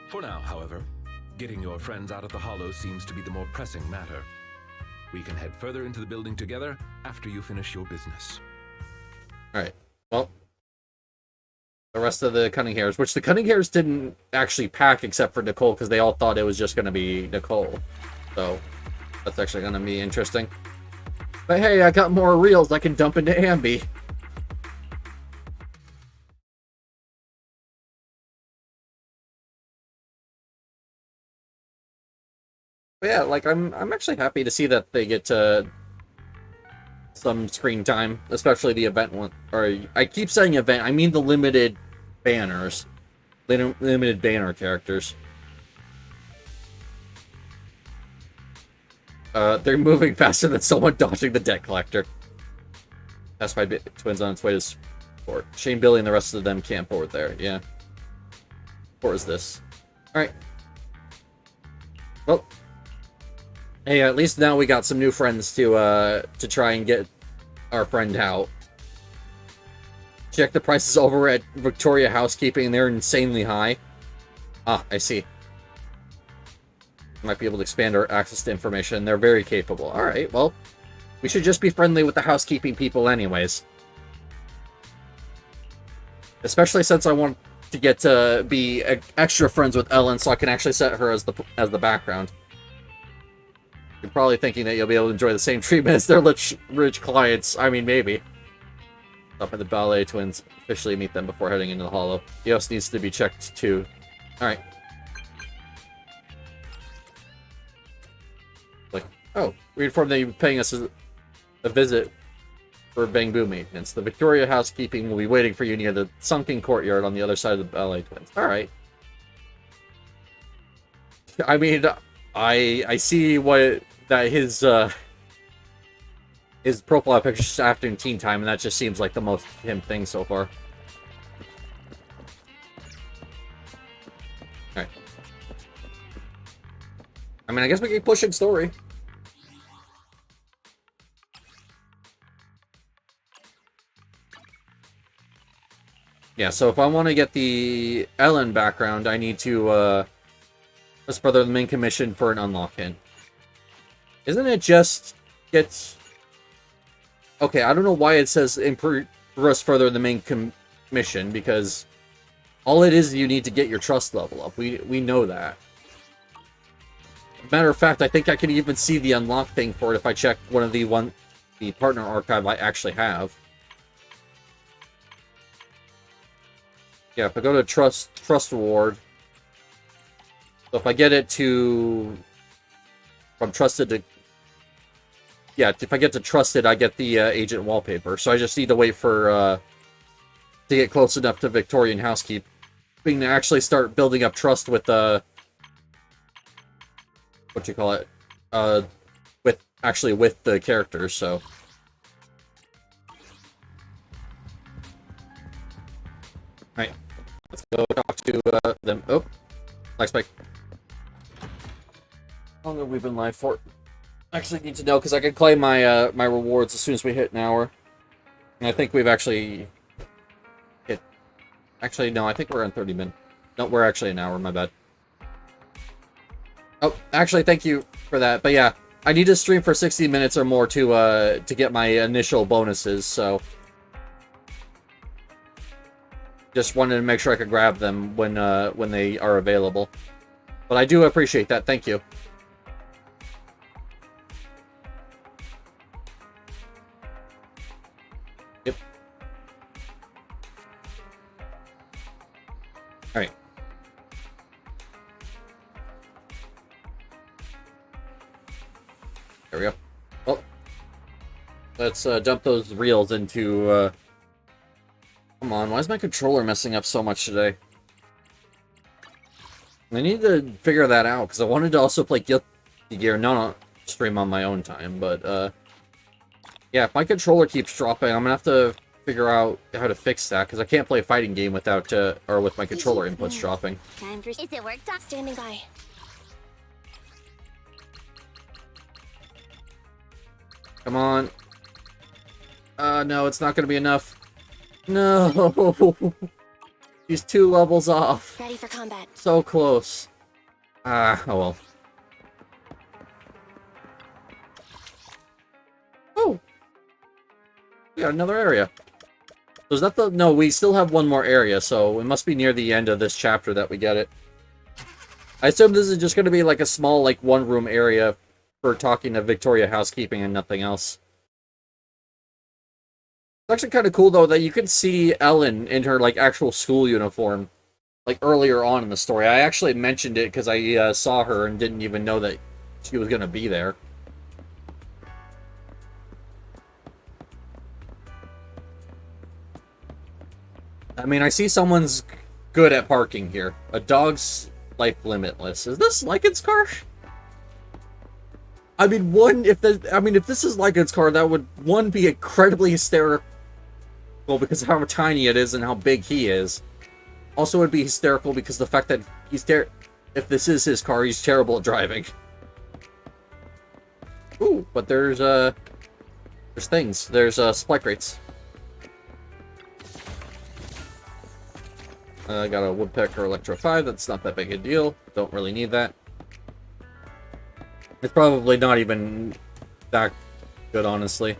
For now, however, getting your friends out of the Hollow seems to be the more pressing matter. We can head further into the building together after you finish your business. Alright, well, the rest of the Cunning Hares, which the Cunning Hares didn't actually pack except for Nicole, because they all thought it was just going to be Nicole. So, that's actually going to be interesting. But hey, I got more reels I can dump into Ambi. But yeah, like, I'm actually happy to see that they get some screen time, especially the event one. Or, I keep saying event, I mean the limited banners. Limited banner characters. They're moving faster than someone dodging the debt collector. That's my twins on its way to sport. Shane, Billy, and the rest of them can't board there. Yeah. Or is this? Alright. Well. Hey, at least now we got some new friends to try and get our friend out. Check the prices over at Victoria Housekeeping. They're insanely high. Ah, I see. Might be able to expand our access to information. They're very capable. Alright, well. We should just be friendly with the housekeeping people anyways. Especially since I want to get to be extra friends with Ellen so I can actually set her as the background. You're probably thinking that you'll be able to enjoy the same treatment as their rich clients. I mean, maybe. Stop at the ballet twins. Officially meet them before heading into the hollow. Eos needs to be checked too. Alright. Like, oh, we informed that you're paying us a visit for Bangbu maintenance. The Victoria Housekeeping will be waiting for you near the sunken courtyard on the other side of the ballet twins. Alright. I mean, I see that his profile picture is after teen time, and that just seems like the most him thing so far. Alright. I mean, I guess we keep pushing story. Yeah, so if I want to get the Ellen background, I need to press further the main commission for an unlock hint. Isn't it just gets... Okay, I don't know why it says press further the main commission, because all it is you need to get your trust level up. We know that. Matter of fact, I think I can even see the unlock thing for it if I check one of the partner archive I actually have. Yeah, if I go to trust reward, so if I get it to, from trusted to, yeah, if I get to trusted, I get the agent wallpaper. So I just need to wait for to get close enough to Victorian Housekeeping to actually start building up trust with what you call it, with the characters. So. Alright, let's go talk to them. Oh, Black Spike. How long have we been live for? I actually need to know, because I can claim my my rewards as soon as we hit an hour. And I think we've actually hit... Actually, no, I think we're on 30 minutes. No, we're actually an hour, my bad. Oh, actually, thank you for that. But yeah, I need to stream for 60 minutes or more to get my initial bonuses, so... Just wanted to make sure I could grab them when they are available. But I do appreciate that. Thank you. Yep. Alright. There we go. Well, let's dump those reels into... Come on, why is my controller messing up so much today? I need to figure that out, because I wanted to also play Guilty Gear, not stream on my own time, but, yeah, if my controller keeps dropping, I'm gonna have to figure out how to fix that, because I can't play a fighting game without, or with my controller inputs dropping. Is it work done? Standing by. Come on. No, it's not gonna be enough. No! He's 2 levels off. Ready for combat. So close. Oh well. Oh! We got another area. So is that the... No, we still have one more area, so it must be near the end of this chapter that we get it. I assume this is just going to be like a small, like, one-room area for talking to Victoria Housekeeping and nothing else. It's actually kind of cool, though, that you can see Ellen in her, like, actual school uniform, like, earlier on in the story. I actually mentioned it because I saw her and didn't even know that she was going to be there. I mean, I see someone's good at parking here. A dog's life limitless. Is this Lycan's car? I mean, if this is Lycan's car, that would, one, be incredibly hysterical because of how tiny it is and how big he is. Also, it would be hysterical because the fact that if this is his car, he's terrible at driving. Ooh, but there's things. There's spike rates. I got a Woodpecker Electro 5. That's not that big a deal. Don't really need that. It's probably not even that good, honestly.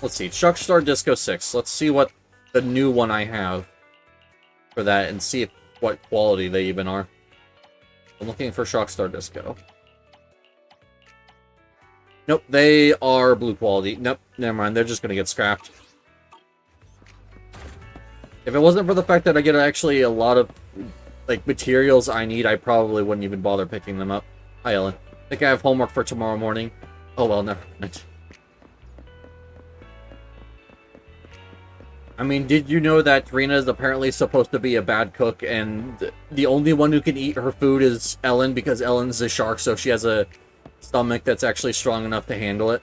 Let's see. Shockstar Disco 6. Let's see what the new one I have for that and see what quality they even are. I'm looking for Shockstar Disco. Nope, they are blue quality. Nope, never mind. They're just going to get scrapped. If it wasn't for the fact that I get actually a lot of like materials I need, I probably wouldn't even bother picking them up. Hi, Ellen. I think I have homework for tomorrow morning. Oh, well, never mind. I mean, did you know that Rena is apparently supposed to be a bad cook, and the only one who can eat her food is Ellen, because Ellen's a shark, so she has a stomach that's actually strong enough to handle it?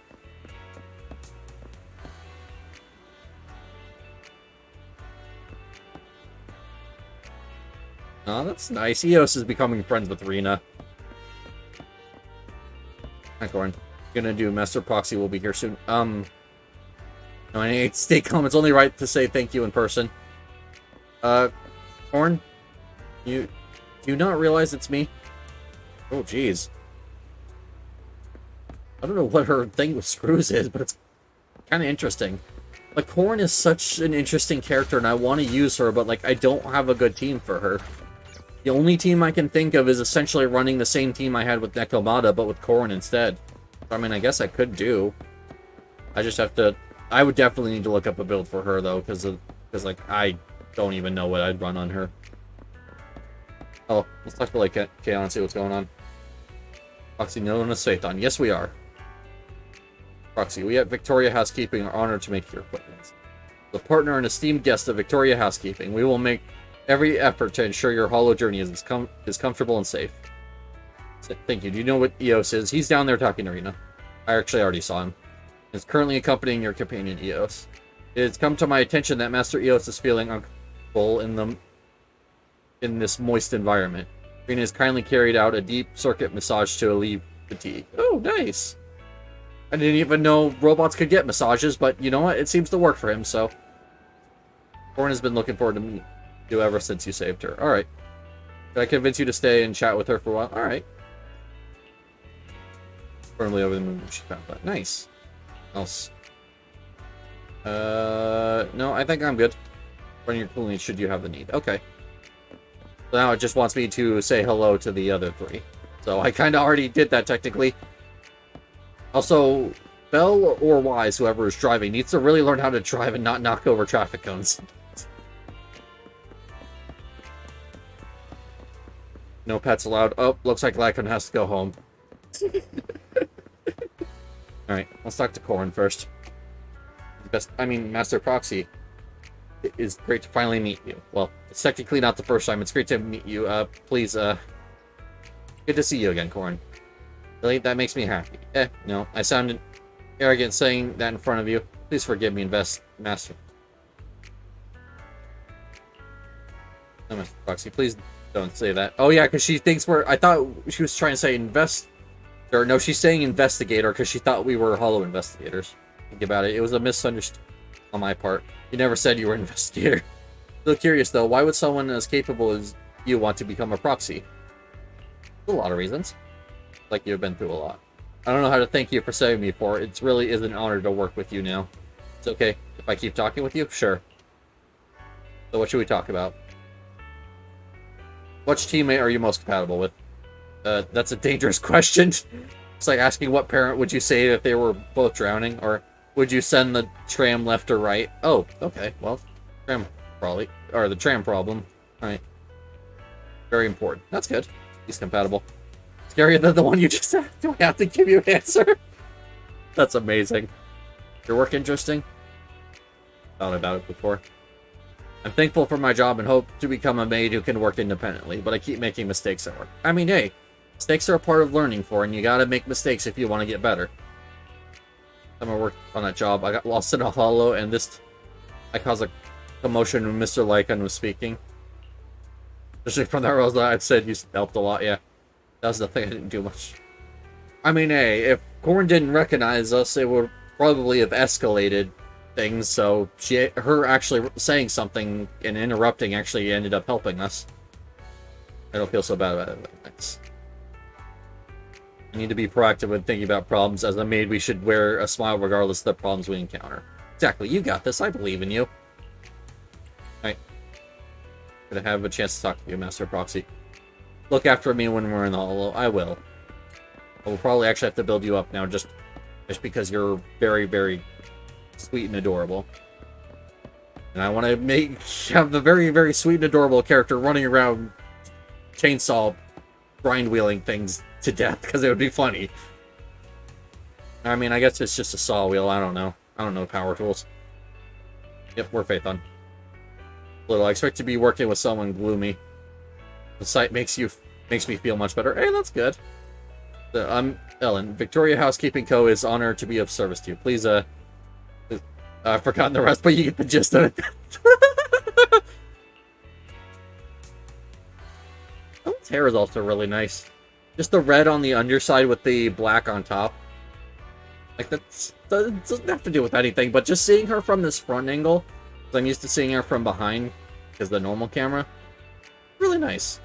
Oh, that's nice. Eos is becoming friends with Rena. Hi, Corn. Gonna do Master Proxy will be here soon. No, I hate to stay calm. It's only right to say thank you in person. Corn? Do you not realize it's me? Oh, jeez. I don't know what her thing with screws is, but it's kind of interesting. Like, Corn is such an interesting character, and I want to use her, but, like, I don't have a good team for her. The only team I can think of is essentially running the same team I had with Nekomata, but with Corn instead. I mean, I guess I could do. I just have to... I would definitely need to look up a build for her, though, because, like, I don't even know what I'd run on her. Oh, let's talk to, like, Kaon and see what's going on. Proxy, no one is safe on. Yes, we are. Proxy, we at Victoria Housekeeping are honored to make your acquaintance. The partner and esteemed guest of Victoria Housekeeping, we will make every effort to ensure your hollow journey is comfortable and safe. Thank you. Do you know what Eos is? He's down there talking to Rena. I actually already saw him. He's currently accompanying your companion, Eos. It has come to my attention that Master Eos is feeling uncomfortable in this moist environment. Rena has kindly carried out a deep circuit massage to alleviate fatigue. Oh, nice. I didn't even know robots could get massages, but you know what? It seems to work for him, so... Corn has been looking forward to meet you ever since you saved her. Alright. Did I convince you to stay and chat with her for a while? Alright. Firmly over the moon, she found that. Nice. Else. No, I think I'm good. Running your cooling should you have the need. Okay. So now it just wants me to say hello to the other three. So I kind of already did that technically. Also, Bell or Wise, whoever is driving, needs to really learn how to drive and not knock over traffic cones. No pets allowed. Oh, looks like Lycan has to go home. Alright, let's talk to Corn first. Master Proxy. It is great to finally meet you. Well, it's technically not the first time. It's great to meet you. Please, good to see you again, Corn. Really? That makes me happy. No. I sounded arrogant saying that in front of you. Please forgive me, Master. No, Master Proxy, please don't say that. Oh, yeah, because she thinks we're... I thought she was trying to say Or, no, she's saying investigator because she thought we were hollow investigators. Think about it. It was a misunderstanding on my part. You never said you were an investigator. Still curious, though. Why would someone as capable as you want to become a proxy? A lot of reasons. Like you've been through a lot. I don't know how to thank you for saving me for. It really is an honor to work with you now. It's okay if I keep talking with you? Sure. So what should we talk about? Which teammate are you most compatible with? That's a dangerous question. It's like asking what parent would you save if they were both drowning, or would you send the tram left or right? Oh, okay. Well, tram probably, or the tram problem. All right. Very important. That's good. He's compatible. Scarier than the one you just said. Do I have to give you an answer? That's amazing. Your work interesting? Thought about it before. I'm thankful for my job and hope to become a maid who can work independently, but I keep making mistakes at work. I mean, hey, Mistakes are a part of learning and you gotta make mistakes if you want to get better. Time I worked on that job, I got lost in a hollow, and I caused a commotion when Mr. Lycan was speaking. Especially from that rose, I'd said you helped a lot, yeah. That was the thing, I didn't do much. I mean, hey, if Corn didn't recognize us, it would probably have escalated things, so her actually saying something and interrupting actually ended up helping us. I don't feel so bad about it. Thanks. We need to be proactive when thinking about problems. As a maid, we should wear a smile regardless of the problems we encounter. Exactly, you got this. I believe in you. Alright. Gonna have a chance to talk to you, Master Proxy. Look after me when we're in the hollow. I will. I will probably actually have to build you up now, just because you're very, very sweet and adorable. And I want to have the very, very sweet and adorable character running around chainsaw grind wheeling things to death, because it would be funny. I mean, I guess it's just a saw wheel. I don't know. I don't know power tools. Yep, we're Phaethon. Little, I expect to be working with someone gloomy. The sight makes me feel much better. Hey, that's good. I'm Ellen. Victoria Housekeeping Co. is honored to be of service to you. Please, I've forgotten the rest, but you get the gist of it. Ellen's hair is also really nice. Just the red on the underside with the black on top. Like, that doesn't have to do with anything, but just seeing her from this front angle, because I'm used to seeing her from behind, because the normal camera, really nice.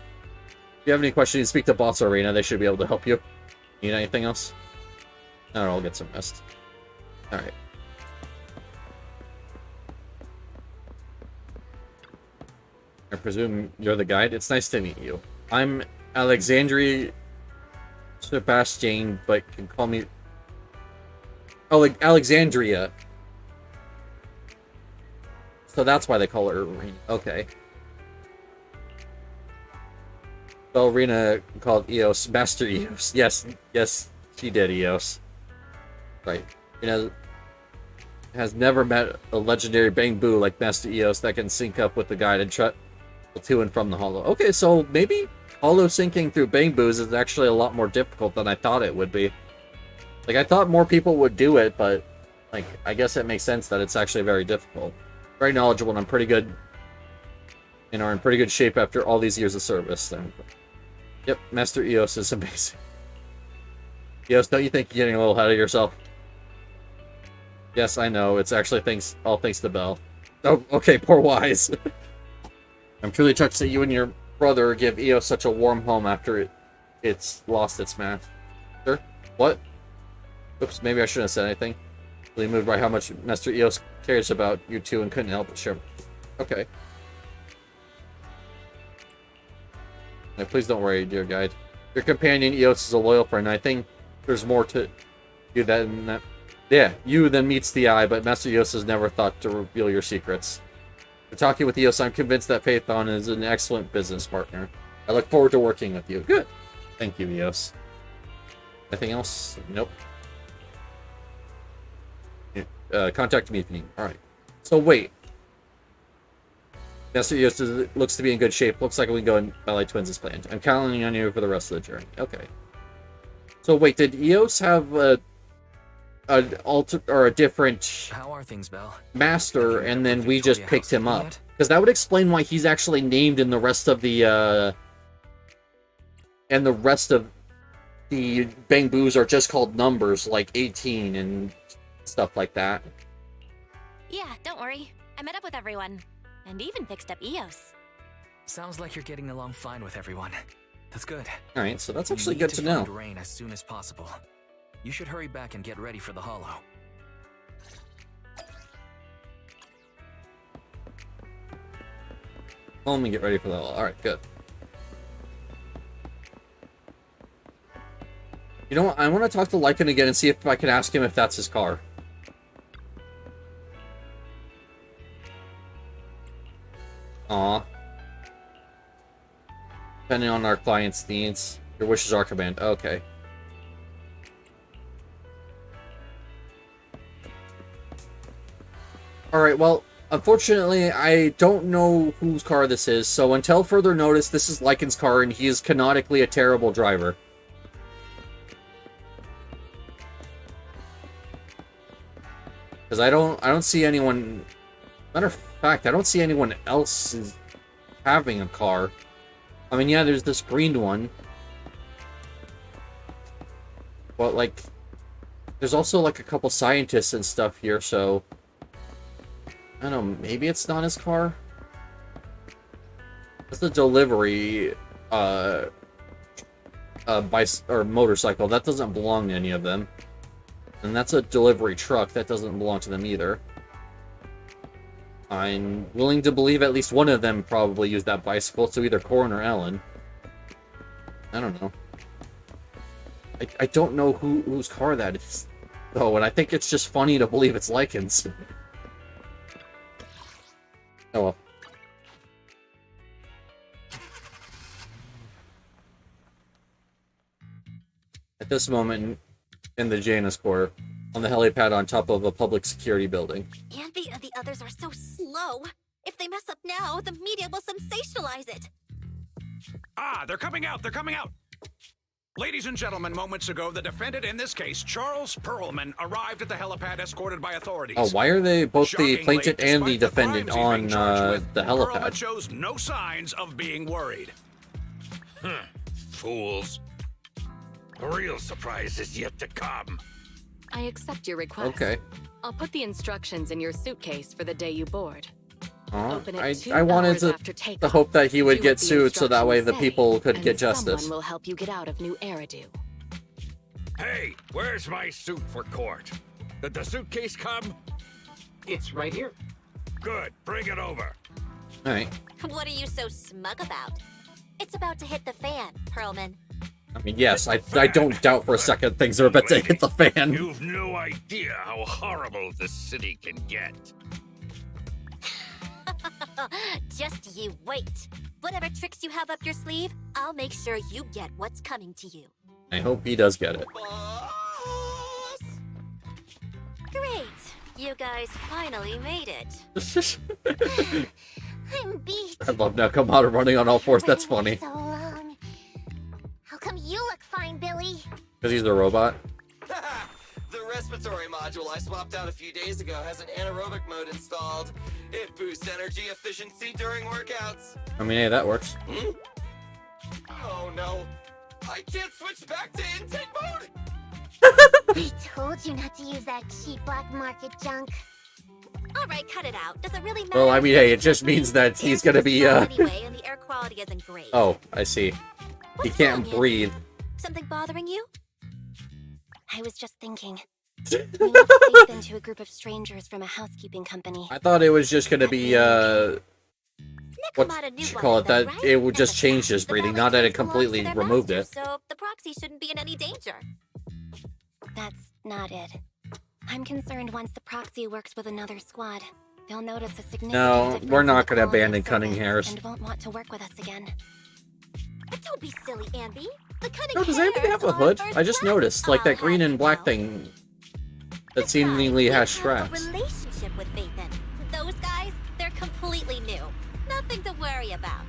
If you have any questions, speak to Boss Arena. They should be able to help you. Need anything else? No, I'll get some rest. Alright. I presume you're the guide? It's nice to meet you. I'm Alexandria Sebastian, but can call me... Oh, like Alexandria. So that's why they call her Arena. Okay. So Arena called Eos Master Eos. Yes, she did, Eos. Right. You know, has never met a legendary Bang Boo like Master Eos that can sync up with the guide and travel to and from the hollow. Okay, so maybe hollow syncing through Bang Boos is actually a lot more difficult than I thought it would be. Like, I thought more people would do it, but, like, I guess it makes sense that it's actually very difficult. Very knowledgeable, and I'm pretty good, and are in pretty good shape after all these years of service. Yep, Master Eos is amazing. Eos, don't you think you're getting a little ahead of yourself? Yes, I know. It's actually all thanks to Belle. Oh, okay, poor Wise. I'm truly touched that you and your brother give Eos such a warm home after it's lost its master. What? Oops, maybe I shouldn't have said anything. Really moved by how much Master Eos cares about you two and couldn't help but share. Okay. Now, please don't worry, dear guide. Your companion Eos is a loyal friend. I think there's more to you than that. Yeah, you then meets the eye, but Master Eos has never thought to reveal your secrets. For talking with Eos, I'm convinced that Phaethon is an excellent business partner. I look forward to working with you. Good. Thank you, Eos. Anything else? Nope. Contact me if you need. Alright. So, wait. Master Eos looks to be in good shape. Looks like we can go in Ballet Twins as planned. I'm counting on you for the rest of the journey. Okay. So, wait. Did Eos have a different How are things, Belle? master, and then we just picked him up? Because that would explain why he's actually named in the rest of the and the rest of the Bang Boos are just called numbers, like 18 and stuff like that. Yeah, don't worry. I met up with everyone. And even fixed up Eos. Sounds like you're getting along fine with everyone. That's good. Alright, so that's actually good to know. Find Rain as soon as possible. You should hurry back and get ready for the hollow. Home and get ready for the hollow. Alright, good. You know what? I want to talk to Lycan again and see if I can ask him if that's his car. Aw. Depending on our client's needs. Your wishes are command. Okay. Alright, well, unfortunately, I don't know whose car this is, so until further notice, this is Lycan's car, and he is canonically a terrible driver. Because I don't see anyone... Matter of fact, I don't see anyone else is having a car. I mean, yeah, there's this green one. But, like, there's also, like, a couple scientists and stuff here, so... I don't know, maybe it's not his car? That's the delivery, motorcycle. That doesn't belong to any of them. And that's a delivery truck. That doesn't belong to them either. I'm willing to believe at least one of them probably used that bicycle, so either Corin or Ellen. I don't know. I don't know whose car that is, though, and I think it's just funny to believe it's Lycan's. Oh well. At this moment, in the Janus Quarter, on the helipad on top of a public security building. Anby and the others are so slow. If they mess up now, the media will sensationalize it. Ah, they're coming out! They're coming out! Ladies and gentlemen, moments ago, the defendant in this case, Charles Perlman, arrived at the helipad escorted by authorities. Oh, why are they both the Shockingly, plaintiff and the despite the defendant crimes he's on being charged with, the Perlman helipad? shows no signs of being worried. Fools. The real surprise is yet to come. I accept your request. Okay. I'll put the instructions in your suitcase for the day you board. Open it I 2 wanted hours to after takeoff. the hope that he would Do get what the sued so that way the instructions people say, could and get justice. Someone will help you get out of New Eridu. Hey, where's my suit for court? Did the suitcase come? It's right here. Good, bring it over. Alright. What are you so smug about? It's about to hit the fan, Perlman. I mean, yes, I don't doubt for a second things are about to hit the fan. You've no idea how horrible this city can get. Just you wait. Whatever tricks you have up your sleeve, I'll make sure you get what's coming to you. I hope he does get it. Great. You guys finally made it. I'm beat. I love Nakamata running on all fours. That's funny. So long. How come you look fine, Billy? Because he's a robot. The respiratory module I swapped out a few days ago has an anaerobic mode installed. It boosts energy efficiency during workouts. I mean, hey, that works. Hmm? Oh no. I can't switch back to intake mode! I told you not to use that cheap black market junk. Alright, cut it out. Does it really matter? Well, I mean, hey, it just means that he's gonna be, Anyway, and the air quality isn't great. Oh, I see. He can't breathe. Something bothering you? I was just thinking. We need to take them to a group of strangers from a housekeeping company. I thought it was just gonna be, what you call it, that it would just change his breathing, not that it completely removed it. So the proxy shouldn't be in any danger. That's not it. I'm concerned once the proxy works with another squad, they'll notice a significant No, difference we're in not the gonna quality of abandon Cunning service Hairs. and won't want to work with us again. But don't be silly, Anby. The Cunning No, does Hairs anybody have a are hood? first I just class. noticed, like, that I'll green have and black thing that seemingly has have straps. a relationship with Fathan. Those guys, they're completely new. Nothing to worry about.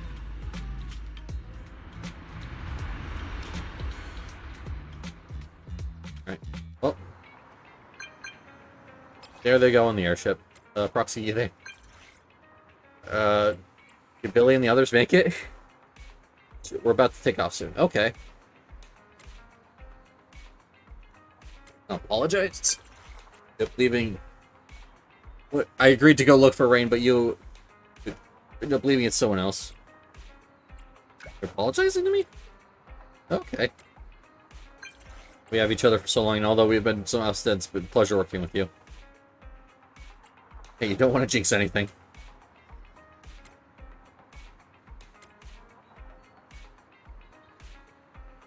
Right. Well, there they go on the airship. Proxy, you there? Did Billy and the others make it? We're about to take off soon. Okay. I apologize. Leaving. I agreed to go look for Rain, but you ended up leaving it someone else. You're apologizing to me? Okay. We have each other for so long, and although we've been somehow since, it's been a pleasure working with you. Hey, you don't want to jinx anything.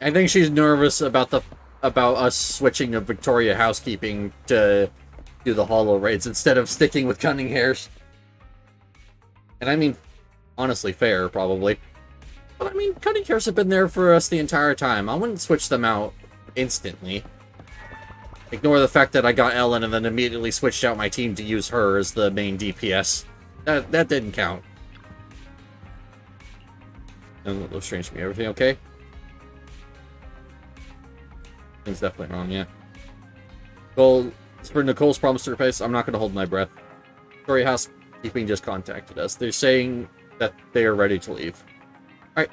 I think she's nervous about us switching to Victoria Housekeeping to do the Hollow raids instead of sticking with Cunning Hairs. And I mean, honestly, fair, probably. But I mean, Cunning Hairs have been there for us the entire time. I wouldn't switch them out instantly. Ignore the fact that I got Ellen and then immediately switched out my team to use her as the main DPS. That didn't count. That was a little strange to me. Everything okay? Things definitely wrong, yeah. Well, As for Nicole's promise to her face, I'm not going to hold my breath. Victoria Housekeeping just contacted us. They're saying that they are ready to leave. Alright.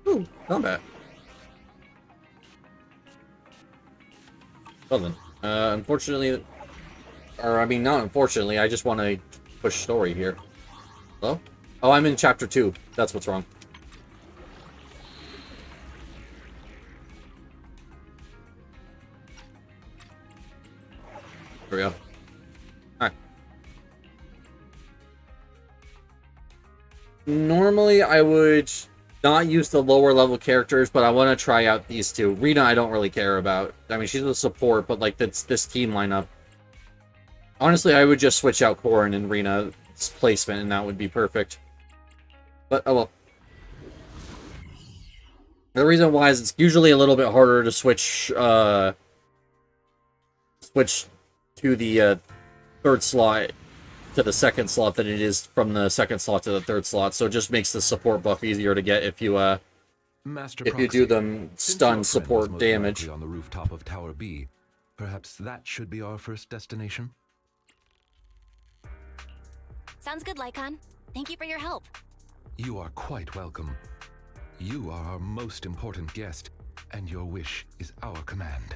Ooh, not bad. Well then, unfortunately, or I mean not unfortunately, I just want to push story here. Hello? Oh, I'm in chapter 2. That's what's wrong. There we go. Alright. Normally, I would not use the lower level characters, but I want to try out these two. Rena, I don't really care about. I mean, she's a support, but like this team lineup. Honestly, I would just switch out Corin and Rena's placement, and that would be perfect. But, oh well. The reason why is it's usually a little bit harder to switch to the third slot to the second slot than it is from the second slot to the third slot, so it just makes the support buff easier to get if you do them stun support damage. On the rooftop of Tower B, perhaps that should be our first destination. Sounds good, Lycon. Thank you for your help. You are quite welcome. You are our most important guest, and your wish is our command.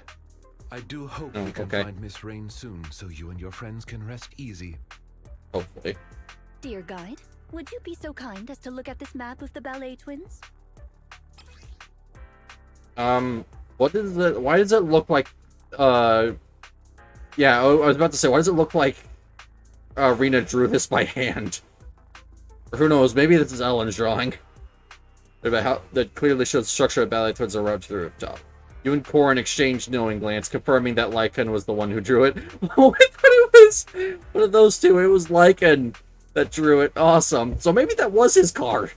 I do hope we can find Miss Rain soon, so you and your friends can rest easy. Hopefully. Dear guide, would you be so kind as to look at this map of the ballet twins? What is it? Why does it look like? Yeah, I was about to say, why does it look like Rena drew this by hand? Or who knows? Maybe this is Ellen's drawing. That clearly shows the structure of ballet twins are rubbed to the rooftop. You and Corin exchanged knowing glance, confirming that Lycan was the one who drew it. Oh, I thought it was one of those two. It was Lycan that drew it. Awesome. So maybe that was his car.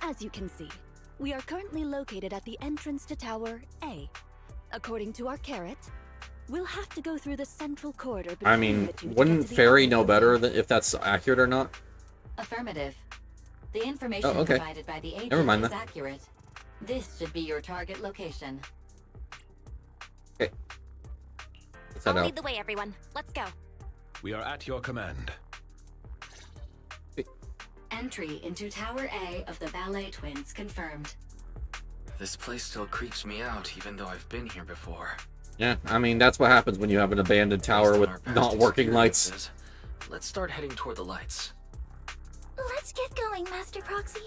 As you can see, we are currently located at the entrance to Tower A. According to our carrot, we'll have to go through the central corridor. I mean, wouldn't Fairy know better than if that's accurate or not? Affirmative. The information provided by the agent is accurate. This should be your target location. Okay. I'll lead the way, everyone. Let's go. We are at your command. Entry into Tower A of the Ballet Twins confirmed. This place still creeps me out, even though I've been here before. Yeah, I mean, that's what happens when you have an abandoned tower with not working lights. Let's start heading toward the lights. Let's get going, Master Proxy.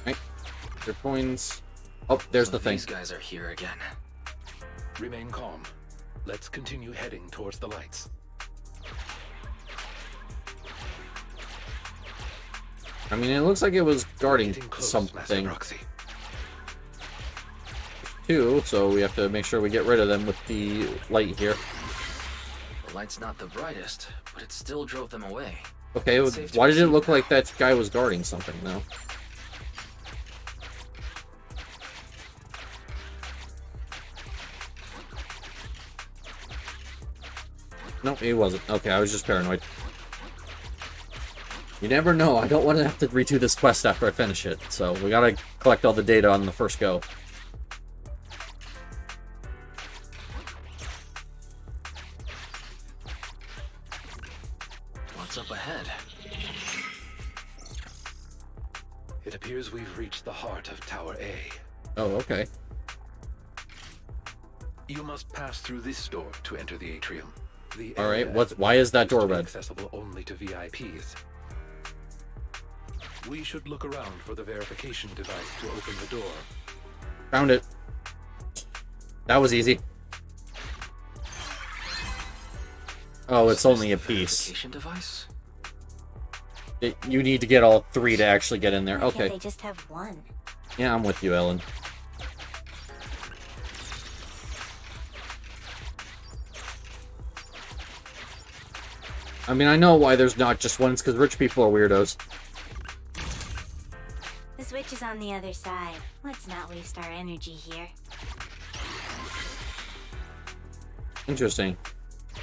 Right. Your coins. Oh, there's the thing. These guys are here again. Remain calm. Let's continue heading towards the lights. I mean, it looks like it was guarding something. Too, so we have to make sure we get rid of them with the light here. The light's not the brightest, but it still drove them away. Okay, why did it look like that guy was guarding something, though? No, he wasn't. Okay, I was just paranoid. You never know. I don't want to have to redo this quest after I finish it, so we gotta collect all the data on the first go. What's up ahead? It appears we've reached the heart of Tower A. Oh, okay. You must pass through this door to enter the atrium. All right. Why is that door red? Accessible only to VIPs. We should look around for the verification device to open the door. Found it. That was easy. Oh, it's only a piece. Verification device? You need to get all three to actually get in there. Why Okay. can't they just have one? Yeah, I'm with you, Ellen. I mean, I know why there's not just one. It's because rich people are weirdos. The switch is on the other side. Let's not waste our energy here. Interesting.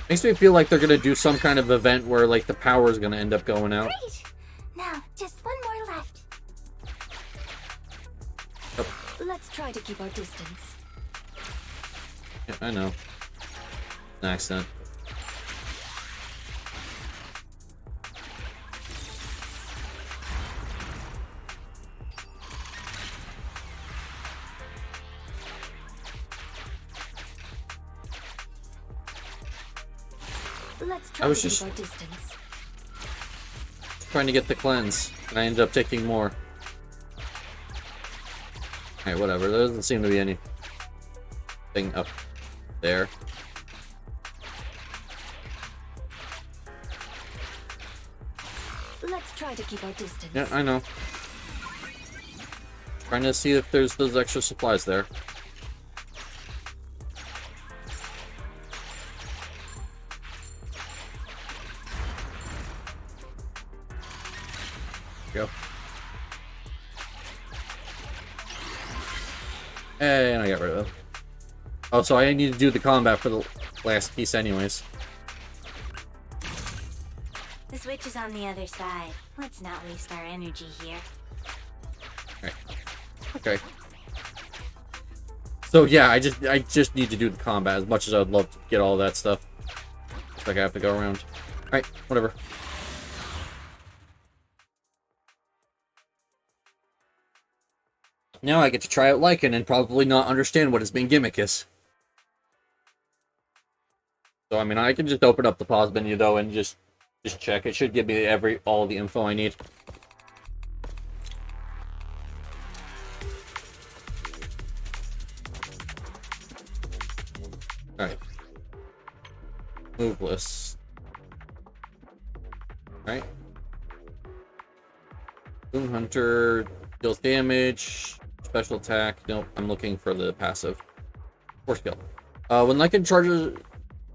Makes me feel like they're gonna do some kind of event where, like, the power is gonna end up going out. Great! Now, to try to keep our distance. Yeah, I know. An accident. Let's I try was to just keep our distance. trying to get the cleanse, and I ended up taking more. Alright, whatever. There doesn't seem to be anything up there. Let's try to keep our distance. Yeah, I know. Trying to see if there's those extra supplies there. Go. And I got rid of it. Oh, so I need to do the combat for the last piece anyways. The switch is on the other side. Let's not waste our energy here. Alright. Okay. So yeah, I just need to do the combat as much as I would love to get all that stuff. Looks like I have to go around. Alright, whatever. Now I get to try out Lycan and probably not understand what his main gimmick is. So I mean, I can just open up the pause menu though and just check. It should give me all the info I need. Alright. Move list. Alright. Boom Hunter deals damage. Special attack. Nope, I'm looking for the passive. Force skill. When Lycan charges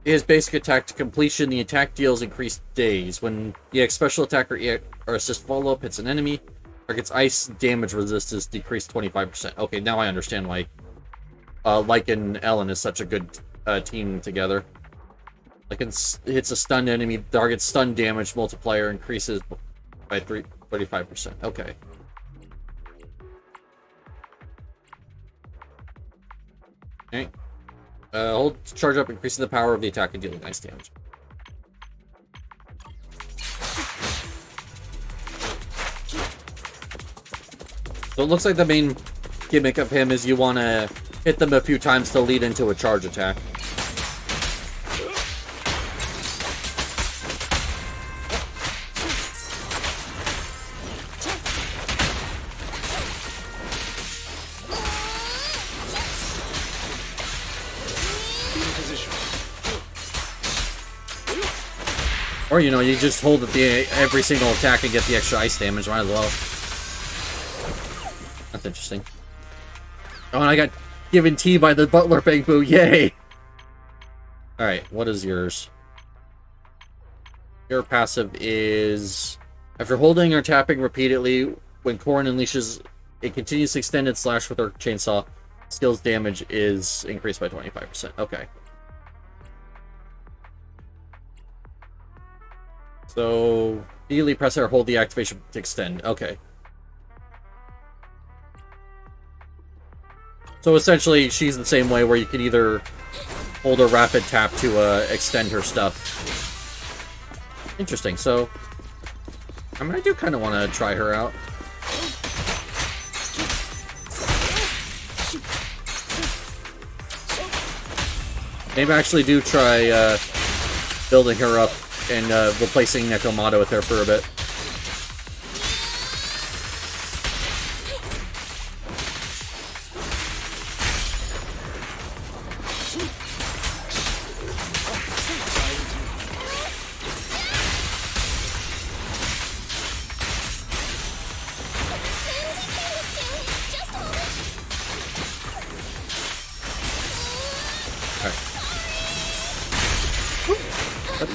his basic attack to completion, the attack deals increased days. When EX special attack or assist follow-up hits an enemy, target's ice damage resist is decreased 25%. Okay, now I understand why Lycan and Ellen is such a good team together. Lycan hits a stunned enemy, target's stun damage multiplier increases by 35%. Okay. Okay. Hold to charge up, increasing the power of the attack and dealing ice damage. So it looks like the main gimmick of him is you want to hit them a few times to lead into a charge attack. Or, you know, you just hold every single attack and get the extra ice damage, might as well. That's interesting. Oh, and I got given tea by the butler bamboo, yay! Alright, what is yours? Your passive is... After holding or tapping repeatedly, when Corrin unleashes a continuous extended slash with her chainsaw, skill's damage is increased by 25%. Okay. So, immediately press or hold the activation to extend. Okay. So essentially, she's the same way where you can either hold a rapid tap to extend her stuff. Interesting. So, I mean, I do kind of want to try her out. Maybe I actually do try building her up and replacing Nekomata with her for a bit.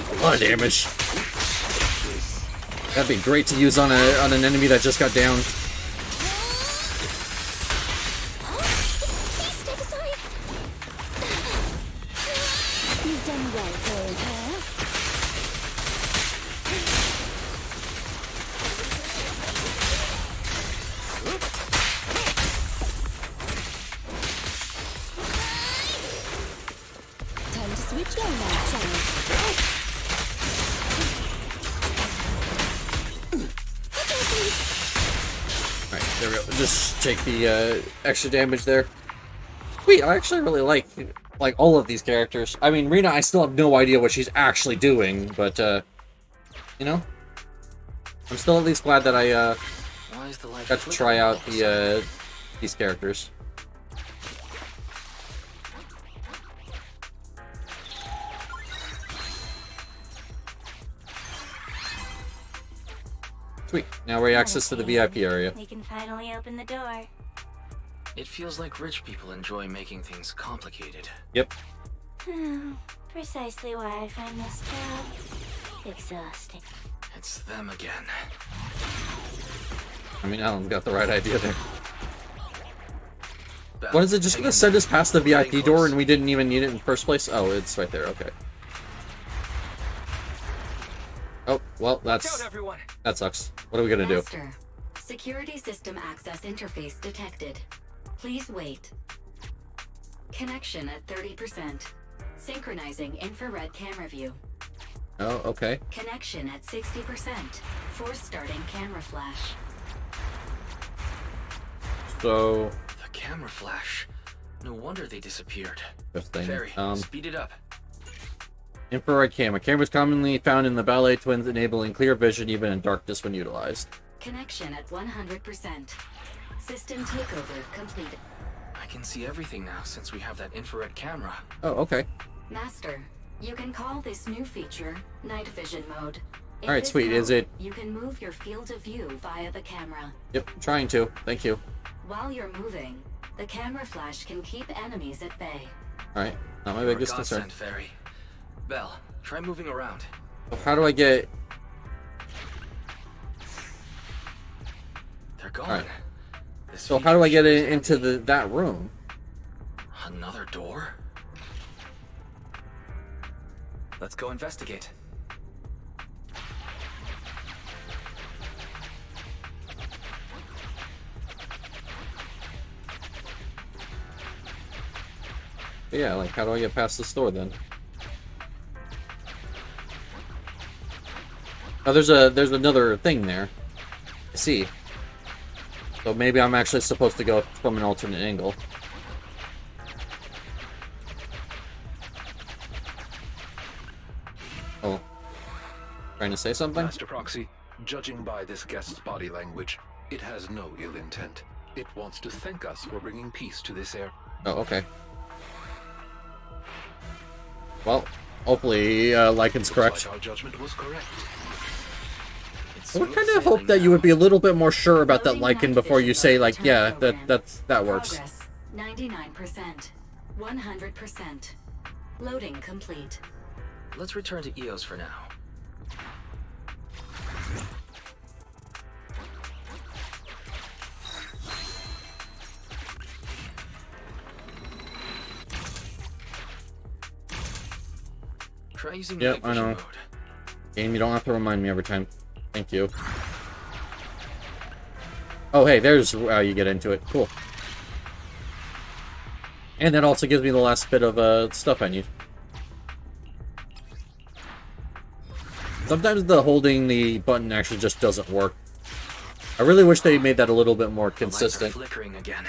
A lot of damage. That'd be great to use on an enemy that just got down. You've done well, old hair. Alright, there we go. Just take the extra damage there. Sweet, I actually really like all of these characters. I mean, Rena, I still have no idea what she's actually doing, but you know, I'm still at least glad that I got to try out these characters. Sweet. Now we're access to the VIP area. We can finally open the door. It feels like rich people enjoy making things complicated. Yep. Precisely why I find this job exhausting. It's them again. I mean, Alan's got the right idea there. What is it? Just gonna send us past the VIP door and we didn't even need it in the first place? Oh, it's right there. Okay. Oh, well, that sucks. What are we gonna do? Master, security system access interface detected. Please wait. Connection at 30%. Synchronizing infrared camera view. Oh, okay. Connection at 60%. Force starting camera flash. So... The camera flash. No wonder they disappeared. Interesting. Fairy, speed it up. Infrared camera. Cameras commonly found in the ballet twins, enabling clear vision even in darkness when utilized. Connection at 100%. System takeover completed. I can see everything now since we have that infrared camera. Oh, okay. Master, you can call this new feature night vision mode. In Alright, this sweet. Is mode, it... You can move your field of view via the camera. Yep, trying to. Thank you. While you're moving, the camera flash can keep enemies at bay. Alright, not my biggest concern. Godsend, Fairy. Belle, try moving around. How do I get... They're gone. Alright. So how do I get into that room? Another door? Let's go investigate. Yeah, like, how do I get past this door then? Oh, there's another thing there. I see. So maybe I'm actually supposed to go from an alternate angle. Oh. Trying to say something? Master Proxy, judging by this guest's body language, it has no ill intent. It wants to thank us for bringing peace to this area. Oh, okay. Well, hopefully, Lycan's correct. Like our judgment was correct. I would kind of hope that you would be a little bit more sure about that Lycan before you say, like, yeah, that works. Progress 99%. 100%. Loading complete. Let's return to EOS for now. Try using Yep, I know. mode. Game, you don't have to remind me every time. Thank you. Oh, hey, there's how you get into it. Cool. And that also gives me the last bit of stuff I need. Sometimes the holding the button actually just doesn't work. I really wish they made that a little bit more consistent. The lights are flickering again.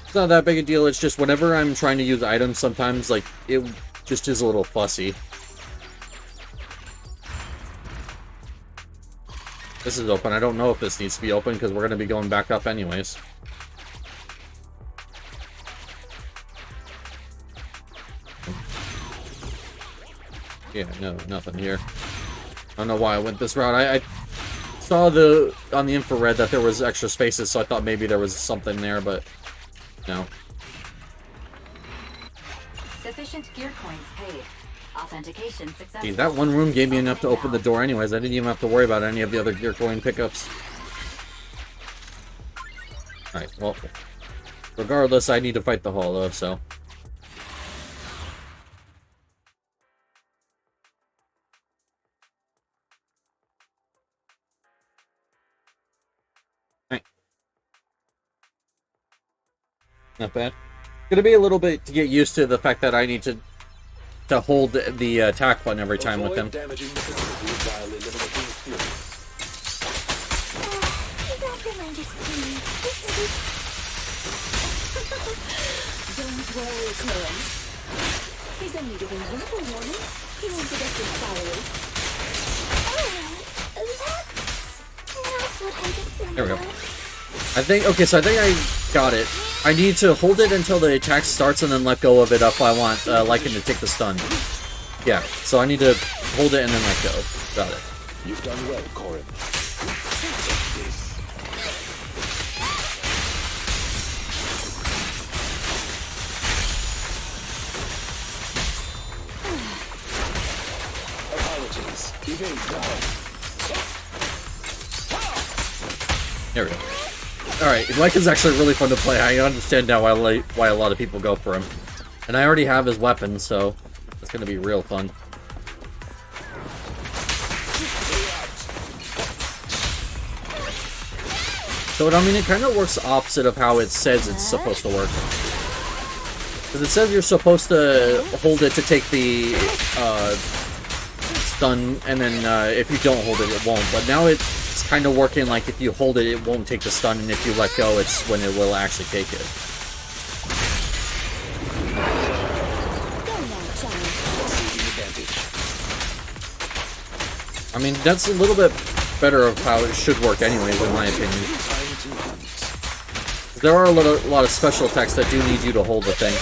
It's not that big a deal, it's just whenever I'm trying to use items, sometimes, like, it just is a little fussy. This is open. I don't know if this needs to be open, because we're going to be going back up anyways. Yeah, no, nothing here. I don't know why I went this route. I saw on the infrared that there was extra spaces, so I thought maybe there was something there, but... No. Sufficient gear coins paid. Authentication successful. Geez, that one room gave me enough to open the door anyways. I didn't even have to worry about any of the other gear coin pickups. Alright, well. Regardless, I need to fight the Hollow, so. Not bad. Gonna be a little bit to get used to the fact that I need to hold the attack button every time with him. Damaging the facility while eliminating fury. Don't worry, Chloe. He's only giving verbal warning. He won't get us in salary. There we go. I think I got it. I need to hold it until the attack starts and then let go of it if I want Lycan to take the stun. Yeah, so I need to hold it and then let go. Got it. You've done well, Corin. Apologies. Evade now. There we go. Alright, Lycan's actually really fun to play. I understand now why a lot of people go for him. And I already have his weapon, so it's gonna be real fun. So, I mean, it kind of works opposite of how it says it's supposed to work. Because it says you're supposed to hold it to take the stun, and then if you don't hold it, it won't. But now it's kind of working like if you hold it, it won't take the stun, and if you let go, it's when it will actually take it. I mean, that's a little bit better of how it should work anyways, in my opinion. There are a lot of special attacks that do need you to hold the thing.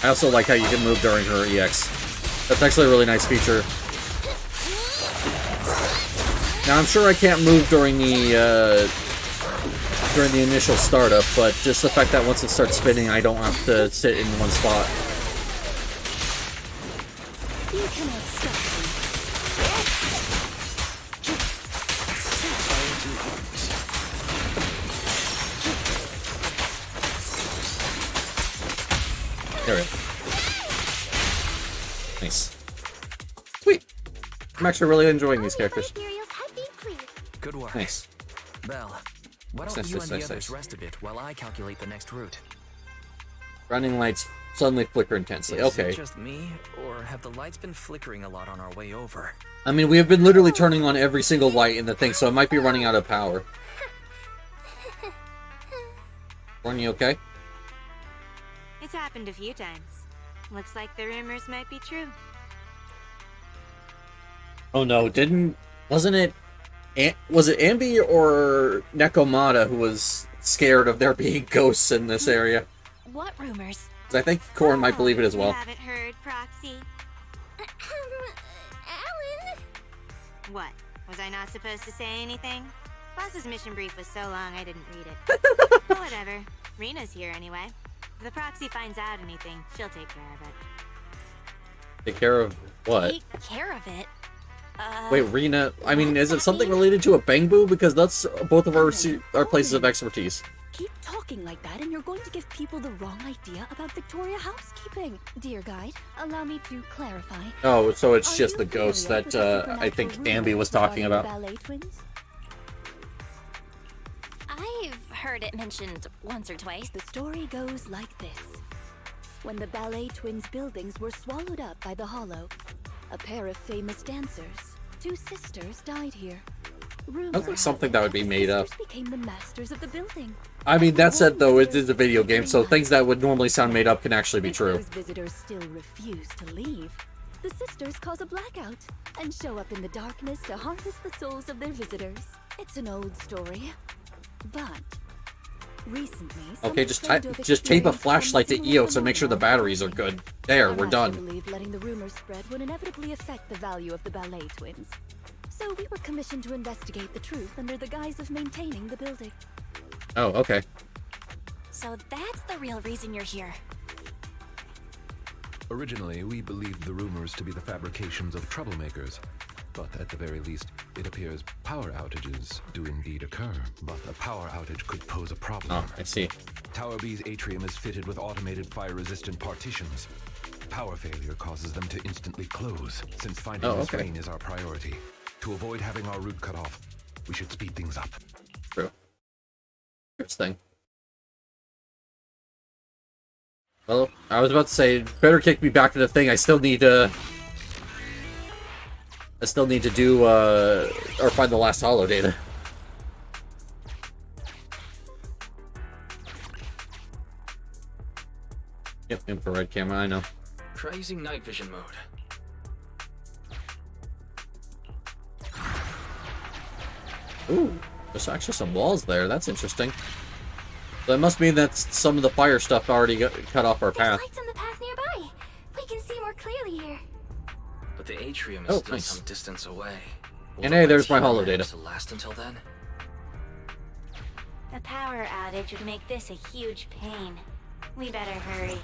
I also like how you can move during her EX. That's actually a really nice feature. Now I'm sure I can't move during the initial startup, but just the fact that once it starts spinning, I don't have to sit in one spot. You cannot stop There we go. Nice. Sweet. I'm actually really enjoying these characters. Good work. Nice. Belle, why don't you and the others rest a bit while I calculate the next route? Running lights suddenly flicker intensely. Okay. Is it just me, or have the lights been flickering a lot on our way over? I mean, we have been literally turning on every single light in the thing, so it might be running out of power. Are you okay? It's happened a few times. Looks like the rumors might be true. Oh no, wasn't it Ambi or Nekomata who was scared of there being ghosts in this area? What rumors? 'Cause I think Corin might believe it as well. You haven't heard, Proxy. Alan? What? Was I not supposed to say anything? Boss's mission brief was so long I didn't read it. But whatever. Rena's here anyway. If the Proxy finds out anything, she'll take care of it. Take care of what? Take care of it? Wait, Rena, I mean, is it something related to a Bangbu? Because that's both of our places of expertise. Keep talking like that and you're going to give people the wrong idea about Victoria housekeeping. Dear guide, allow me to clarify. Oh, so it's just the ghost that I think Ambi was talking about. Ballet twins? I've heard it mentioned once or twice. The story goes like this. When the Ballet Twins buildings were swallowed up by the Hollow, a pair of famous dancers, two sisters, died here. Sounds like something that would be made up. Became the masters of the building. I mean, that said, though, it is a video game, so things that would normally sound made up can actually be true. Those visitors still refuse to leave. The sisters cause a blackout and show up in the darkness to harvest the souls of their visitors. It's an old story, but recently. Okay, just tape a flashlight to Eos and make sure the batteries are good. There, we're done. I believe letting the rumors spread would inevitably affect the value of the Ballet Twins. So we were commissioned to investigate the truth under the guise of maintaining the building. Oh, okay. So that's the real reason you're here. Originally, we believed the rumors to be the fabrications of troublemakers. But at the very least, it appears power outages do indeed occur. But a power outage could pose a problem. Oh, I see. Tower B's atrium is fitted with automated fire-resistant partitions. Power failure causes them to instantly close, since finding this vein is our priority. To avoid having our route cut off, we should speed things up. True. Interesting. Well, I was about to say, better kick me back to the thing. I still need to do, or find the last holo data. Yep, infrared camera, I know. Try using night vision mode. Ooh, there's actually some walls there. That's interesting. That must mean that some of the fire stuff already cut off our path. Lights on the path nearby. We can see more clearly here. But the atrium is still some distance away. And hey, there's my holo data. To last until then? A power outage would make this a huge pain. We better hurry.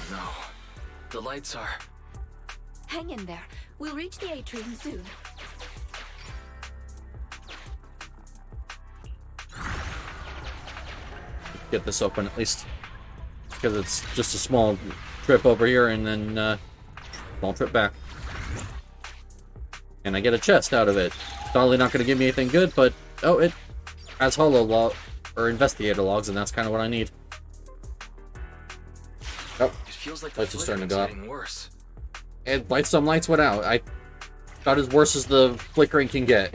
No. The lights are... Hang in there. We'll reach the atrium soon. Get this open at least. Because it's just a small trip over here and then small trip back. And I get a chest out of it. Probably not going to give me anything good, but oh, it has holo log or investigator logs, and that's kind of what I need. Oh, it feels like lights are starting to go out. Worse. And some lights went out. I got as worse as the flickering can get.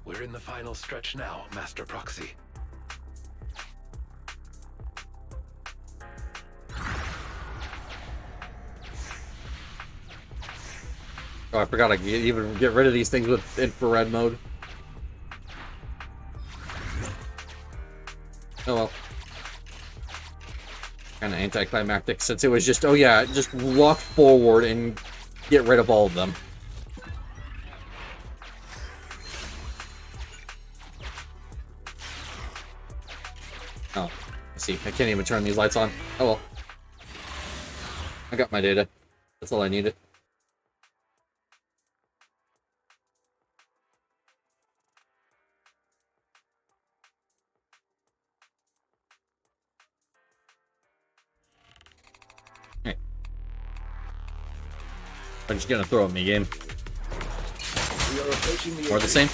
We're in the final stretch now, Master Proxy. Oh, I forgot I could even get rid of these things with infrared mode. Oh well. Kind of anticlimactic since it was just, oh yeah, just walk forward and get rid of all of them. Oh, I see. I can't even turn these lights on. Oh well. I got my data. That's all I needed. I'm just gonna throw a me game. We are approaching the Or the same.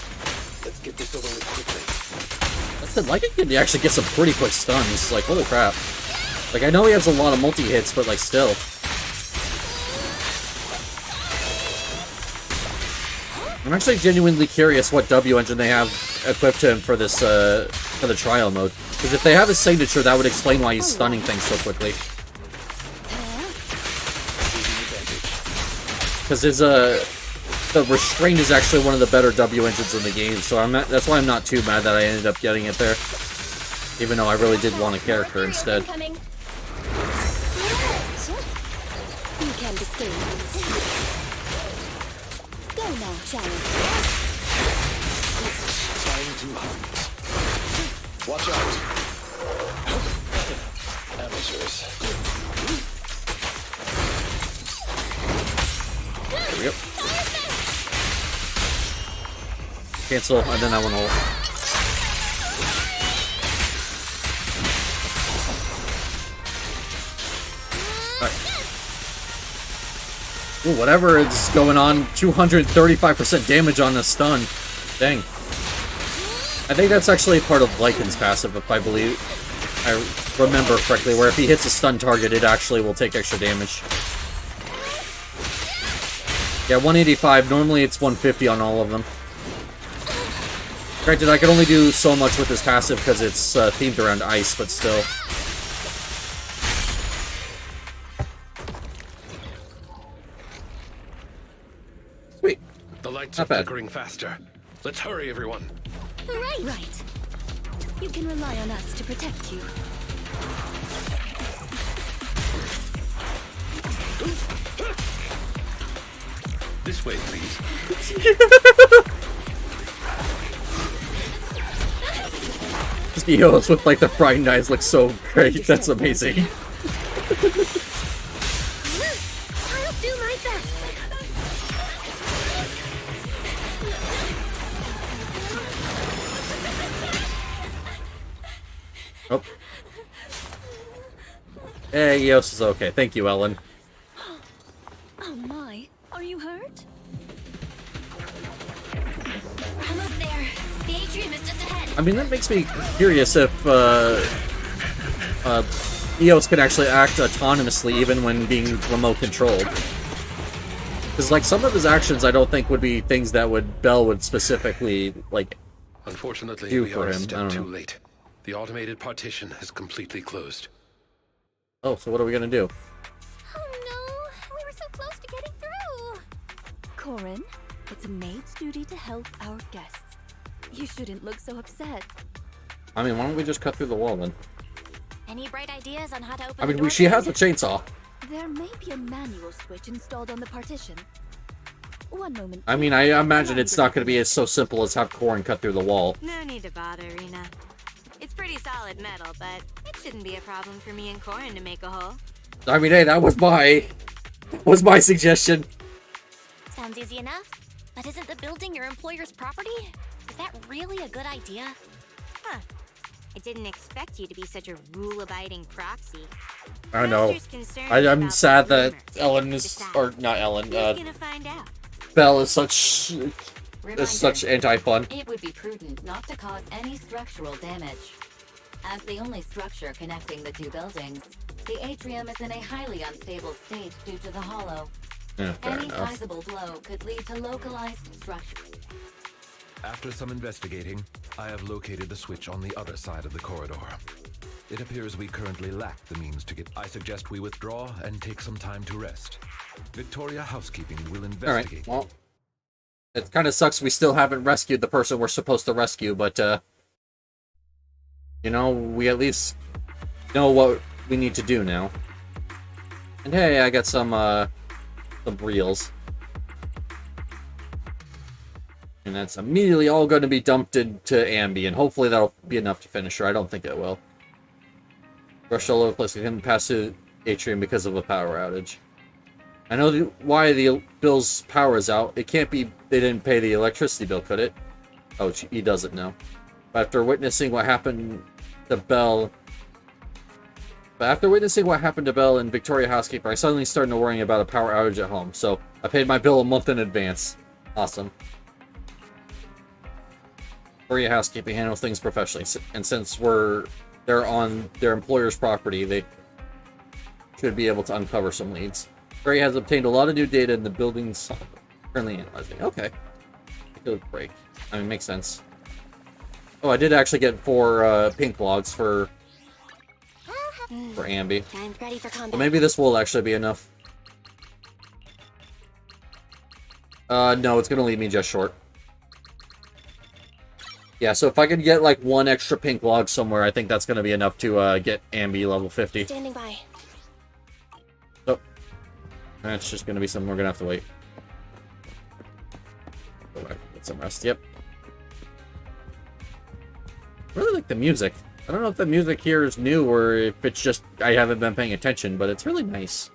Let's get this over with quickly. I said, like, I can actually get some pretty quick stuns. Like, holy crap. Like, I know he has a lot of multi-hits, but, like, still. I'm actually genuinely curious what W engine they have equipped to him for this, for the trial mode. Because if they have his signature, that would explain why he's stunning things so quickly. Because his, the restraint is actually one of the better W engines in the game, so that's why I'm not too mad that I ended up getting it there. Even though I really did want a character instead. You can escape. Go now, challenge. Time to hunt. Watch out. Amateurs. There we go. Cancel, and then that one will... Alright. Ooh, whatever is going on, 235% damage on the stun. Dang. I think that's actually part of Lycan's passive, if I remember correctly, where if he hits a stun target, it actually will take extra damage. Yeah, 185. Normally it's 150 on all of them. Granted, I can only do so much with this passive because it's themed around ice, but still. Sweet. The lights Not are bad. flickering faster. Let's hurry, everyone. Right. You can rely on us to protect you. This way, please. Just the heroes with like the frightened eyes look so great. That's amazing. Do my best. Oh. Hey, Eos is okay. Thank you, Ellen. Oh my, are you hurt? We're almost there. The atrium is just ahead. I mean, that makes me curious if Eos can actually act autonomously even when being remote controlled. Because, like, some of his actions I don't think would be things that Bell would specifically, like, Unfortunately, do we for are a him. I step don't too know. late. The automated partition has completely closed. Oh, so what are we gonna do? Oh no, we were so close to getting through. Corin, it's a maid's duty to help our guests. You shouldn't look so upset. I mean, why don't we just cut through the wall then? Any bright ideas on how to open I the mean, door? she has a chainsaw. There may be a manual switch installed on the partition. One moment. I mean, I imagine it's not gonna be as so simple as have Corin cut through the wall. No need to bother, Rena. It's pretty solid metal, but it shouldn't be a problem for me and Corin to make a hole. I mean, hey, that was my suggestion. Sounds easy enough. But isn't the building your employer's property? Is that really a good idea? Huh. I didn't expect you to be such a rule-abiding proxy. I know. Roster's concerned I'm about sad the that rumors. Ellen is, or not Ellen, Who's gonna find out? Belle is such anti-fun. It would be prudent not to cause any structural damage. As the only structure connecting the two buildings, the atrium is in a highly unstable state due to the hollow. Yeah, fair Any enough. sizable blow could lead to localized destruction. After some investigating, I have located the switch on the other side of the corridor. It appears we currently lack the means to get... I suggest we withdraw and take some time to rest. Victoria Housekeeping will investigate. Alright, well, it kind of sucks we still haven't rescued the person we're supposed to rescue, but, you know, we at least know what we need to do now. And hey, I got some reels. And that's immediately all going to be dumped into Ambi, and hopefully that'll be enough to finish her. I don't think it will. Rushed all over the place. We couldn't pass through atrium because of a power outage. I know why the bill's power is out. It can't be they didn't pay the electricity bill, could it? Oh, he doesn't know. But after witnessing what happened to Belle... and Victoria Housekeeper, I suddenly started worrying about a power outage at home. So, I paid my bill a month in advance. Awesome. Victoria Housekeeping handles things professionally. And since they're on their employer's property, they should be able to uncover some leads. Victoria has obtained a lot of new data in the buildings currently analyzing. Okay. Take a break. I mean, makes sense. Oh, I did actually get 4 pink logs for Ambi. I'm ready for combat. Well, maybe this will actually be enough. No, it's gonna leave me just short. Yeah, so if I could get like 1 extra pink log somewhere, I think that's gonna be enough to get Ambi level 50. Standing by. Oh. That's just gonna be something we're gonna have to wait. Go back, get some rest. Yep. I really like the music. I don't know if the music here is new or if it's just I haven't been paying attention, but it's really nice.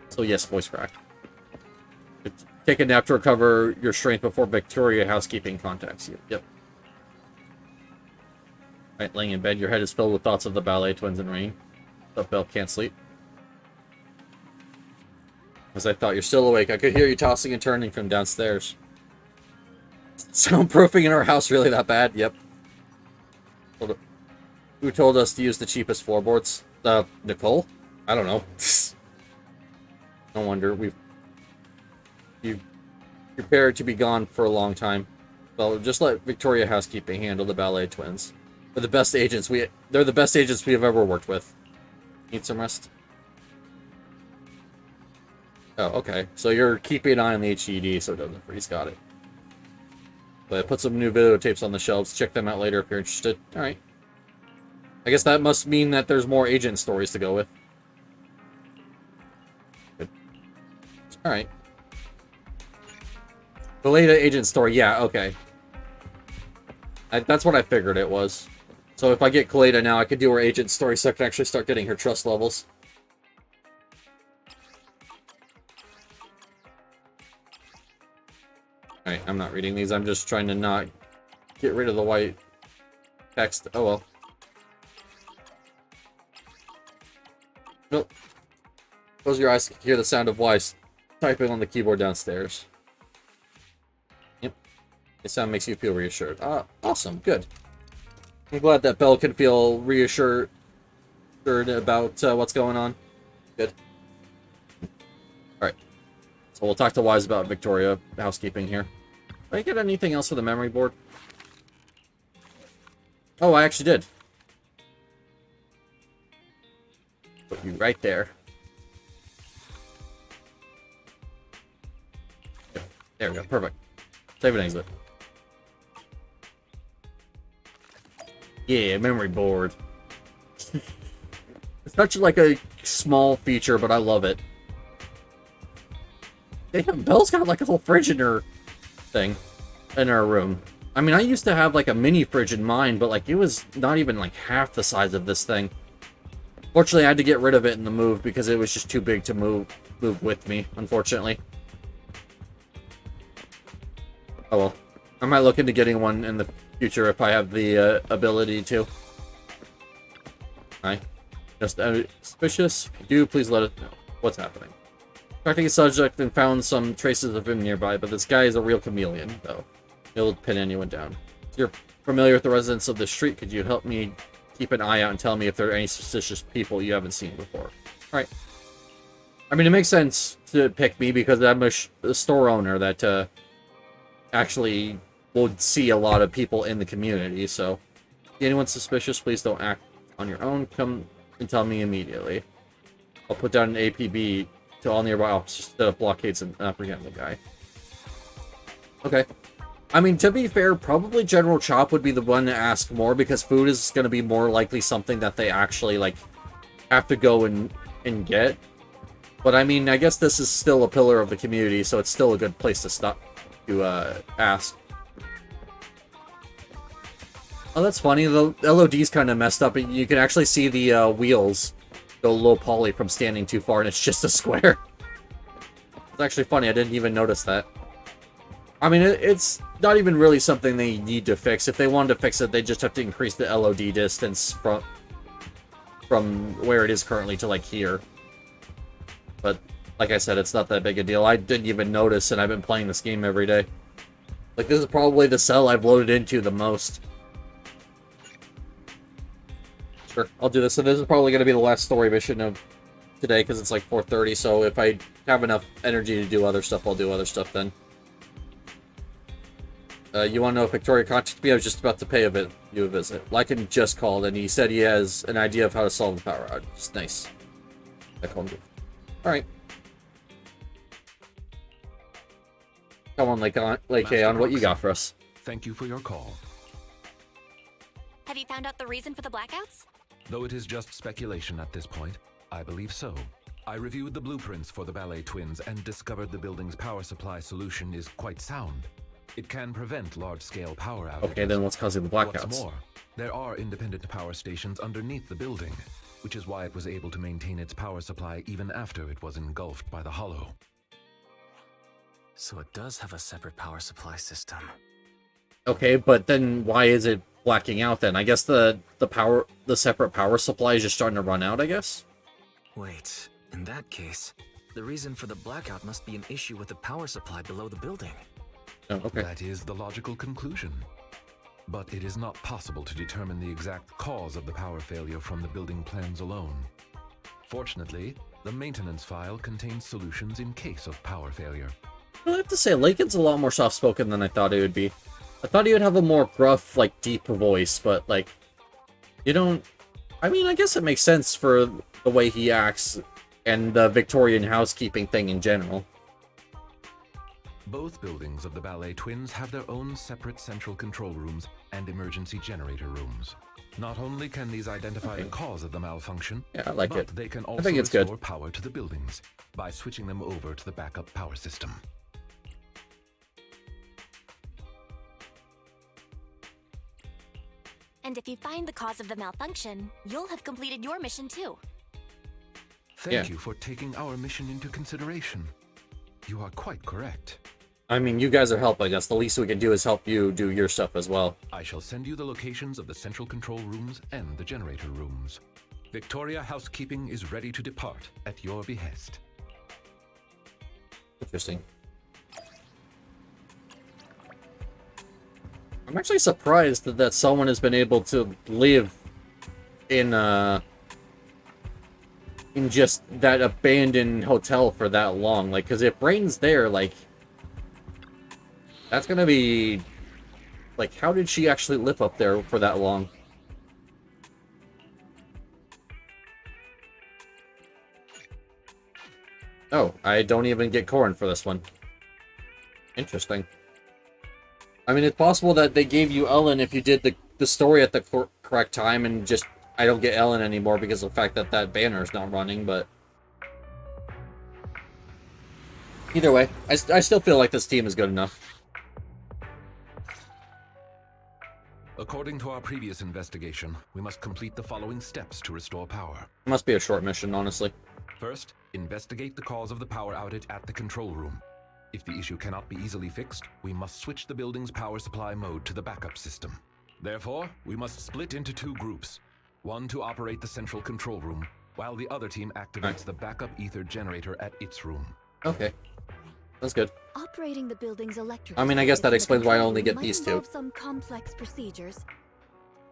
So yes, voice crack. Take a nap to recover your strength before Victoria Housekeeping contacts you. Yep. Right, laying in bed, your head is filled with thoughts of the ballet twins and Rain. But Belle can't sleep. As I thought, you're still awake. I could hear you tossing and turning from downstairs. Soundproofing in our house really that bad? Yep. Who told us to use the cheapest floorboards? Nicole? I don't know. No wonder. You've prepared to be gone for a long time. Well, just let Victoria Housekeeping handle the ballet twins. They're the best agents they're the best agents we have ever worked with. Need some rest? Oh, okay. So you're keeping an eye on the HDD so it doesn't freeze. Got it. But put some new videotapes on the shelves. Check them out later if you're interested. Alright. I guess that must mean that there's more agent stories to go with. Good. Alright. The Leda agent story, yeah, okay. That's what I figured it was. So if I get Kaleda now, I could do her agent story so I can actually start getting her trust levels. Alright, I'm not reading these. I'm just trying to not get rid of the white text. Oh well. Nope. Close your eyes to hear the sound of Wise typing on the keyboard downstairs. Yep. The sound makes you feel reassured. Awesome. Good. I'm glad that Belle can feel reassured about what's going on. Good. Alright. So we'll talk to Wise about Victoria housekeeping here. Did I get anything else for the memory board? Oh, I actually did. Put you right there. There we go. Perfect. Save and exit. Yeah, memory board. It's such like a small feature, but I love it. Damn, Belle's got like a whole fridge in her thing. In her room. I mean, I used to have like a mini fridge in mine, but like it was not even like half the size of this thing. Fortunately, I had to get rid of it in the move because it was just too big to move with me, unfortunately. Oh well. I might look into getting one in the future if I have the ability to. Hi. Just suspicious? If you do, please let us know what's happening. Tracking a subject and found some traces of him nearby, but this guy is a real chameleon, though. He'll pin anyone down. If you're familiar with the residents of the street, could you help me keep an eye out and tell me if there are any suspicious people you haven't seen before? Alright. I mean, it makes sense to pick me because I'm a store owner that actually would see a lot of people in the community, so if anyone suspicious, please don't act on your own. Come and tell me immediately. I'll put down an APB to all nearby officers to set up blockades and apprehend the guy. Okay. I mean, to be fair, probably General Chop would be the one to ask more, because food is going to be more likely something that they actually, like, have to go and get. But, I mean, I guess this is still a pillar of the community, so it's still a good place to stop to ask. Oh, that's funny. The LOD's kind of messed up. You can actually see the wheels go low poly from standing too far, and it's just a square. It's actually funny. I didn't even notice that. I mean, it's not even really something they need to fix. If they wanted to fix it, they just have to increase the LOD distance from where it is currently to, like, here. But, like I said, it's not that big a deal. I didn't even notice, and I've been playing this game every day. Like, this is probably the cell I've loaded into the most. Sure, I'll do this. So this is probably going to be the last story mission of today, because it's like 4:30, so if I have enough energy to do other stuff, I'll do other stuff then. You want to know if Victoria contacted me? I was just about to pay you a visit. Lycan just called, and he said he has an idea of how to solve the power outage. It's nice. I called him. Alright. Come on, Lake-On, what you got for us? Thank you for your call. Have you found out the reason for the blackouts? Though it is just speculation at this point, I believe so. I reviewed the blueprints for the ballet twins and discovered the building's power supply solution is quite sound. It can prevent large-scale power outages. Okay, then what's causing the blackouts? What's more, there are independent power stations underneath the building, which is why it was able to maintain its power supply even after it was engulfed by the Hollow. So it does have a separate power supply system. Okay, but then why is it blacking out then? I guess the separate power supply is just starting to run out, I guess? Wait, in that case, the reason for the blackout must be an issue with the power supply below the building. Oh, okay. That is the logical conclusion. But it is not possible to determine the exact cause of the power failure from the building plans alone. Fortunately, the maintenance file contains solutions in case of power failure. I have to say, Lakin's a lot more soft-spoken than I thought he would be. I thought he would have a more gruff, like, deep voice, but, like, you don't... I mean, I guess it makes sense for the way he acts and the Victorian housekeeping thing in general. Both buildings of the ballet twins have their own separate central control rooms and emergency generator rooms. Not only can these identify the cause of the malfunction, yeah, I like but it. they can I also think it's restore good. Power to the buildings by switching them over to the backup power system. And if you find the cause of the malfunction, you'll have completed your mission too. Thank you for taking our mission into consideration. You are quite correct. I mean, you guys are helping us. The least we can do is help you do your stuff as well. I shall send you the locations of the central control rooms and the generator rooms. Victoria Housekeeping is ready to depart at your behest. Interesting. I'm actually surprised that someone has been able to live in just that abandoned hotel for that long. Like, because if Rain's there, like, that's gonna be... Like, how did she actually live up there for that long? Oh, I don't even get corn for this one. Interesting. I mean, it's possible that they gave you Ellen if you did the story at the correct time, and just, I don't get Ellen anymore because of the fact that that banner is not running, but... Either way, I still feel like this team is good enough. According to our previous investigation, we must complete the following steps to restore power. It must be a short mission, honestly. First, investigate the cause of the power outage at the control room. If the issue cannot be easily fixed, we must switch the building's power supply mode to the backup system. Therefore, we must split into 2 groups. One to operate the central control room, while the other team activates the backup ether generator at its room. Okay. That's good. Operating the building's electric. I mean, I guess that explains why I only get these 2. Some complex procedures.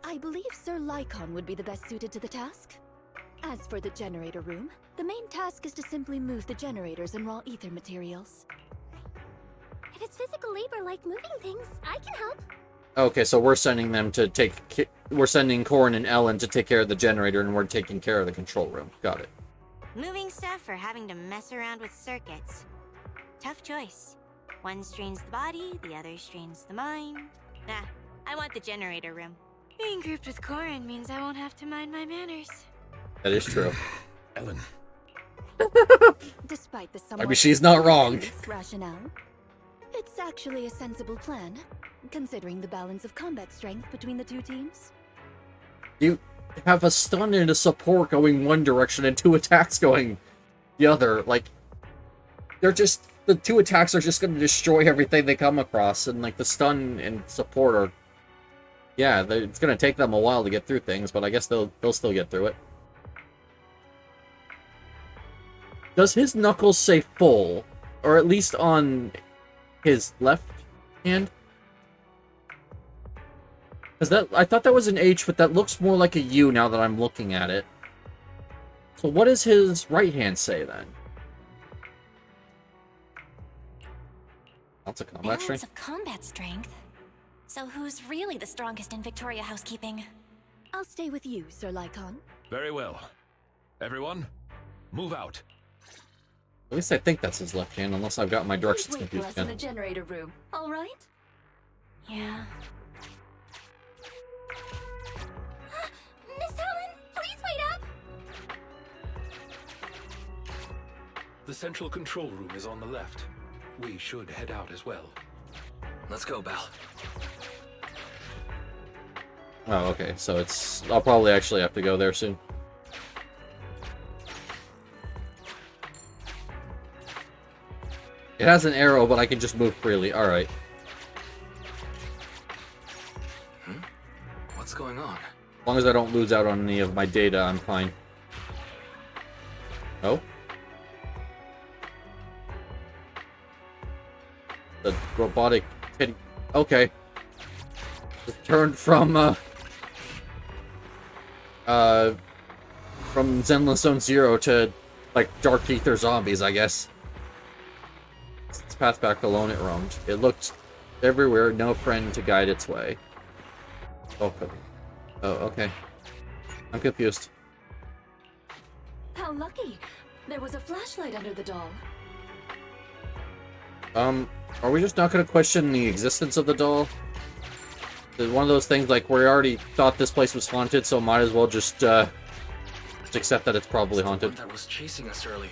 I believe Sir Lycon would be the best suited to the task. As for the generator room, the main task is to simply move the generators and raw ether materials. If it's physical labor like moving things, I can help. Okay, so we're sending them to we're sending Corrin and Ellen to take care of the generator, and we're taking care of the control room. Got it. Moving stuff or having to mess around with circuits. Tough choice. One strains the body, the other strains the mind. Nah, I want the generator room. Being grouped with Corrin means I won't have to mind my manners. That is true. Ellen. Despite the I mean, she's not wrong. Rationale, it's actually a sensible plan, considering the balance of combat strength between the 2 teams. You have a stun and a support going one direction and 2 attacks going the other. Like, they're just... The 2 attacks are just going to destroy everything they come across, and, like, the stun and support are... Yeah, it's going to take them a while to get through things, but I guess they'll still get through it. Does his knuckles say full? Or at least on his left hand? Because that, I thought that was an H, but that looks more like a U now that I'm looking at it. So what does his right hand say then? That's a combat Balance strength. of combat strength. So who's really the strongest in Victoria Housekeeping? I'll stay with you, Sir Lycon. Very well. Everyone, move out. At least I think that's his left hand, unless I've got my directions Wait for confused us in the again. generator room, all right? Yeah. Miss Helen, please wait up! The central control room is on the left. We should head out as well. Let's go, Belle. Oh, okay, so it's... I'll probably actually have to go there soon. It has an arrow, but I can just move freely. Alright. What's going on? As long as I don't lose out on any of my data, I'm fine. Oh? The robotic kid... Okay. Just turned from Zenless Zone Zero to, like, Dark Ether zombies, I guess. Its path back alone it roamed. It looked everywhere, no friend to guide its way. Oh, okay. I'm confused. How lucky! There was a flashlight under the doll. Are we just not gonna question the existence of the doll? It's one of those things like we already thought this place was haunted, so might as well just accept that it's probably haunted. That was chasing us earlier.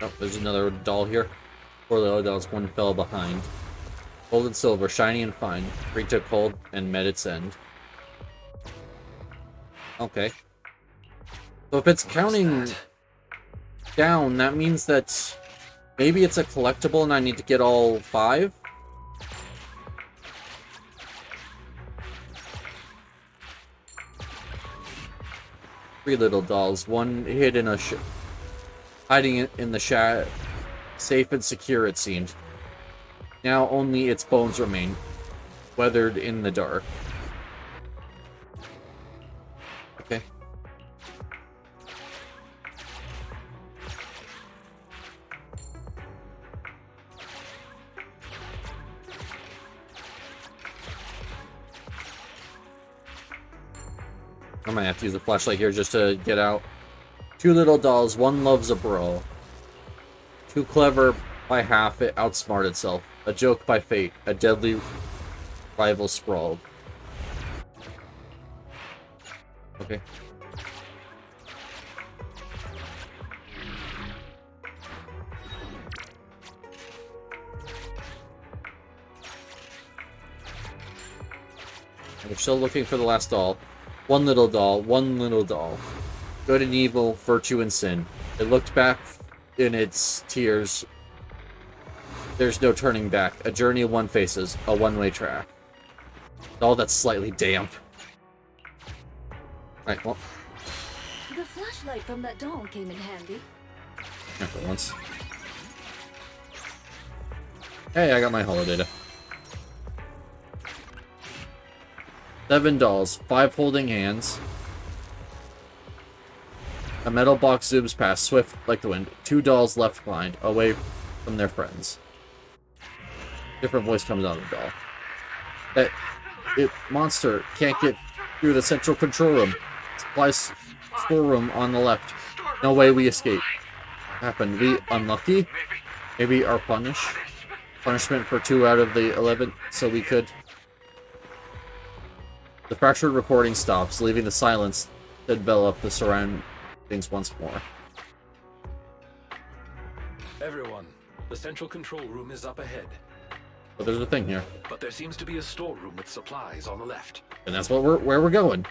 Oh, there's another doll here. Poor little dolls, one fell behind. Gold and silver, shiny and fine. Free took hold and met its end. Okay. So if it's counting down, that means that maybe it's a collectible and I need to get all 5? Three little dolls, one hid in a hiding in the safe and secure, it seemed. Now only its bones remain, weathered in the dark. Okay. I might have to use the flashlight here just to get out. 2 little dolls, one loves a bro. Too clever by half, it outsmart itself. A joke by fate, a deadly rival sprawled. Okay. We're still looking for the last doll. One little doll, one little doll. Good and evil, virtue and sin. It looked back in its tears. There's no turning back. A journey one faces, a one-way track. Doll that's slightly damp. Right, well. The flashlight from that doll came in handy. Yeah, for once. Hey, I got my holodata. 7 dolls, 5 holding hands. A metal box zooms past, swift like the wind. 2 dolls left behind, away from their friends. Different voice comes out of the doll. That monster can't get through the central control room. Supply storeroom on the left. No way we escape. Happened. We unlucky? Maybe our punishment for 2 out of the 11, so we could. The fractured recording stops, leaving the silence to envelop the surroundings once more. Everyone, the central control room is up ahead. But there's a thing here. But there seems to be a storeroom with supplies on the left. And that's where we're going.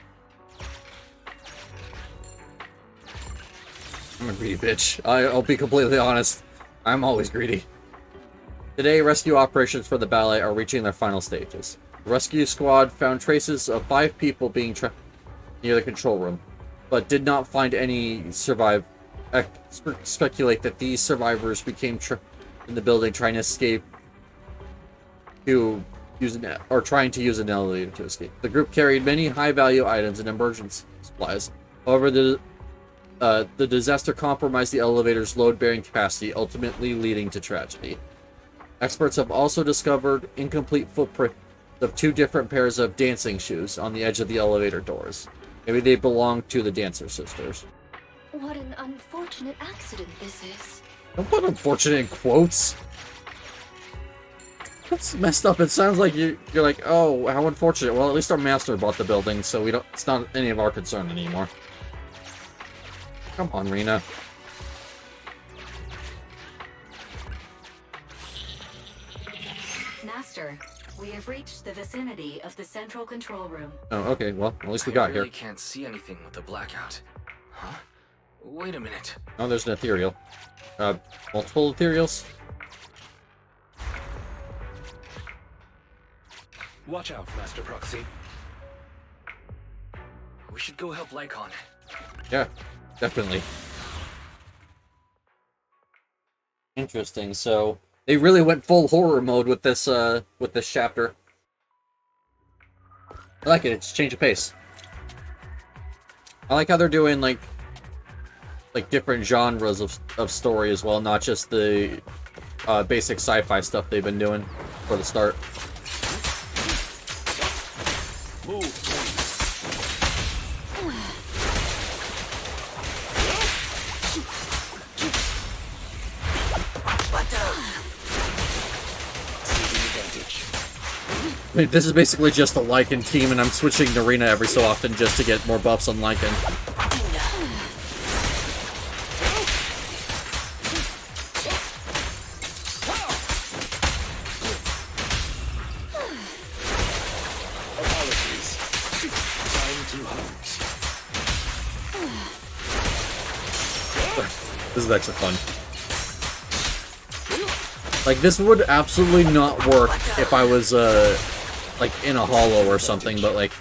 I'm a greedy bitch. I'll be completely honest. I'm always greedy. Today, rescue operations for the ballet are reaching their final stages. The rescue squad found traces of 5 people being trapped near the control room, but did not find any survive. Speculate that these survivors became trapped in the building trying to escape trying to use an elevator to escape. The group carried many high-value items and emergency supplies. However, the disaster compromised the elevator's load-bearing capacity, ultimately leading to tragedy. Experts have also discovered incomplete footprint of 2 different pairs of dancing shoes on the edge of the elevator doors. Maybe they belong to the Dancer Sisters. What an unfortunate accident this is. Don't put unfortunate in quotes. That's messed up. It sounds like you're like, oh, how unfortunate. Well, at least our master bought the building, so it's not any of our concern anymore. Come on, Rena. Master, we have reached the vicinity of the central control room. Oh, okay. Well, at least we got here. I really can't see anything with the blackout. Huh? Wait a minute. Oh, there's an ethereal. Multiple ethereals? Watch out, Master Proxy. We should go help Lycon. Yeah, definitely. Interesting. So they really went full horror mode with this chapter. I like it. It's a change of pace. I like how they're doing like different genres of story as well, not just the basic sci-fi stuff they've been doing for the start. Wait, this is basically just a Lycan team, and I'm switching to Rena every so often just to get more buffs on Lycan. This is actually fun. Like, this would absolutely not work if I was, like, in a hollow or something, but, like,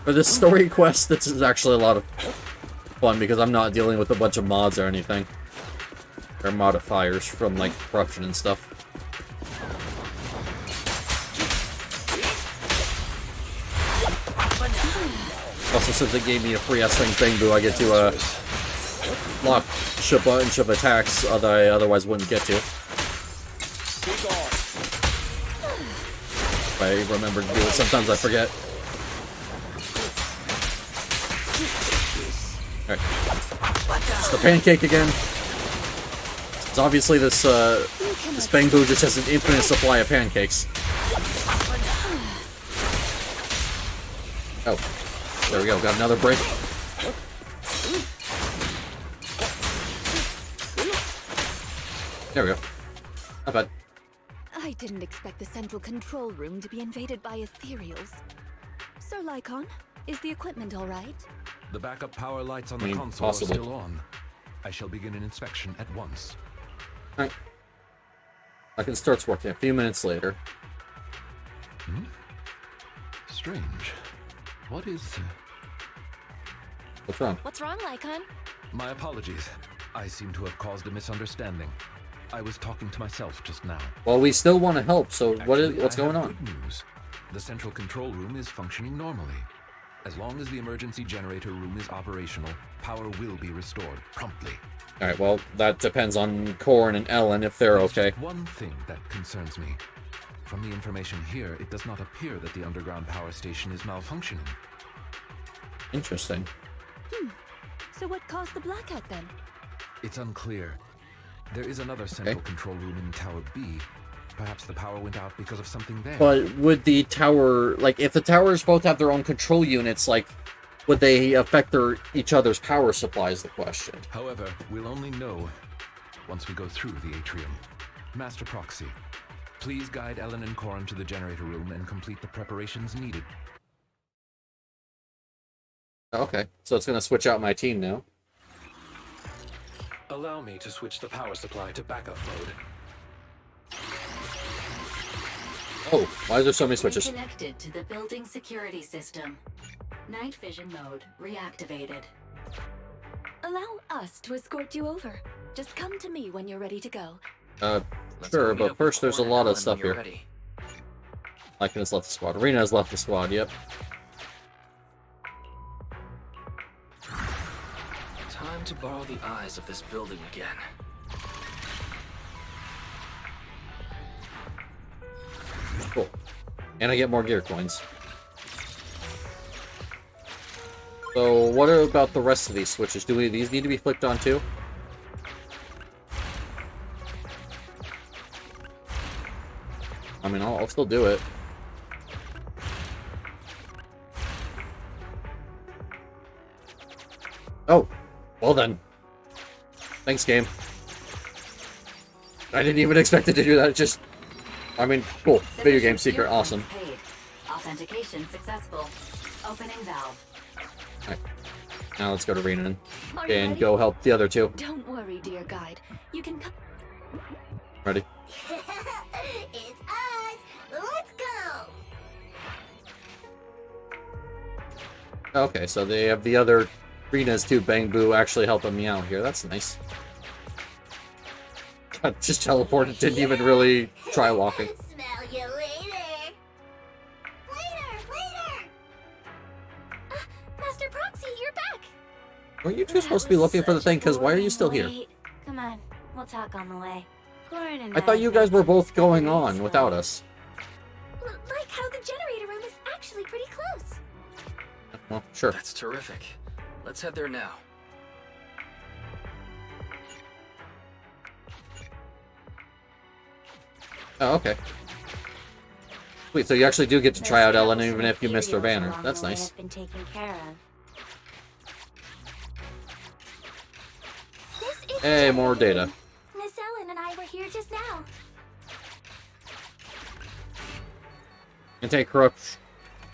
for this story quest, this is actually a lot of fun because I'm not dealing with a bunch of mods or anything. Or modifiers from, like, corruption and stuff. Also, since it gave me a free S-Wing Bangbu, I get to, lock ship a bunch of attacks that I otherwise wouldn't get to. If I remember to do it, sometimes I forget. Alright. Just the pancake again. So obviously this Bangbu just has an infinite supply of pancakes. Oh. There we go, got another break. There we go. Not bad. I didn't expect the central control room to be invaded by ethereals. Sir Lycon, is the equipment all right? The backup power lights on the console are still on. I shall begin an inspection at once. Alright. Lycon starts working a few minutes later. Hmm? Strange. What is... What's wrong? What's wrong, Lycon? My apologies. I seem to have caused a misunderstanding. I was talking to myself just now. Well, we still want to help, so Actually, what's going on? Good news. The central control room is functioning normally. As long as the emergency generator room is operational, power will be restored promptly. Alright, well, that depends on Corn and Ellen if they're okay. Just one thing that concerns me. From the information here, it does not appear that the underground power station is malfunctioning. Interesting. So what caused the blackout then? It's unclear. There is another central control room in Tower B. Perhaps the power went out because of something there. But would the tower, like, if the towers both have their own control units, like, would they affect each other's power supply is the question. However, we'll only know once we go through the atrium. Master Proxy, please guide Ellen and Corin to the generator room and complete the preparations needed. Okay, so it's going to switch out my team now. Allow me to switch the power supply to backup mode. Oh, why is there so many switches? Connected to the building security system. Night vision mode reactivated. Allow us to escort you over. Just come to me when you're ready to go. Sure, but first there's a lot of stuff here. Lycon has left the squad. Rena has left the squad, yep. Time to borrow the eyes of this building again. Cool. And I get more gear coins. So, what about the rest of these switches? Do these need to be flicked on too? I mean, I'll still do it. Oh, well then. Thanks, game. I didn't even expect it to do that. It just, I mean, cool. Video game secret, awesome. Paid. Authentication successful. Opening valve. Alright. Now let's go to Renan and go help the other two. Don't worry, dear guide. You can come. Ready? It's us! Let's go! Okay, so they have the other Rena's too. Bangbu actually helping me out here. That's nice. God, just teleported. Didn't even really try walking. Smell you later! Later! Master Proxy, you're back! Weren't you two supposed to be looking for the thing? Because why are you still here? Wait, come on, we'll talk on the way. Corin and I thought you guys were both going on without us. Like how the generator room is actually pretty close. Well, sure. That's terrific. Let's head there now. Oh, okay. Sweet, so you actually do get to try out Ellen even if you missed her banner. That's nice. Been taken care of. Hey, more data. Miss Ellen and I were here just now. Anti-corrupt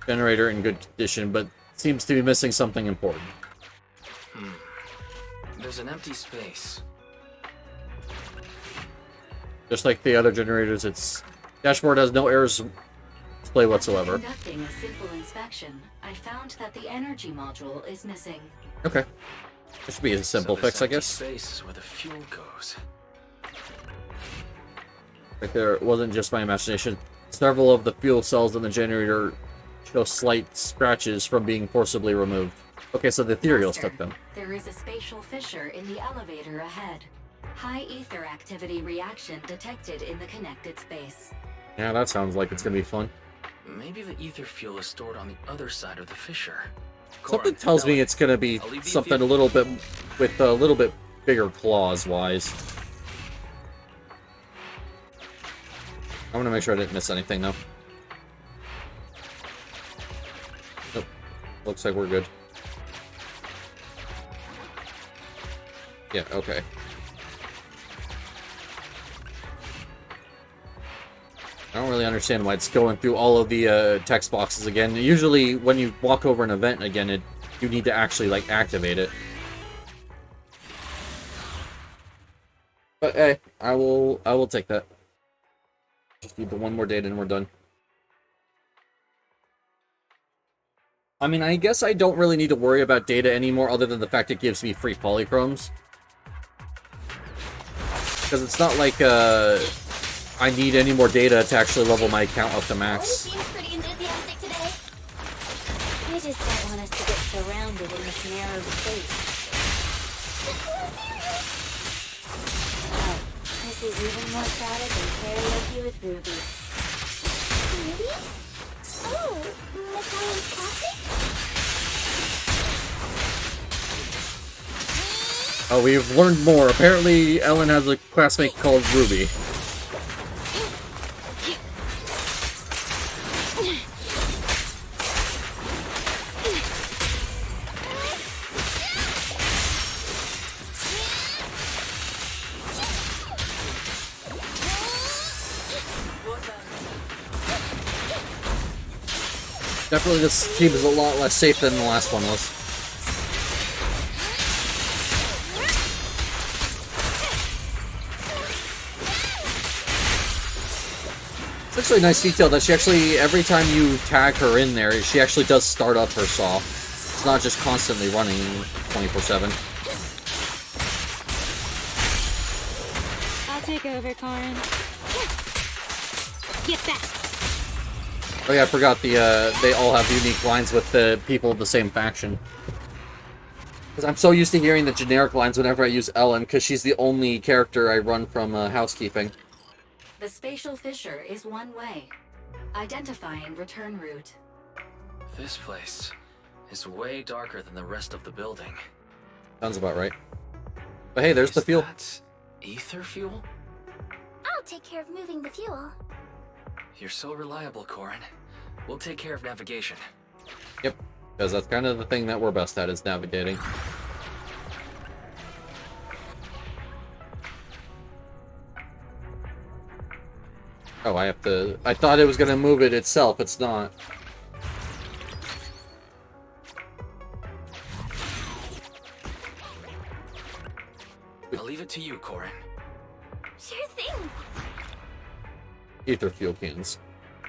generator in good condition, but seems to be missing something important. There's an empty space. Just like the other generators, its dashboard has no errors display whatsoever. After conducting a simple inspection, I found that the energy module is missing. Okay. This should be a simple fix, I guess. Space is where the fuel goes. Like there wasn't just my imagination. Several of the fuel cells in the generator show slight scratches from being forcibly removed. Okay, so the ethereals took them. There is a spatial fissure in the elevator ahead. High ether activity reaction detected in the connected space. Yeah, that sounds like it's gonna be fun. Maybe the ether fuel is stored on the other side of the fissure. Something tells me it's gonna be something a little bit with a little bit bigger claws wise. I want to make sure I didn't miss anything though. Nope. Looks like we're good. Yeah, okay. I don't really understand why it's going through all of the text boxes again. Usually, when you walk over an event again, you need to actually like activate it. But hey, I will take that. Just need the one more data and we're done. I mean, I guess I don't really need to worry about data anymore, other than the fact it gives me free polychromes. Because it's not like I need any more data to actually level my account up to max. Seems pretty enthusiastic today. I just don't want us to get surrounded in this narrow space. Oh, this is even more crowded than karaoke with Ruby. Ruby? Oh, Macaulay's classic? Oh, we've learned more. Apparently, Ellen has a classmate called Ruby. Definitely this team is a lot less safe than the last one was. It's actually a nice detail that she actually, every time you tag her in there, she actually does start up her saw. It's not just constantly running 24/7. I'll take over, Corin. Get back! Oh yeah, I forgot they all have unique lines with the people of the same faction. Because I'm so used to hearing the generic lines whenever I use Ellen, because she's the only character I run from housekeeping. The spatial fissure is one way. Identifying return route. This place is way darker than the rest of the building. Sounds about right. But hey, there's the fuel. Ether fuel? I'll take care of moving the fuel. You're so reliable, Corin. We'll take care of navigation. Yep, because that's kind of the thing that we're best at, is navigating. Oh, I have to... I thought it was going to move it itself. It's not. I'll leave it to you, Corin. Sure thing. Ether fuel cans.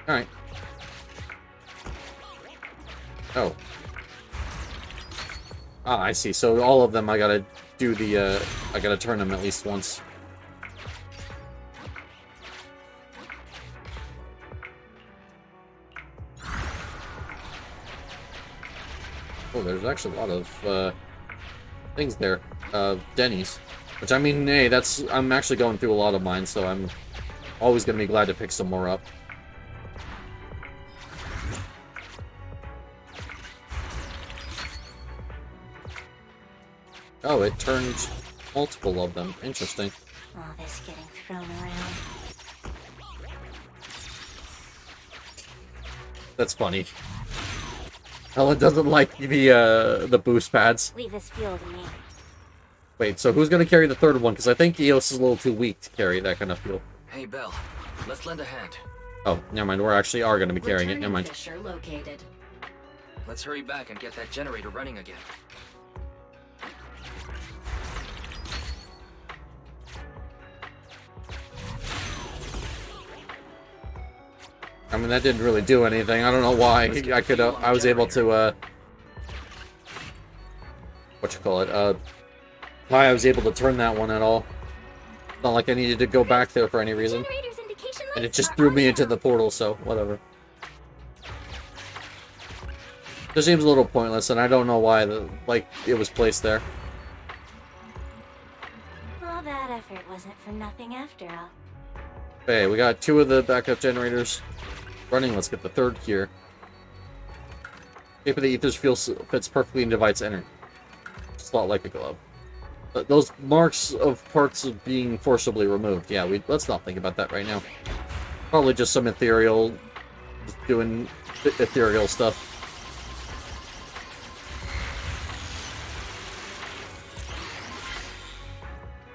Alright. Oh. Ah, I see. So all of them I gotta do the, I gotta turn them at least once. Oh, there's actually a lot of, things there. Denny's. Which, I mean, hey, that's... I'm actually going through a lot of mine, so I'm always gonna be glad to pick some more up. Oh, it turned multiple of them. Interesting. All this getting thrown around. That's funny. Ellen doesn't like the boost pads. Leave this fuel to me. Wait, so who's gonna carry the third one? Because I think Eos is a little too weak to carry that kind of fuel. Hey, Belle. Let's lend a hand. Oh, never mind. We actually are gonna be carrying it. Never mind. Fissure located. Let's hurry back and get that generator running again. I mean, that didn't really do anything. I don't know why. I was able to, why I was able to turn that one at all. Not like I needed to go back there for any reason. And it just threw me into the portal, so whatever. This seems a little pointless, and I don't know why it was placed there. All that effort wasn't for nothing after all. Okay, we got 2 of the backup generators running. Let's get the 3rd here. Shape of the ethers fits perfectly into Divite's energy. Slot like a glove. Those marks of parts of being forcibly removed. Yeah, let's not think about that right now. Probably just some ethereal, doing ethereal stuff.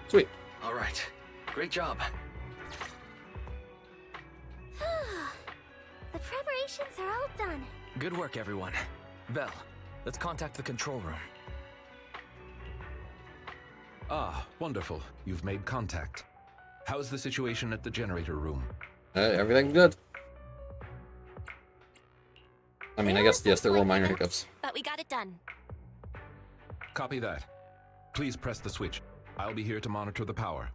Sweet. All right. Great job. The preparations are all done. Good work, everyone. Belle, let's contact the control room. Ah, wonderful. You've made contact. How's the situation at the generator room? Everything's good. I mean, I guess, yes, there were minor hiccups. But we got it done. Copy that. Please press the switch. I'll be here to monitor the power.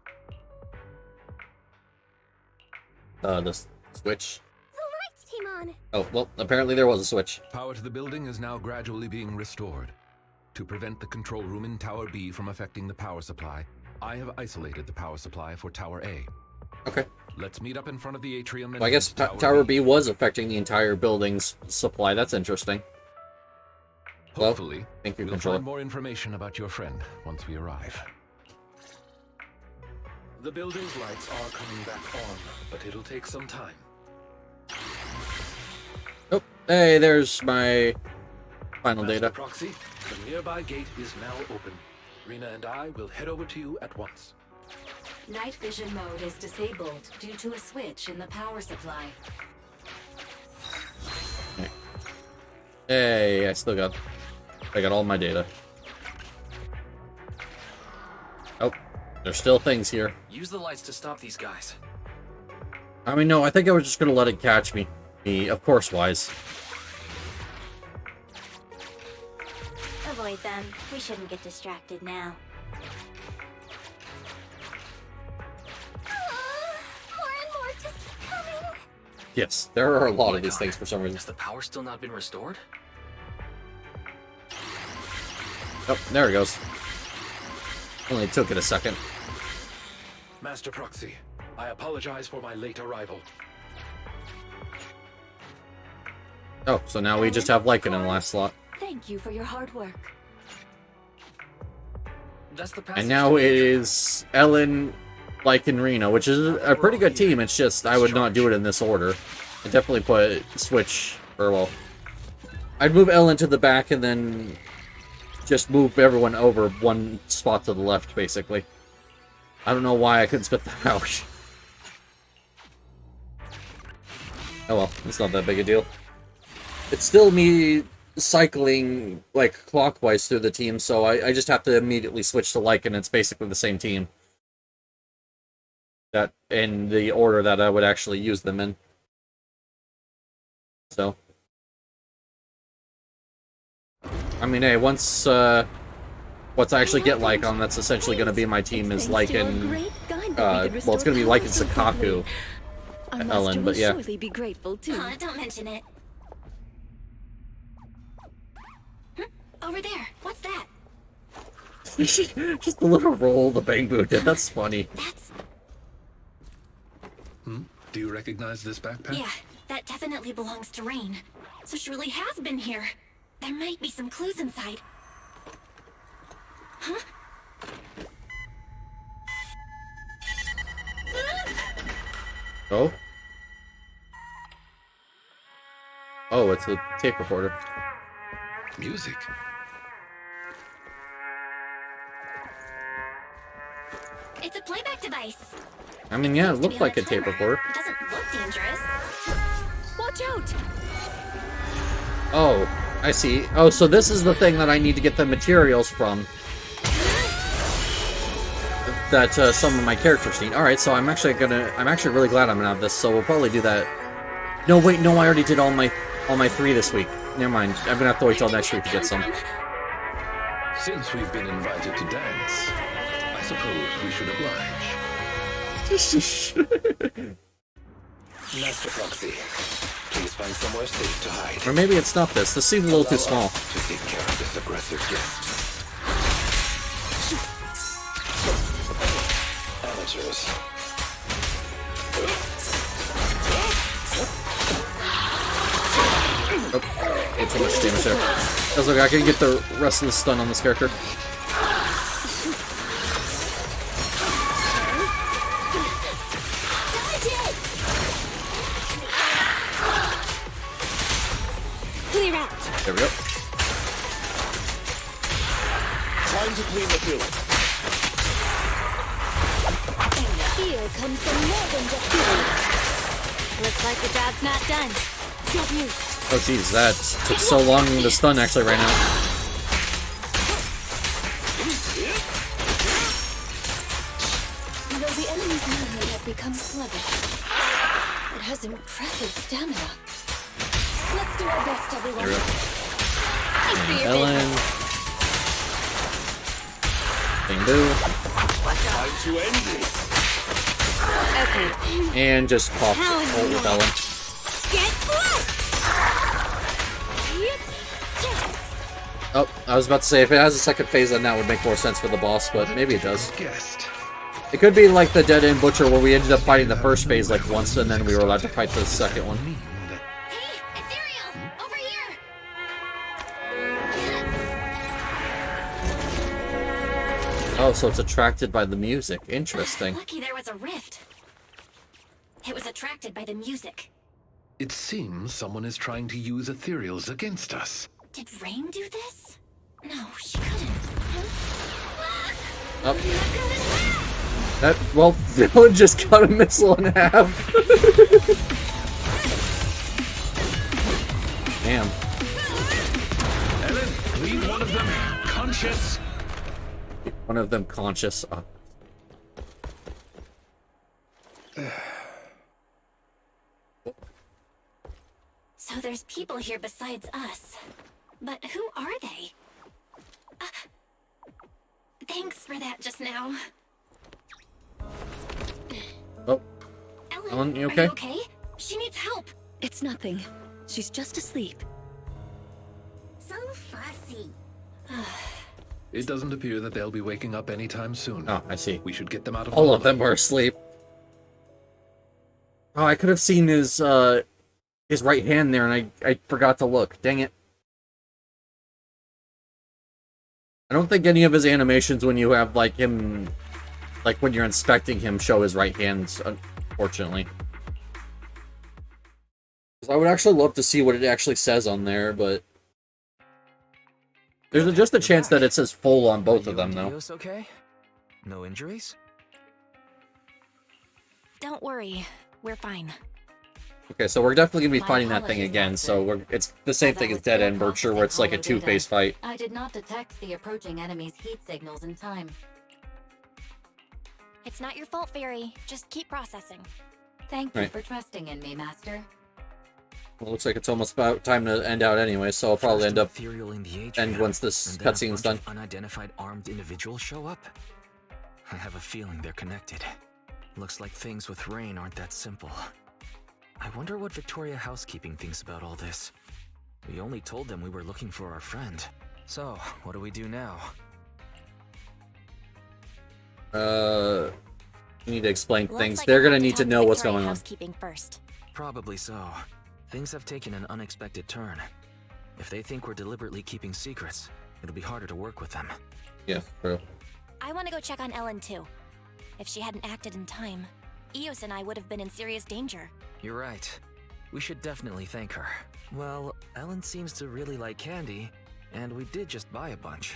The switch. The lights came on. Oh, well, apparently there was a switch. Power to the building is now gradually being restored. To prevent the control room in Tower B from affecting the power supply, I have isolated the power supply for Tower A. Okay. Let's meet up in front of the atrium. Well, I guess Tower B was affecting the entire building's supply. That's interesting. Hopefully, well, thank you, we'll controller. find more information about your friend once we arrive. The building's lights are coming back on, but it'll take some time. Oh, hey, there's my final data. Proxy, the nearby gate is now open. Rena and I will head over to you at once. Night vision mode is disabled due to a switch in the power supply. Hey, I got all my data. Oh, there's still things here. Use the lights to stop these guys. I mean, no, I think I was just gonna let it catch me. Of course, wise. Avoid them. We shouldn't get distracted now. More and more just keep coming. Yes, there are a lot of these things for some reason. Has the power still not been restored? Oh, there it goes. Only took it a second. Master Proxy, I apologize for my late arrival. Oh, so now we just have Lycan in the last slot. Thank you for your hard work. That's the And now it is Ellen, Lycan, Reno, which is a pretty good team. It's just, I would not do it in this order. I'd definitely put Switch, or well, I'd move Ellen to the back and then just move everyone over one spot to the left, basically. I don't know why I couldn't spit that out. Oh well, it's not that big a deal. It's still me cycling, like, clockwise through the team, so I just have to immediately switch to Lycan. It's basically the same team. That, in the order that I would actually use them in. So. I mean, hey, once I actually get Lycan, that's essentially going to be my team is Lycan, well, it's going to be Lycan Sakaku, Ellen, but yeah. Surely be grateful too. Don't mention it. Over there. What's that? Just a little roll the bang boot did. That's funny. Do you recognize this backpack? Yeah, that definitely belongs to Rain. So she really has been here. There might be some clues inside. Huh? Oh? Oh, it's a tape recorder. Music. It's a playback device. I mean, yeah, it looked like a tape recorder. It doesn't look dangerous. Watch out! Oh, I see. Oh, so this is the thing that I need to get the materials from. That some of my characters need. Alright, so I'm actually really glad I'm gonna have this, so we'll probably do that No, wait, no, I already did all my 3 this week. Never mind. I'm gonna have to wait till next week to get some. Since we've been invited to dance, I suppose we should oblige. Master Foxy, please find somewhere safe to hide. Or maybe it's not this. This seems a little too small. To take care of this aggressive guest. Amateurs. Oh, get too much damage there. That's okay, I can get the rest of the stun on this character. Clear out. There we go. Time to clean the field. Here comes some more than just food. Looks like the job's not done. Still mute. Oh jeez, that took so long to stun actually right now. Though the enemy's movement has become sluggish, it has impressive stamina. Let's do our best, everyone. There we go. Thanks for your Ellen. Bing boo. Time to end this. Okay. And just pop ult with Ellen. Get close! Oh, I was about to say, if it has a second phase, then that would make more sense for the boss, but maybe it does. It could be like the Dead End Butcher, where we ended up fighting the first phase like once, and then we were allowed to fight the second one. Oh, so it's attracted by the music. Interesting. Lucky there was a rift. It was attracted by the music. It seems someone is trying to use ethereals against us. Did Rain do this? No, she couldn't. Oh. That, well, Villain just cut a missile in half. Damn. Ellen, leave one of them conscious. One of them conscious. So there's people here besides us. But who are they? Thanks for that just now. Oh. Ellen, you okay? Are you okay? She needs help. It's nothing. She's just asleep. So fussy. It doesn't appear that they'll be waking up anytime soon. Oh, I see. We should get them out of All of them are asleep. Oh, I could have seen his right hand there, and I forgot to look. Dang it. I don't think any of his animations when you have, like, him... Like, when you're inspecting him, show his right hand, unfortunately. 'Cause I would actually love to see what it actually says on there, but... There's just a chance that it says full on both of them, though. Okay? No injuries? Don't worry. We're fine. Okay, so we're definitely gonna be My fighting that thing apologies, again, Master. so it's the same As I thing as was Dead still End Berkshire, where it's processing like a all the two-phase data, fight. I did not detect the approaching enemy's heat signals in time. It's not your fault, Fairy. Just keep processing. Thank you Right. for trusting in me, Master. Well, looks like it's almost about time to end out anyway, so I'll probably end up Ethereal in the age end map, once this and then a cutscene's bunch done. of unidentified armed individuals show up. I have a feeling they're connected. Looks like things with Rain aren't that simple. I wonder what Victoria Housekeeping thinks about all this. We only told them we were looking for our friend. So, what do we do now? You need to explain Looks things. like They're I'll gonna have to need to talk know what's Victoria going on. Housekeeping first. Probably so. Things have taken an unexpected turn. If they think we're deliberately keeping secrets, it'll be harder to work with them. Yeah, true. I want to go check on Ellen, too. If she hadn't acted in time, Eos and I would have been in serious danger. You're right. We should definitely thank her. Well, Ellen seems to really like candy, and we did just buy a bunch.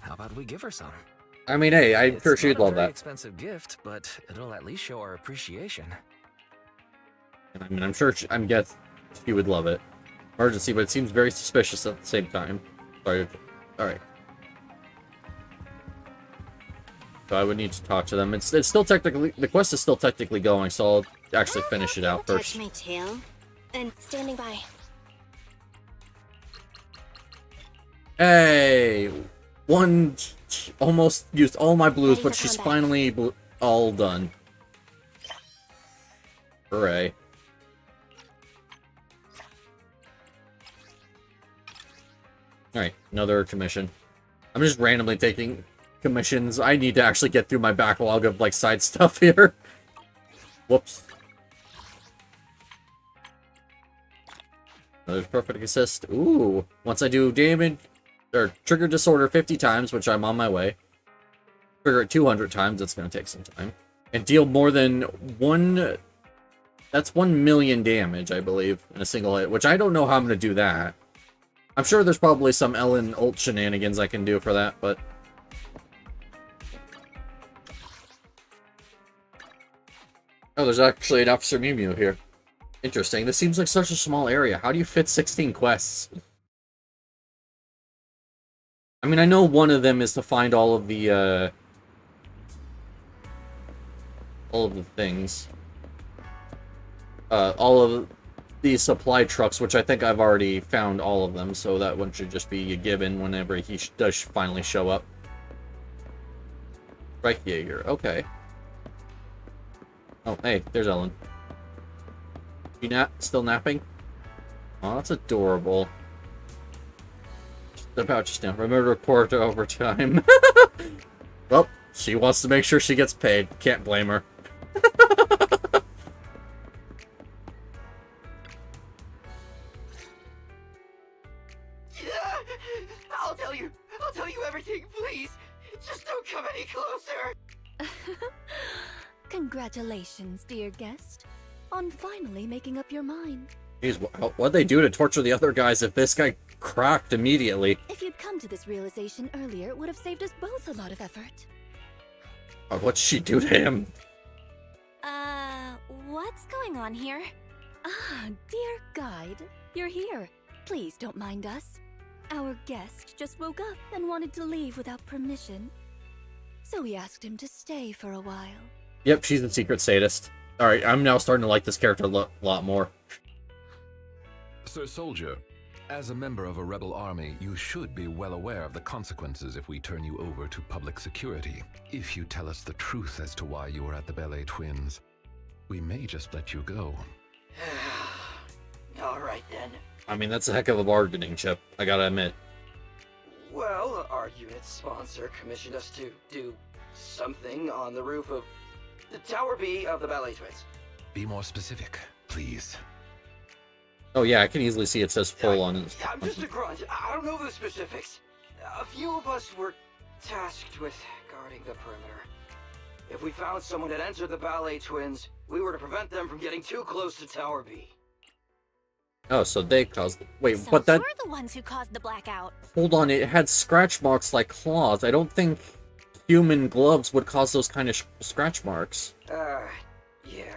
How about we give her some? I mean, hey, I'm It's sure not she'd a love very that. expensive gift, but it'll at least show our appreciation. I mean, I'm sure I'm guess she would love it. Emergency, but it seems very suspicious at the same time. Sorry. Alright. So I would need to talk to them. It's still technically... The quest is still technically going, so I'll actually finish it out Touch first. my tail. And standing by. Hey! One almost used all my blues, Ready but for she's combat. finally all done. Hooray. Alright, another commission. I'm just randomly taking commissions. I need to actually get through my backlog of, like, side stuff here. Whoops. Another perfect assist. Ooh. Once I do damage, or trigger disorder 50 times, which I'm on my way. Trigger it 200 times, it's going to take some time. And deal more than that's 1 million damage, I believe, in a single hit, which I don't know how I'm going to do that. I'm sure there's probably some Ellen ult shenanigans I can do for that, but... Oh, there's actually an Officer Mew Mew here. Interesting. This seems like such a small area. How do you fit 16 quests? I mean, I know one of them is to find all of the things. All of the supply trucks, which I think I've already found all of them, so that one should just be a given whenever he does finally show up. Strike Jaeger, okay. Oh, hey, there's Ellen. You still napping? Oh, that's adorable. About just now. Remember to report overtime. Well, she wants to make sure she gets paid. Can't blame her. I'll tell you everything, please. Just don't come any closer. Congratulations, dear guest, on finally making up your mind. Jeez, what'd they do to torture the other guys if this guy cracked immediately? If you'd come to this realization earlier, it would have saved us both a lot of effort. What'd she do to him? What's going on here? Ah, dear guide, you're here. Please don't mind us. Our guest just woke up and wanted to leave without permission. So we asked him to stay for a while. Yep, she's a secret sadist. Alright, I'm now starting to like this character a lot more. Sir Soldier, as a member of a rebel army, you should be well aware of the consequences if we turn you over to public security. If you tell us the truth as to why you were at the Ballet Twins, we may just let you go. Alright then. I mean, that's a heck of a bargaining chip, I gotta admit. Well, our unit's sponsor commissioned us to do something on the roof of the Tower B of the Ballet Twins. Be more specific, please. Oh yeah, I can easily see it says full on it. I'm just a grunt. I don't know the specifics. A few of us were tasked with guarding the perimeter. If we found someone that entered the Ballet Twins, we were to prevent them from getting too close to Tower B. Oh, so they caused... Wait, So but that... you're the ones who caused the blackout. Hold on, it had scratch marks like claws. I don't think human gloves would cause those kind of scratch marks. Yeah.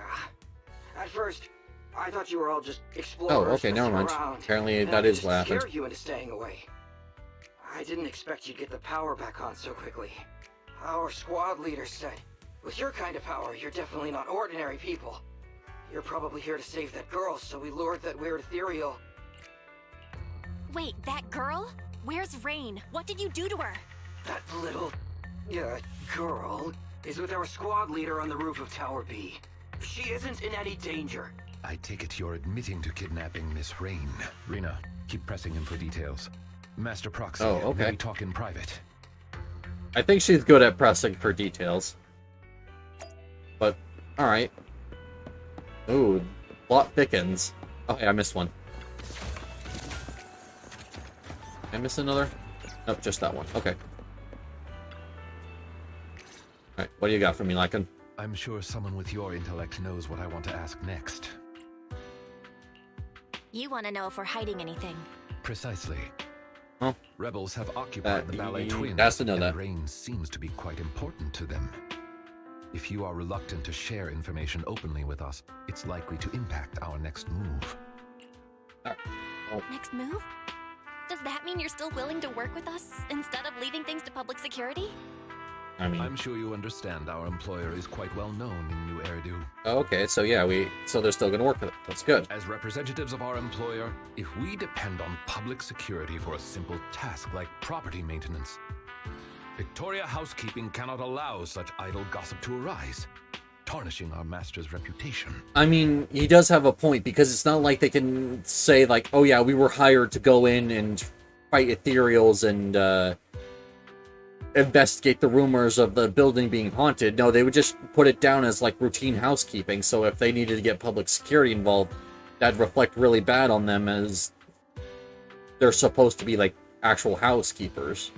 At first, I thought you were all just explorers. Oh, okay, never mind. Around, Apparently that is what happened. Scare you into staying away. I didn't expect you'd get the power back on so quickly. Our squad leader said, with your kind of power, you're definitely not ordinary people. You're probably here to save that girl, so we lured that weird ethereal. Wait, that girl? Where's Rain? What did you do to her? That little, girl is with our squad leader on the roof of Tower B. She isn't in any danger. I take it you're admitting to kidnapping Miss Rain. Rena, keep pressing him for details. Master Proxy, Oh, okay. may we talk in private? I think she's good at pressing for details. But, alright. Ooh, plot thickens. Oh, yeah, I missed one. Did I miss another? Nope, just that one. Okay. Alright, what do you got for me, Lycan? I'm sure someone with your intellect knows what I want to ask next. You want to know if we're hiding anything. Precisely. Huh? Rebels have occupied the Ballet Twins, has to know and that. Rain seems to be quite important to them. If you are reluctant to share information openly with us, it's likely to impact our next move. Next move? Does that mean you're still willing to work with us instead of leaving things to public security? I mean... I'm sure you understand our employer is quite well known in New Eridu. Okay, so yeah, so they're still gonna work with it. That's good. As representatives of our employer, if we depend on public security for a simple task like property maintenance, Victoria Housekeeping cannot allow such idle gossip to arise, tarnishing our master's reputation. I mean, he does have a point, because it's not like they can say, like, oh yeah, we were hired to go in and fight ethereals and, investigate the rumors of the building being haunted. No, they would just put it down as, like, routine housekeeping, so if they needed to get public security involved, that'd reflect really bad on them, as they're supposed to be, like, actual housekeepers.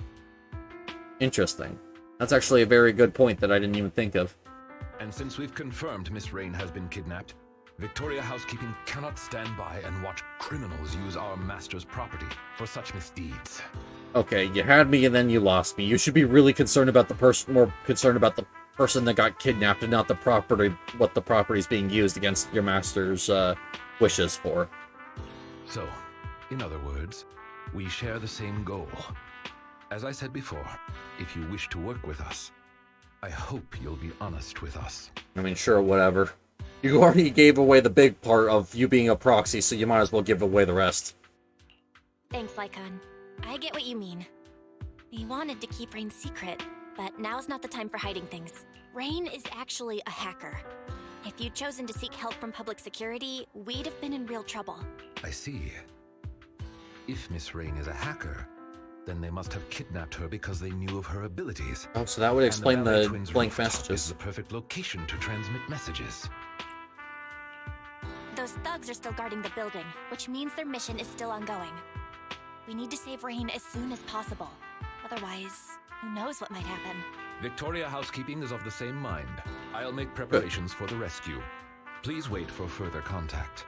Interesting. That's actually a very good point that I didn't even think of. And since we've confirmed Miss Rain has been kidnapped, Victoria Housekeeping cannot stand by and watch criminals use our master's property for such misdeeds. Okay, you had me and then you lost me. You should be really concerned about the person, more concerned about the person that got kidnapped and not the property, what the property's being used against your master's wishes for. So, in other words, we share the same goal. As I said before, if you wish to work with us, I hope you'll be honest with us. I mean, sure, whatever. You already gave away the big part of you being a proxy, so you might as well give away the rest. Thanks, Lycon. I get what you mean. We wanted to keep Rain's secret, but now's not the time for hiding things. Rain is actually a hacker. If you'd chosen to seek help from public security, we'd have been in real trouble. I see. If Miss Rain is a hacker, then they must have kidnapped her because they knew of her abilities. Oh, so that would explain the blank messages. Is the perfect location to transmit messages. Those thugs are still guarding the building, which means their mission is still ongoing. We need to save Rain as soon as possible. Otherwise, who knows what might happen. Victoria Housekeeping is of the same mind. I'll make preparations for the rescue. Please wait for further contact.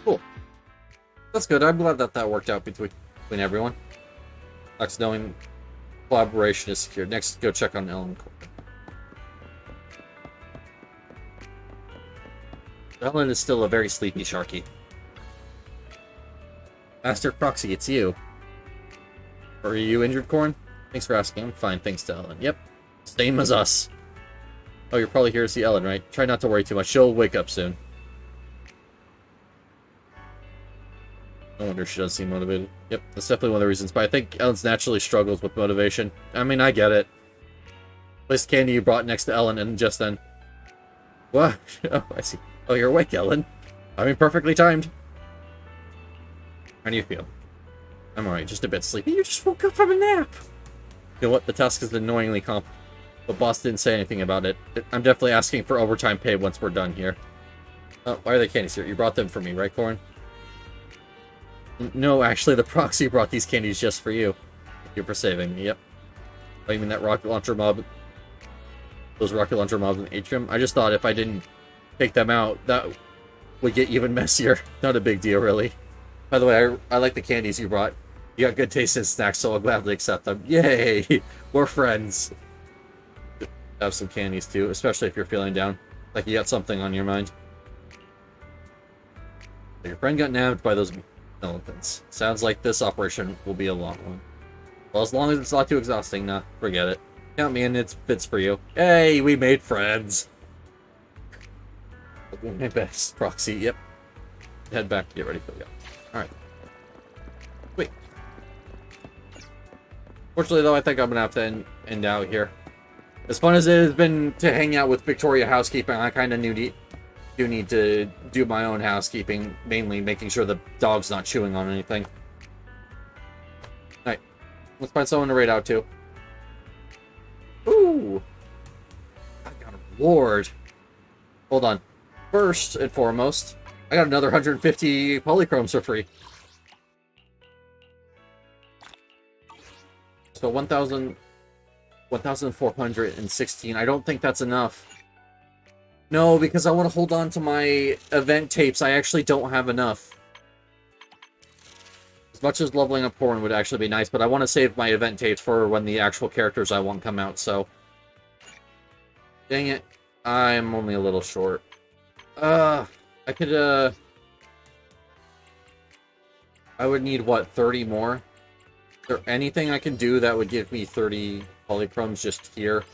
Cool. That's good. I'm glad that worked out between everyone. Next, knowing collaboration is secured. Next, go check on Ellen. Ellen is still a very sleepy Sharky. Master Proxy, it's you. Are you injured, Corn? Thanks for asking. I'm fine, thanks to Ellen. Yep. Same as us. Oh, you're probably here to see Ellen, right? Try not to worry too much. She'll wake up soon. No wonder she doesn't seem motivated. Yep, that's definitely one of the reasons. But I think Ellen's naturally struggles with motivation. I mean, I get it. Placed candy you brought next to Ellen, and just then... What? Oh, I see. Oh, you're awake, Ellen. I mean, perfectly timed. How do you feel? I'm alright, just a bit sleepy. You just woke up from a nap! You know what? The task is annoyingly complicated. But boss didn't say anything about it. I'm definitely asking for overtime pay once we're done here. Oh, why are the candies here? You brought them for me, right, Corn? No, actually, the proxy brought these candies just for you. Thank you for saving me, yep. Oh, you mean that rocket launcher mob? Those rocket launcher mobs in the atrium? I just thought if I didn't take them out, that would get even messier. Not a big deal, really. By the way, I like the candies you brought. You got good taste in snacks, so I'll gladly accept them. Yay! We're friends. Have some candies, too, especially if you're feeling down. Like you got something on your mind. Your friend got nabbed by those elephants. Sounds like this operation will be a long one. Well, as long as it's not too exhausting, nah, forget it. Count me in, it fits for you. Hey, we made friends! I'll do my best, Proxy, yep. Head back, get ready for the go. Alright. Wait. Fortunately, though, I think I'm gonna have to end out here. As fun as it has been to hang out with Victoria Housekeeping, I kind of do need to do my own housekeeping, mainly making sure the dog's not chewing on anything. Alright. Let's find someone to raid out to. Ooh! I got a reward. Hold on. First and foremost, I got another 150 polychromes for free. So 1,416. I don't think that's enough. No, because I want to hold on to my event tapes. I actually don't have enough. As much as leveling up Corn would actually be nice, but I want to save my event tapes for when the actual characters I want come out, so... Dang it. I'm only a little short. I could, I would need, what, 30 more? there anything I can do that would give me 30 polychromes just here?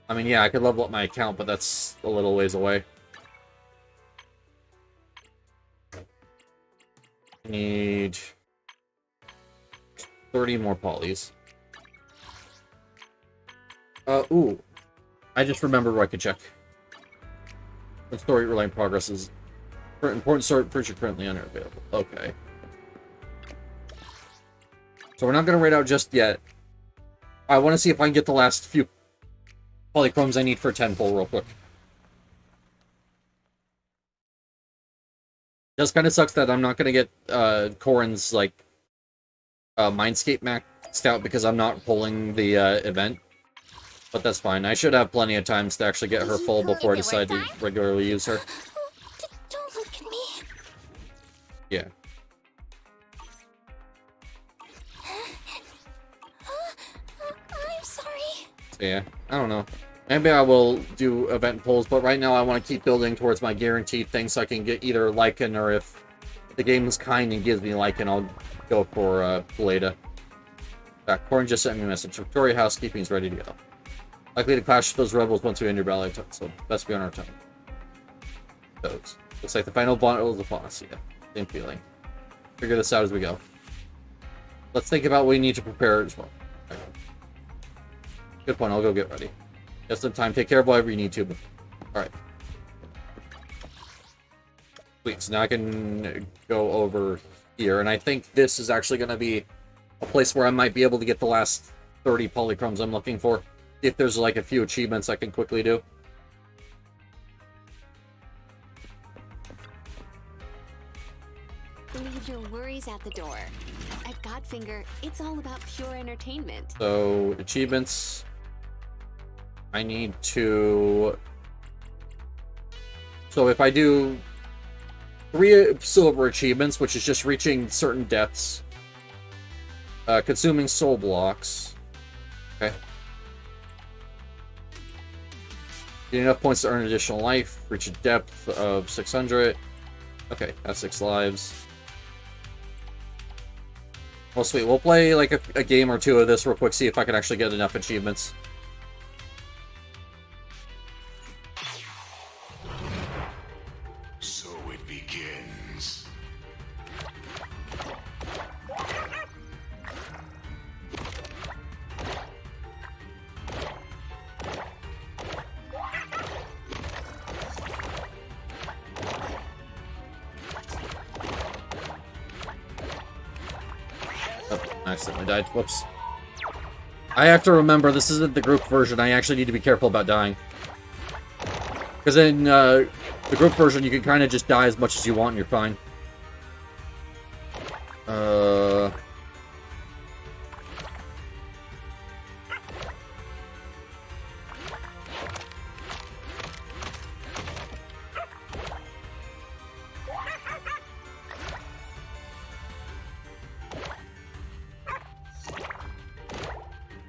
I mean, yeah, I could level up my account, but that's a little ways away. I need 30 more polys. Ooh. I just remembered where I could check. The story relaying progress is important search currently unavailable. Okay. So we're not going to raid out just yet. I want to see if I can get the last few polychromes I need for 10 pull real quick. Just kind of sucks that I'm not going to get Corrin's like Mindscape maxed out because I'm not pulling the event. But that's fine. I should have plenty of times to actually get her full before I decide to regularly use her. Don't look at me. Yeah. I'm sorry. So yeah, I don't know. Maybe I will do event pulls, but right now I want to keep building towards my guaranteed thing so I can get either Lycan, or if the game is kind and gives me Lycan, I'll go for Beleda. Corrin just sent me a message. Victoria Housekeeping is ready to go. Likely to clash with those rebels once we end your ballet, so best be on our time. Those. Looks like the final battle is upon us, yeah. Same feeling. Figure this out as we go. Let's think about what we need to prepare as well. Good point, I'll go get ready. Just in time, take care of whatever you need to. Alright. Sweet, so now I can go over here, and I think this is actually going to be a place where I might be able to get the last 30 polychromes I'm looking for. If there's like a few achievements I can quickly do. Leave your worries at the door. At Godfinger, it's all about pure entertainment. So, achievements. I need to... So if I do 3 silver achievements, which is just reaching certain depths, consuming soul blocks. Okay. Get enough points to earn additional life. Reach a depth of 600. Okay, that's 6 lives. Well, sweet. We'll play like a game or two of this real quick, see if I can actually get enough achievements. So it begins. Oh, I accidentally died. Whoops. I have to remember, this isn't the group version. I actually need to be careful about dying. Because in the group version, you can kind of just die as much as you want and you're fine.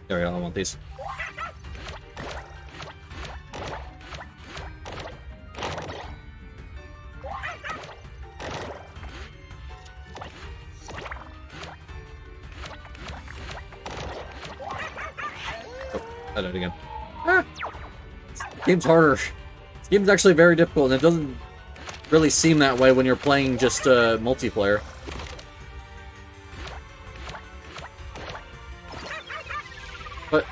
There we go, I want these. Oh, I did it again. Ah! This game's harder. This game's actually very difficult, and it doesn't really seem that way when you're playing just multiplayer. But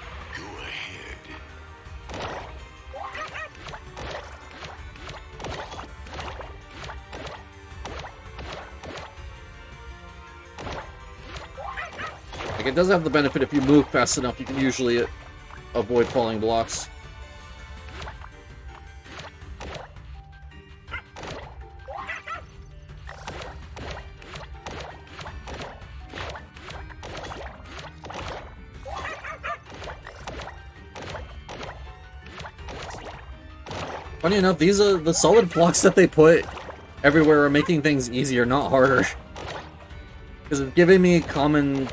like, it does have the benefit if you move fast enough, you can usually avoid falling blocks. Funny enough, these are the solid blocks that they put everywhere are making things easier, not harder. Because it's giving me common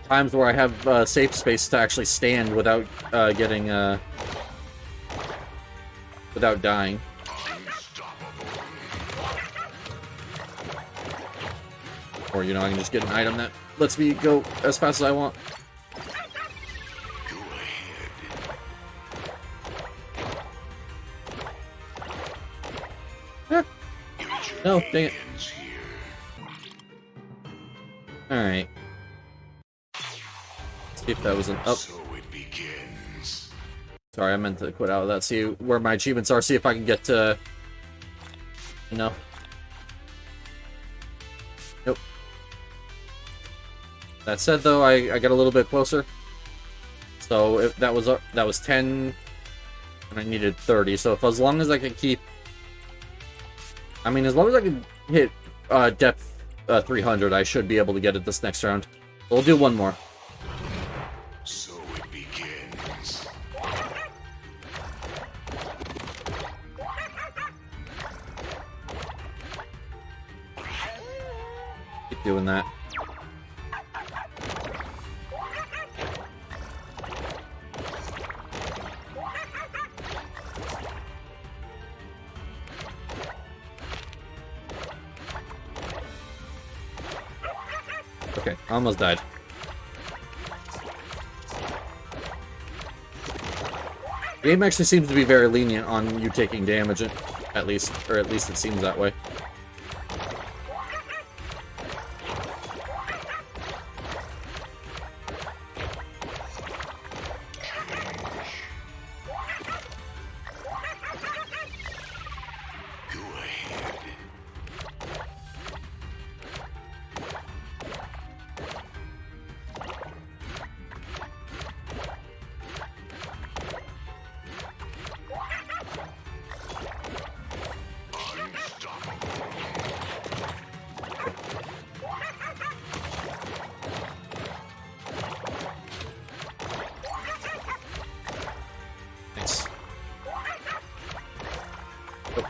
times where I have safe space to actually stand without getting without dying. Or, you know, I can just get an item that lets me go as fast as I want. Eh. No, dang it. Alright. See if that was an up. Sorry, I meant to quit out of that. See where my achievements are. See if I can get to... No. Nope. That said, though, I got a little bit closer. So if that was 10, and I needed 30. So if as long as I can keep... I mean, as long as I can hit depth 300, I should be able to get it this next round. We'll do one more. So it begins. Keep doing that. Okay, almost died. The game actually seems to be very lenient on you taking damage, at least it seems that way. Nice. Oh.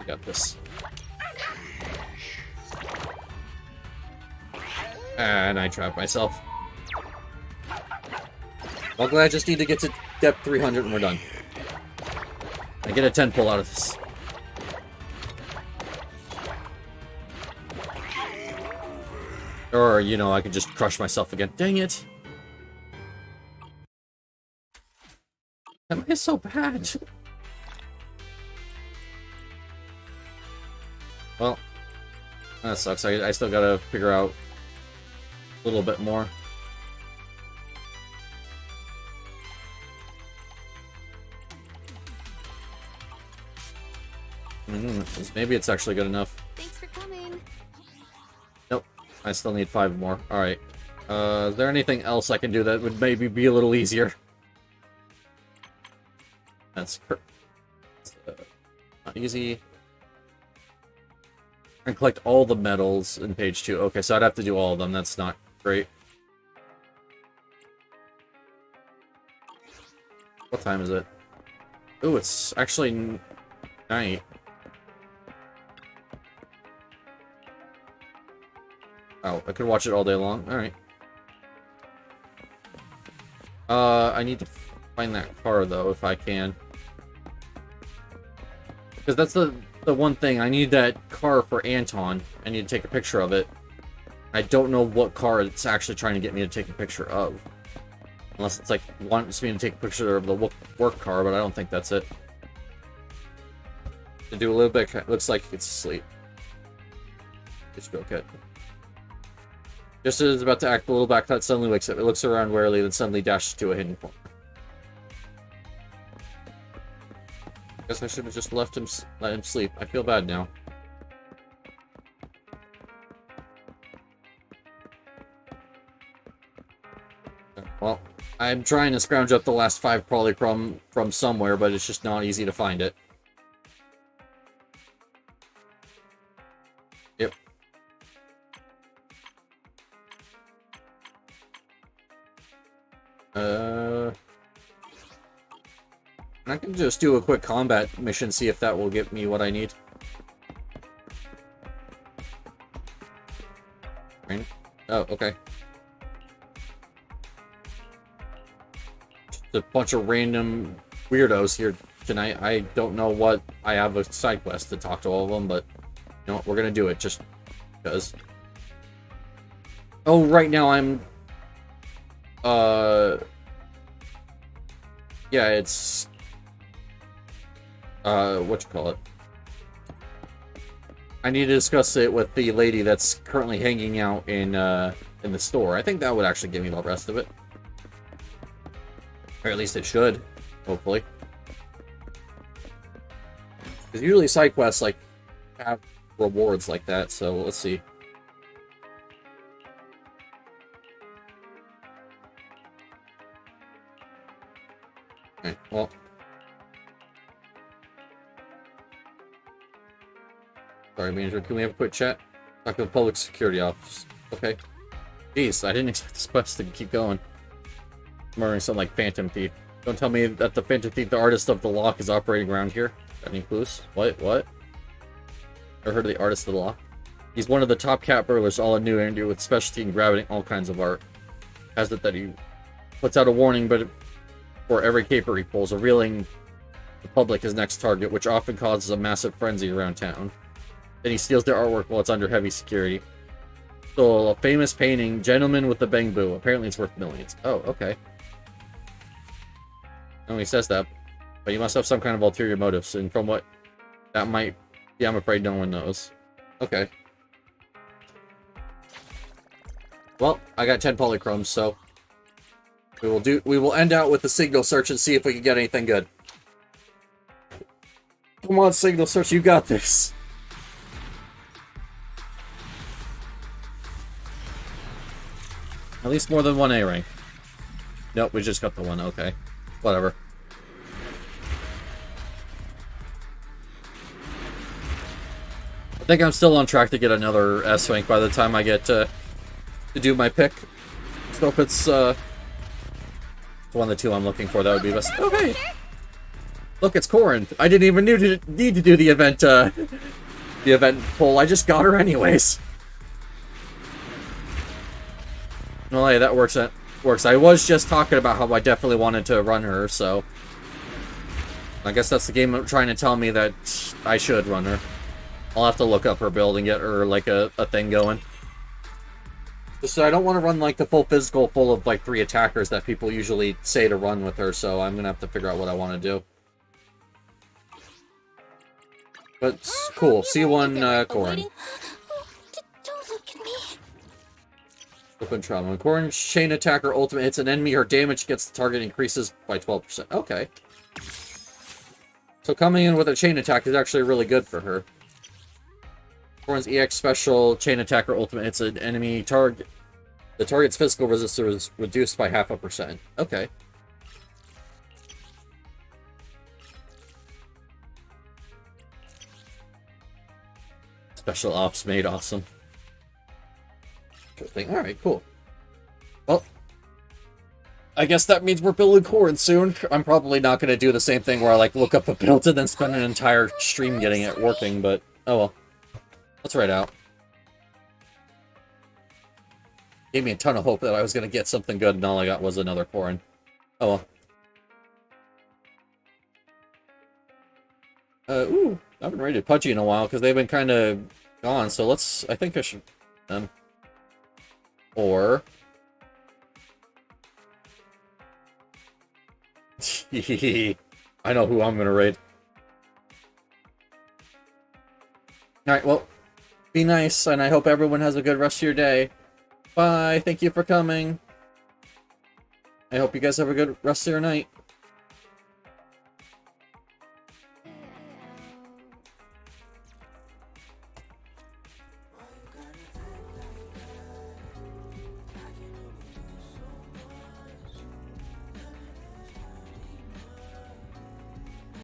I got this. And I trapped myself. Luckily, I just need to get to depth 300 and we're done. I get a 10 pull out of this. Or, you know, I could just crush myself again. Dang it! That is so bad. Well, that sucks. I still gotta figure out a little bit more. Maybe it's actually good enough. Thanks for coming. Nope. I still need 5 more. Alright. Is there anything else I can do that would maybe be a little easier? That's not easy. And collect all the medals in page 2. Okay, so I'd have to do all of them. That's not great. What time is it? Ooh, it's actually night. Oh, I could watch it all day long. Alright. I need to find that car, though, if I can. Because that's the one thing. I need that car for Anton. I need to take a picture of it. I don't know what car it's actually trying to get me to take a picture of. Unless it's like, wants me to take a picture of the work car, but I don't think that's it. To do a little bit, looks like it's asleep. Just go cut. Just as it's about to act a little backcut, suddenly wakes up. It looks around warily, then suddenly dashes to a hidden corner. Guess I should have just let him sleep. I feel bad now. Well, I'm trying to scrounge up the last 5 polychrome from somewhere, but it's just not easy to find it. Yep. I can just do a quick combat mission, see if that will get me what I need. Oh, okay. Just a bunch of random weirdos here tonight. I don't know what... I have a side quest to talk to all of them, but... You know what, we're gonna do it, just because. Oh, right now I'm... Yeah, it's... whatchamacallit? I need to discuss it with the lady that's currently hanging out in the store. I think that would actually give me the rest of it. Or at least it should, hopefully. Because usually side quests, like, have rewards like that, so let's see. Okay, well... Sorry, manager, can we have a quick chat? Talk to the public security office. Okay. Jeez, I didn't expect this quest to keep going. Murdering something like Phantom Thief. Don't tell me that the Phantom Thief, the artist of the lock, is operating around here. Got any clues? What? Ever heard of the artist of the lock? He's one of the top cat burglars all in New India with specialty in grabbing all kinds of art. Has it that he puts out a warning, but for every caper he pulls, revealing the public his next target, which often causes a massive frenzy around town. Then he steals their artwork while it's under heavy security. So, a famous painting, Gentleman with the Bamboo. Apparently it's worth millions. Oh, okay. No, he says that. But he must have some kind of ulterior motives, and from what that might be, I'm afraid no one knows. Okay. Well, I got 10 polychromes, so... We will end out with the signal search and see if we can get anything good. Come on, signal search, you got this. At least more than one A rank. Nope, we just got the one, okay. Whatever. I think I'm still on track to get another S rank by the time I get to do my pick. So if it's one of the two I'm looking for, that would be best. Oh, hey! Look, it's Corin. I didn't even need to do the event poll. I just got her anyways. Well, hey, that works. I was just talking about how I definitely wanted to run her, so... I guess that's the game trying to tell me that I should run her. I'll have to look up her build and get her, like, a thing going. Just so I don't want to run, like, the full physical full of, like, 3 attackers that people usually say to run with her, so I'm gonna have to figure out what I want to do. But, cool. C1, Corin. Open trauma. When Corin's chain attacker ultimate hits an enemy, her damage against the target increases by 12%. Okay. So coming in with a chain attack is actually really good for her. Corin's EX special chain attacker ultimate hits an enemy target. The target's physical resistance is reduced by 0.5%. Okay. Special ops made awesome. Alright, cool. Well, I guess that means we're building Corin soon. I'm probably not going to do the same thing where I, like, look up a build and then spend an entire stream getting it working, but oh well. Let's write out. Gave me a ton of hope that I was going to get something good, and all I got was another Corin. Oh well. Ooh, I haven't rated Pudgy in a while, because they've been kind of gone, so I think I should... Or... I know who I'm gonna raid. Alright, well, be nice, and I hope everyone has a good rest of your day. Bye, thank you for coming. I hope you guys have a good rest of your night.